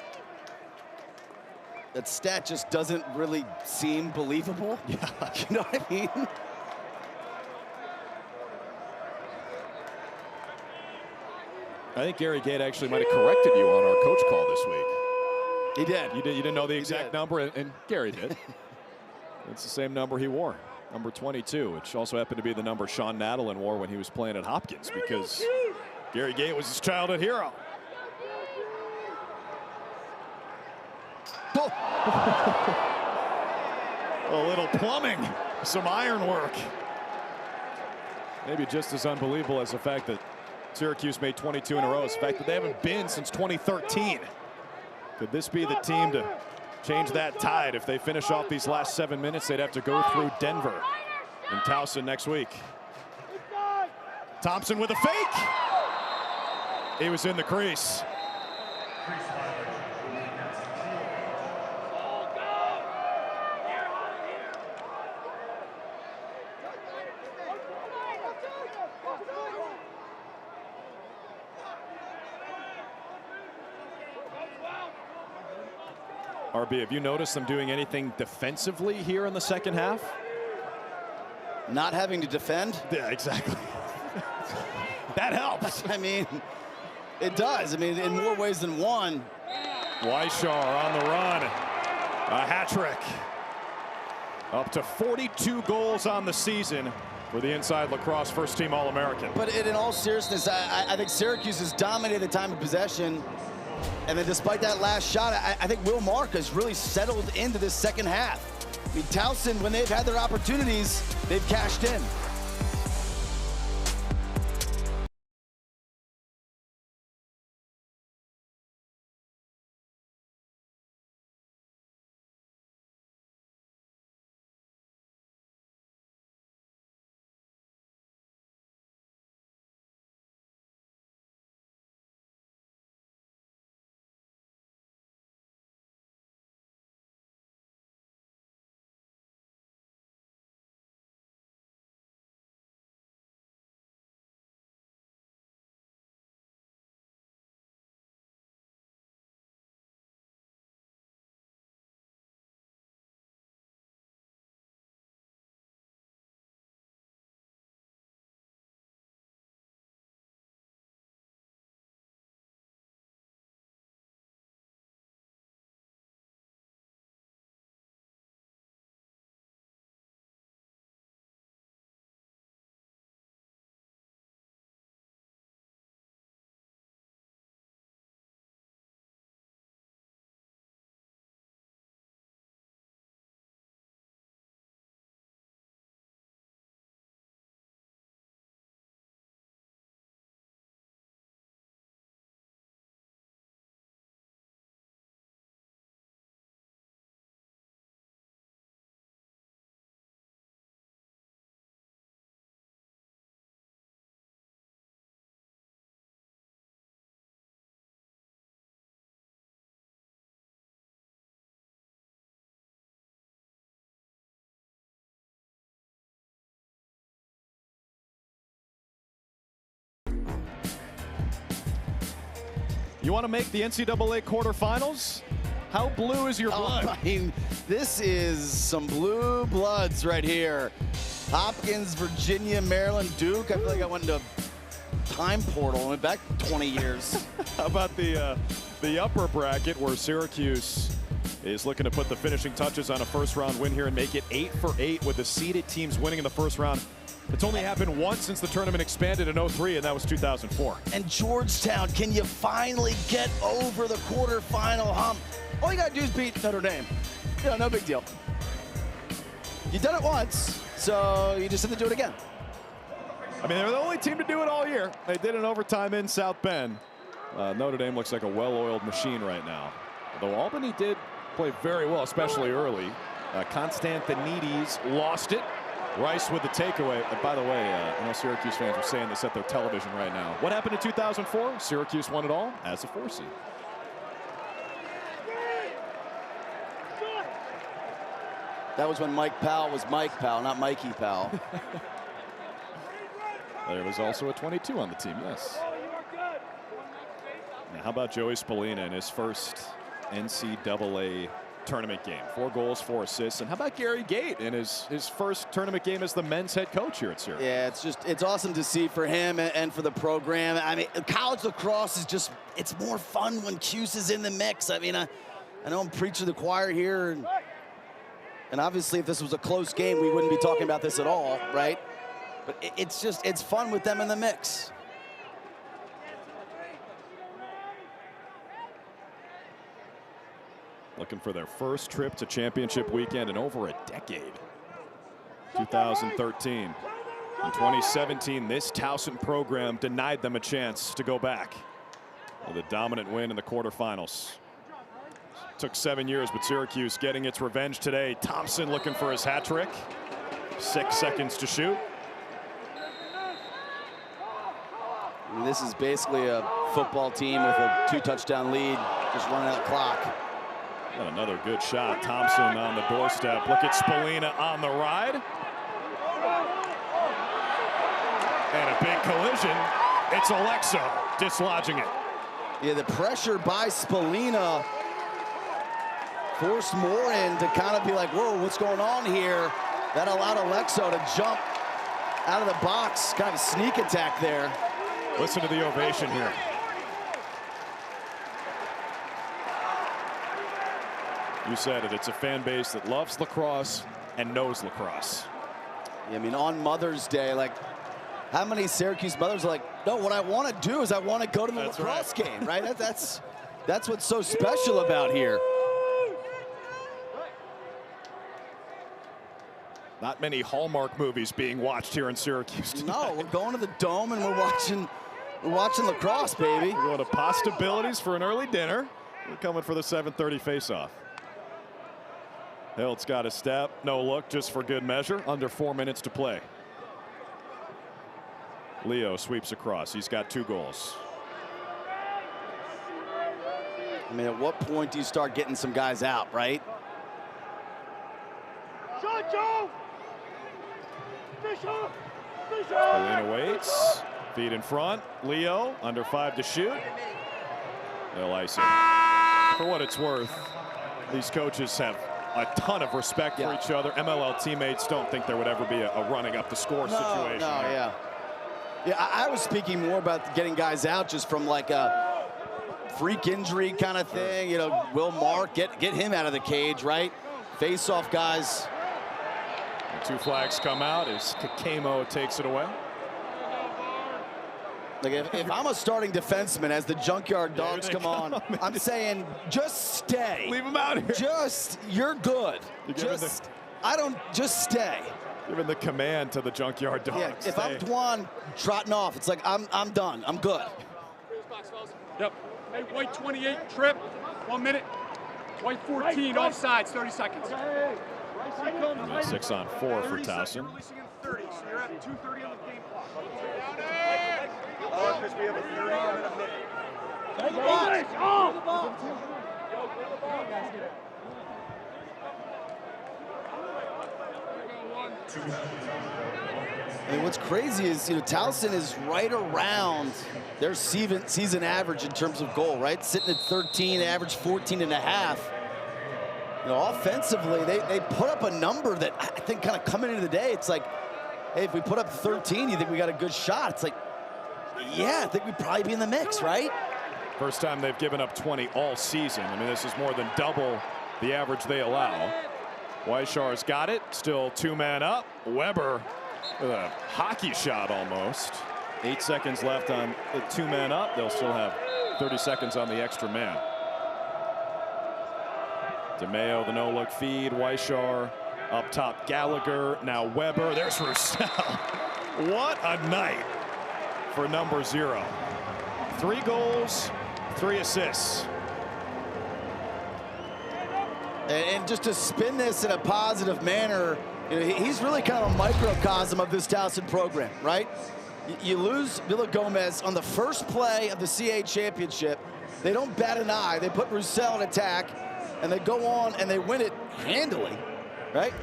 that stat just doesn't really seem believable. Yeah. You know what I mean? I think Gary Gate actually might have corrected you on our coach call this week. He did. You didn't know the exact number, and Gary did. It's the same number he wore, number 22, which also happened to be the number Sean Nadelin wore when he was playing at Hopkins, because Gary Gate was his childhood hero. Oh. A little plumbing, some iron work. Maybe just as unbelievable as the fact that Syracuse made 22 in a row is the fact that they haven't been since 2013. Could this be the team to change that tide? If they finish off these last 7 minutes, they'd have to go through Denver and Towson next week. Thompson with a fake. He was in the crease. RB, have you noticed them doing anything defensively here in the second half? Not having to defend? Yeah, exactly. That helps. I mean, it does. I mean, in more ways than one. Weishar on the run. A hat trick. Up to 42 goals on the season for the Inside Lacrosse first team All-American. But in all seriousness, I think Syracuse has dominated the time of possession. And then despite that last shot, I think Will Mark has really settled into this second half. I mean, Towson, when they've had their opportunities, they've cashed in. You want to make the NCAA quarterfinals? How blue is your blood? I mean, this is some blue bloods right here. Hopkins, Virginia, Maryland, Duke. I feel like I went into a time portal and went back 20 years. How about the upper bracket where Syracuse is looking to put the finishing touches on a first-round win here and make it 8 for 8 with the seeded teams winning in the first round. It's only happened once since the tournament expanded in 03, and that was 2004. And Georgetown, can you finally get over the quarterfinal hump? All you got to do is beat Notre Dame. You know, no big deal. You've done it once, so you just have to do it again. I mean, they're the only team to do it all year. They did an overtime in South Bend. Notre Dame looks like a well-oiled machine right now. Although Albany did play very well, especially early. Constantinides lost it. Rice with the takeaway. And by the way, I know Syracuse fans are saying this at their television right now. What happened in 2004? Syracuse won it all as a 4 seed. That was when Mike Powell was Mike Powell, not Mikey Powell. There was also a 22 on the team, yes. Now, how about Joey Spallina in his first NCAA tournament game? 4 goals, 4 assists. And how about Gary Gait in his first tournament game as the men's head coach here at Syracuse? Yeah, it's awesome to see for him and for the program. I mean, college lacrosse is just, it's more fun when Cuse is in the mix. I mean, I know I'm preaching to the choir here. And obviously, if this was a close game, we wouldn't be talking about this at all, right? But it's fun with them in the mix. Looking for their first trip to championship weekend in over a decade. 2013. In 2017, this Towson program denied them a chance to go back with a dominant win in the quarterfinals. Took 7 years, but Syracuse getting its revenge today. Thompson looking for his hat trick. 6 seconds to shoot. And this is basically a football team with a 2-touchdown lead, just running out the clock. And another good shot. Thompson on the doorstep. Look at Spallina on the ride. And a big collision. It's Alexa dislodging it. Yeah, the pressure by Spallina forced Morin to kind of be like, whoa, what's going on here? That allowed Alexo to jump out of the box, kind of a sneak attack there. Listen to the ovation here. You said it, it's a fan base that loves lacrosse and knows lacrosse. Yeah, I mean, on Mother's Day, like, how many Syracuse mothers are like, no, what I want to do is I want to go to the lacrosse game, right? That's what's so special about here. Not many Hallmark movies being watched here in Syracuse tonight. No, we're going to the Dome and we're watching lacrosse, baby. We're going to Possibilities for an early dinner. We're coming for the 7:30 face-off. Hilt's got a step, no look, just for good measure. Under 4 minutes to play. Leo sweeps across. He's got 2 goals. I mean, at what point do you start getting some guys out, right? Spallina waits. Feet in front. Leo under 5 to shoot. They'll ice it. For what it's worth, these coaches have a ton of respect for each other. MLL teammates don't think there would ever be a running up the score situation. No, yeah. Yeah, I was speaking more about getting guys out just from like a freak injury kind of thing. You know, Will Mark, get him out of the cage, right? Face-off guys. And 2 flags come out as Kakemo takes it away. Like if I'm a starting defenseman as the Junkyard Dogs come on, I'm saying just stay. Leave him out here. You're good. Just stay. Giving the command to the Junkyard Dogs. Yeah, if I'm Dwan trotting off, it's like I'm done. I'm good. Yep. Hey, white 28 trip, 1 minute. White 14 offsides, 30 seconds. 6 on 4 for Towson. Releasing in 30, so you're at 2:30 on the game clock. Because we have a 30 and a minute. And what's crazy is, Towson is right around their season average in terms of goal, right? Sitting at 13, average 14 and a half. Offensively, they put up a number that I think kind of coming into the day, it's like, hey, if we put up 13, you think we got a good shot? It's like, yeah, I think we'd probably be in the mix, right? First time they've given up 20 all season. I mean, this is more than double the average they allow. Weishar's got it, still 2-man up. Weber with a hockey shot almost. 8 seconds left on the 2-man up. They'll still have 30 seconds on the extra man. DeMeo, the no-look feed. Weishar up top. Gallagher, now Weber. There's Roussel. What a night for number 0. 3 goals, 3 assists. And just to spin this in a positive manner, he's really kind of a microcosm of this Towson program, right? You lose Villagomez on the first play of the CAA championship. They don't bat an eye. They put Roussel in attack, and they go on and they win it handily, right?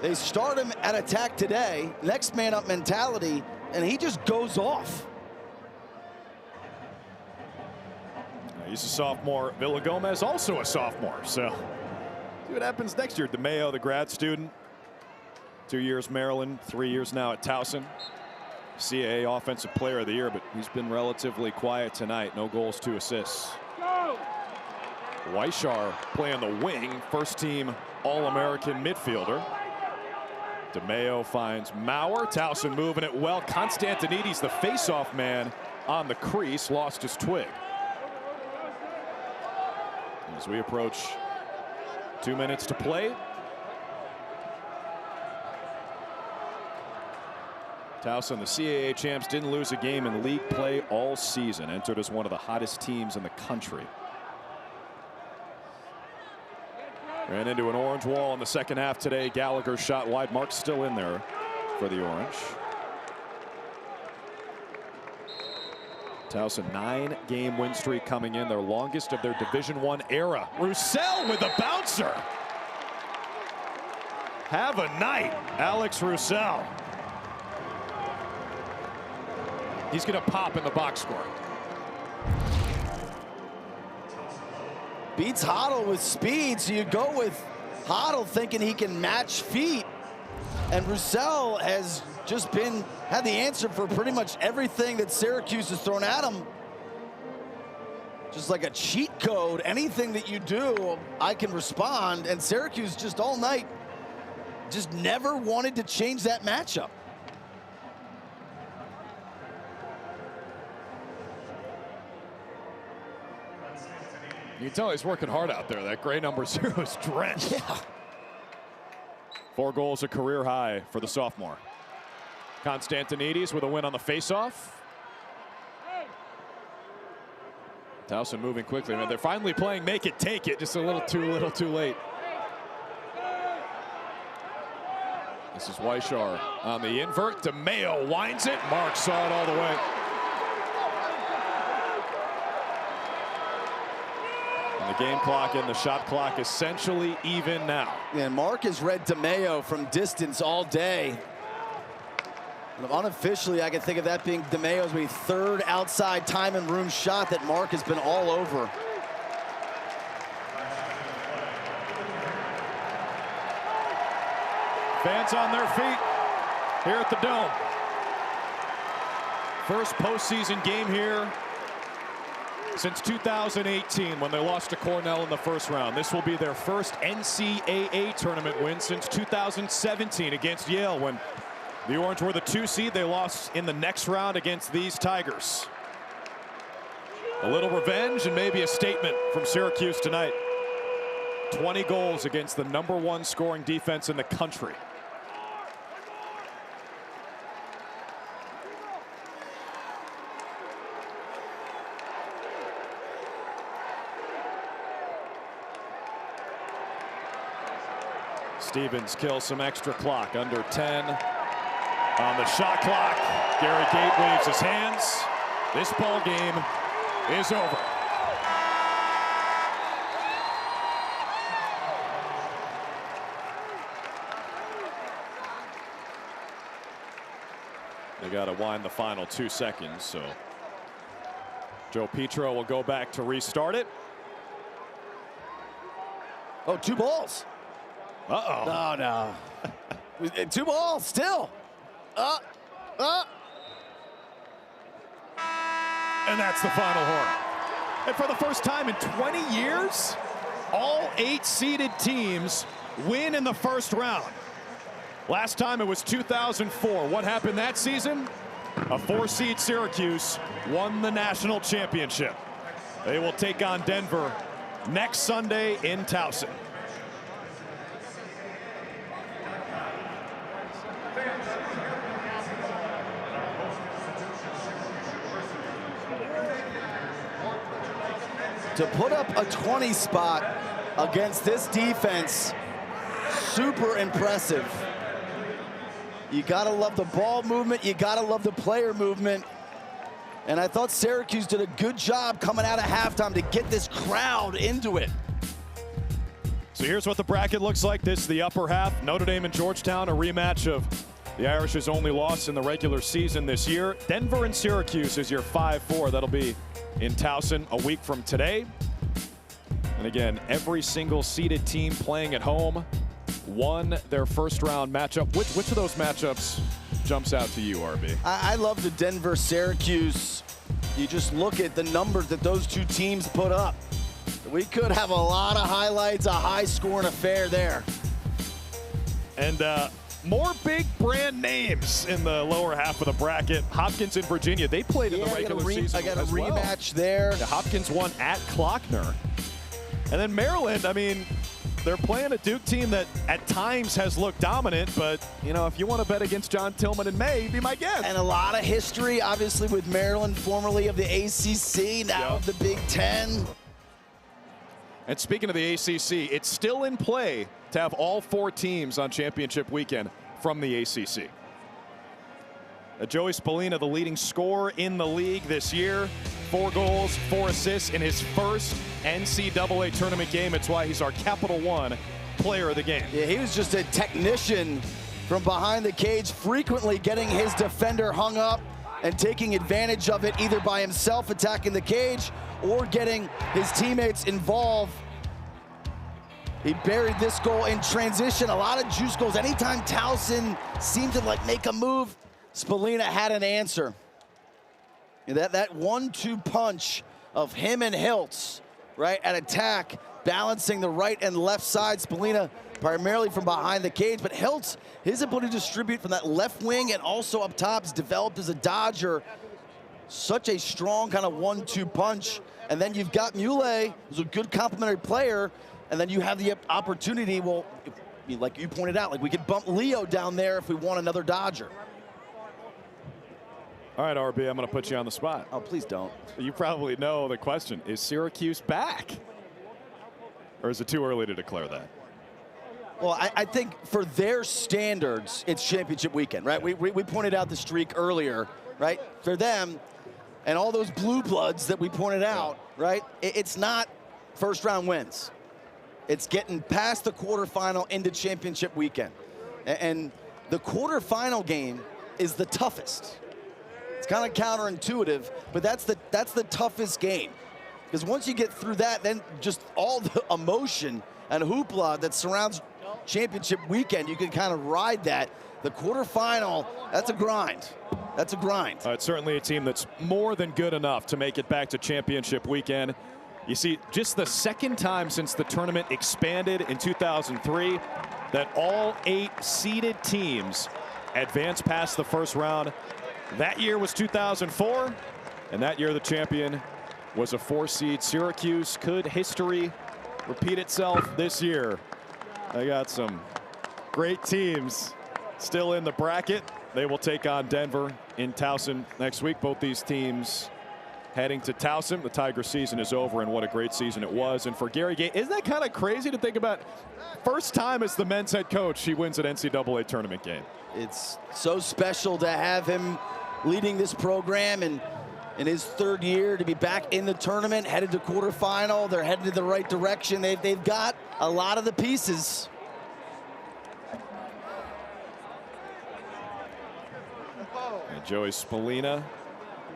They start him at attack today, next man up mentality, and he just goes off. He's a sophomore. Villagomez also a sophomore. So see what happens next year. DeMeo, the grad student. 2 years Maryland, 3 years now at Towson. CAA Offensive Player of the Year, but he's been relatively quiet tonight. No goals, 2 assists. Weishar playing the wing. First team All-American midfielder. DeMeo finds Maurer. Towson moving it well. Constantinides, the face-off man on the crease, lost his twig. As we approach 2 minutes to play. Towson, the CAA champs, didn't lose a game in league play all season. Entered as one of the hottest teams in the country. Ran into an orange wall in the second half today. Gallagher shot wide. Mark's still in there for the Orange. Towson 9-game win streak coming in, their longest of their Division I era. Roussel with a bouncer. Have a night, Alex Roussel. He's going to pop in the box score. Beats Hoddle with speed, so you go with Hoddle thinking he can match feet. And Roussel has just had the answer for pretty much everything that Syracuse has thrown at him. Just like a cheat code. Anything that you do, I can respond. And Syracuse just all night just never wanted to change that matchup. You can tell he's working hard out there. That gray number 0 is drenched. Yeah. 4 goals, a career high for the sophomore. Constantinides with a win on the faceoff. Towson moving quickly. I mean, they're finally playing make it, take it. Just a little too late. This is Weishar on the invert. DeMeo winds it. Mark saw it all the way. And the game clock and the shot clock essentially even now. And Mark has read DeMeo from distance all day. And unofficially, I can think of that being DeMeo's maybe 3rd outside time and room shot that Mark has been all over. Fans on their feet here at the Dome. First postseason game here since 2018 when they lost to Cornell in the first round. This will be their first NCAA tournament win since 2017 against Yale when the Orange were the 2 seed. They lost in the next round against these Tigers. A little revenge and maybe a statement from Syracuse tonight. 20 goals against the #1 scoring defense in the country. Stevens kills some extra clock, under 10 on the shot clock. Gary Gate waves his hands. This ball game is over. They got to wind the final 2 seconds, so Joe Petro will go back to restart it. Oh, 2 balls. Uh-oh. No, no. 2 balls still. And that's the final horn. And for the first time in 20 years, all 8 seeded teams win in the first round. Last time it was 2004. What happened that season? A 4-seed Syracuse won the national championship. They will take on Denver next Sunday in Towson. To put up a 20 spot against this defense, super impressive. You gotta love the ball movement, you gotta love the player movement. And I thought Syracuse did a good job coming out of halftime to get this crowd into it. So here's what the bracket looks like. This is the upper half. Notre Dame and Georgetown, a rematch of the Irish's only loss in the regular season this year. Denver and Syracuse is your 5-4. That'll be in Towson a week from today. And again, every single seeded team playing at home won their first round matchup. Which of those matchups jumps out to you, RB? I love the Denver-Syracuse. You just look at the numbers that those 2 teams put up. We could have a lot of highlights, a high-scoring affair there. And more big brand names in the lower half of the bracket. Hopkins and Virginia, they played in the regular season. I got a rematch well. there. Yeah, Hopkins won at Klockner. And then Maryland, I mean, they're playing a Duke team that at times has looked dominant, but, you know, if you want to bet against John Tillman in May, be my guest. And a lot of history, obviously, with Maryland, formerly of the ACC, now of the Big Ten. And speaking of the ACC, it's still in play to have all 4 teams on championship weekend from the ACC. Joey Spallina, the leading scorer in the league this year. 4 goals, 4 assists in his first NCAA tournament game. It's why he's our Capital One player of the game. Yeah, he was just a technician from behind the cage, frequently getting his defender hung up and taking advantage of it, either by himself attacking the cage or getting his teammates involved. He buried this goal in transition. A lot of juice goals. Anytime Towson seemed to make a move, Spallina had an answer. That 1-2 punch of him and Hiltz, right, at attack, balancing the right and left side. Spallina primarily from behind the cage, but Hiltz, his ability to distribute from that left wing and also up top is developed as a dodger. Such a strong kind of 1-2 punch. And then you've got Muley, who's a good complementary player, and then you have the opportunity, well, like you pointed out, we could bump Leo down there if we want another dodger. All right, RB, I'm going to put you on the spot. Oh, please don't. You probably know the question. Is Syracuse back? Or is it too early to declare that? Well, I think for their standards, it's championship weekend, right? We pointed out the streak earlier, right? For them, and all those blue bloods that we pointed out, right? It's not first round wins. It's getting past the quarterfinal into championship weekend. And the quarterfinal game is the toughest. It's kind of counterintuitive, but that's the toughest game. Because once you get through that, then just all the emotion and hoopla that surrounds championship weekend, you can kind of ride that. The quarterfinal, that's a grind. That's a grind. It's certainly a team that's more than good enough to make it back to championship weekend. You see, just the second time since the tournament expanded in 2003 that all 8 seeded teams advanced past the first round. That year was 2004, and that year the champion was a 4-seed Syracuse. Could history repeat itself this year? I got some great teams still in the bracket. They will take on Denver in Towson next week. Both these teams heading to Towson. The Tiger season is over, and what a great season it was. And for Gary Gay, isn't that kind of crazy to think about? First time as the men's head coach, he wins an NCAA tournament game. It's so special to have him leading this program, and in his 3rd year to be back in the tournament, headed to quarterfinal. They're headed in the right direction. They've got a lot of the pieces. Joey Spallina,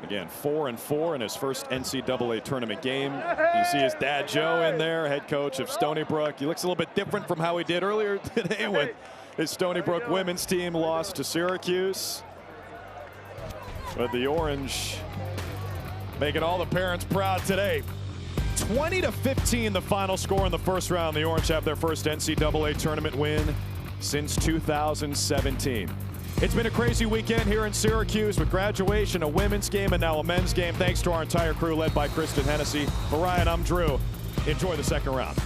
again, 4-4 in his first NCAA tournament game. You see his dad, Joe, in there, head coach of Stony Brook. He looks a little bit different from how he did earlier today when his Stony Brook women's team lost to Syracuse. But the Orange making all the parents proud today. 20-15 the final score in the first round. The Orange have their first NCAA tournament win since 2017. It's been a crazy weekend here in Syracuse with graduation, a women's game, and now a men's game. Thanks to our entire crew led by Kristen Hennessy. For Ryan, I'm Drew. Enjoy the second round.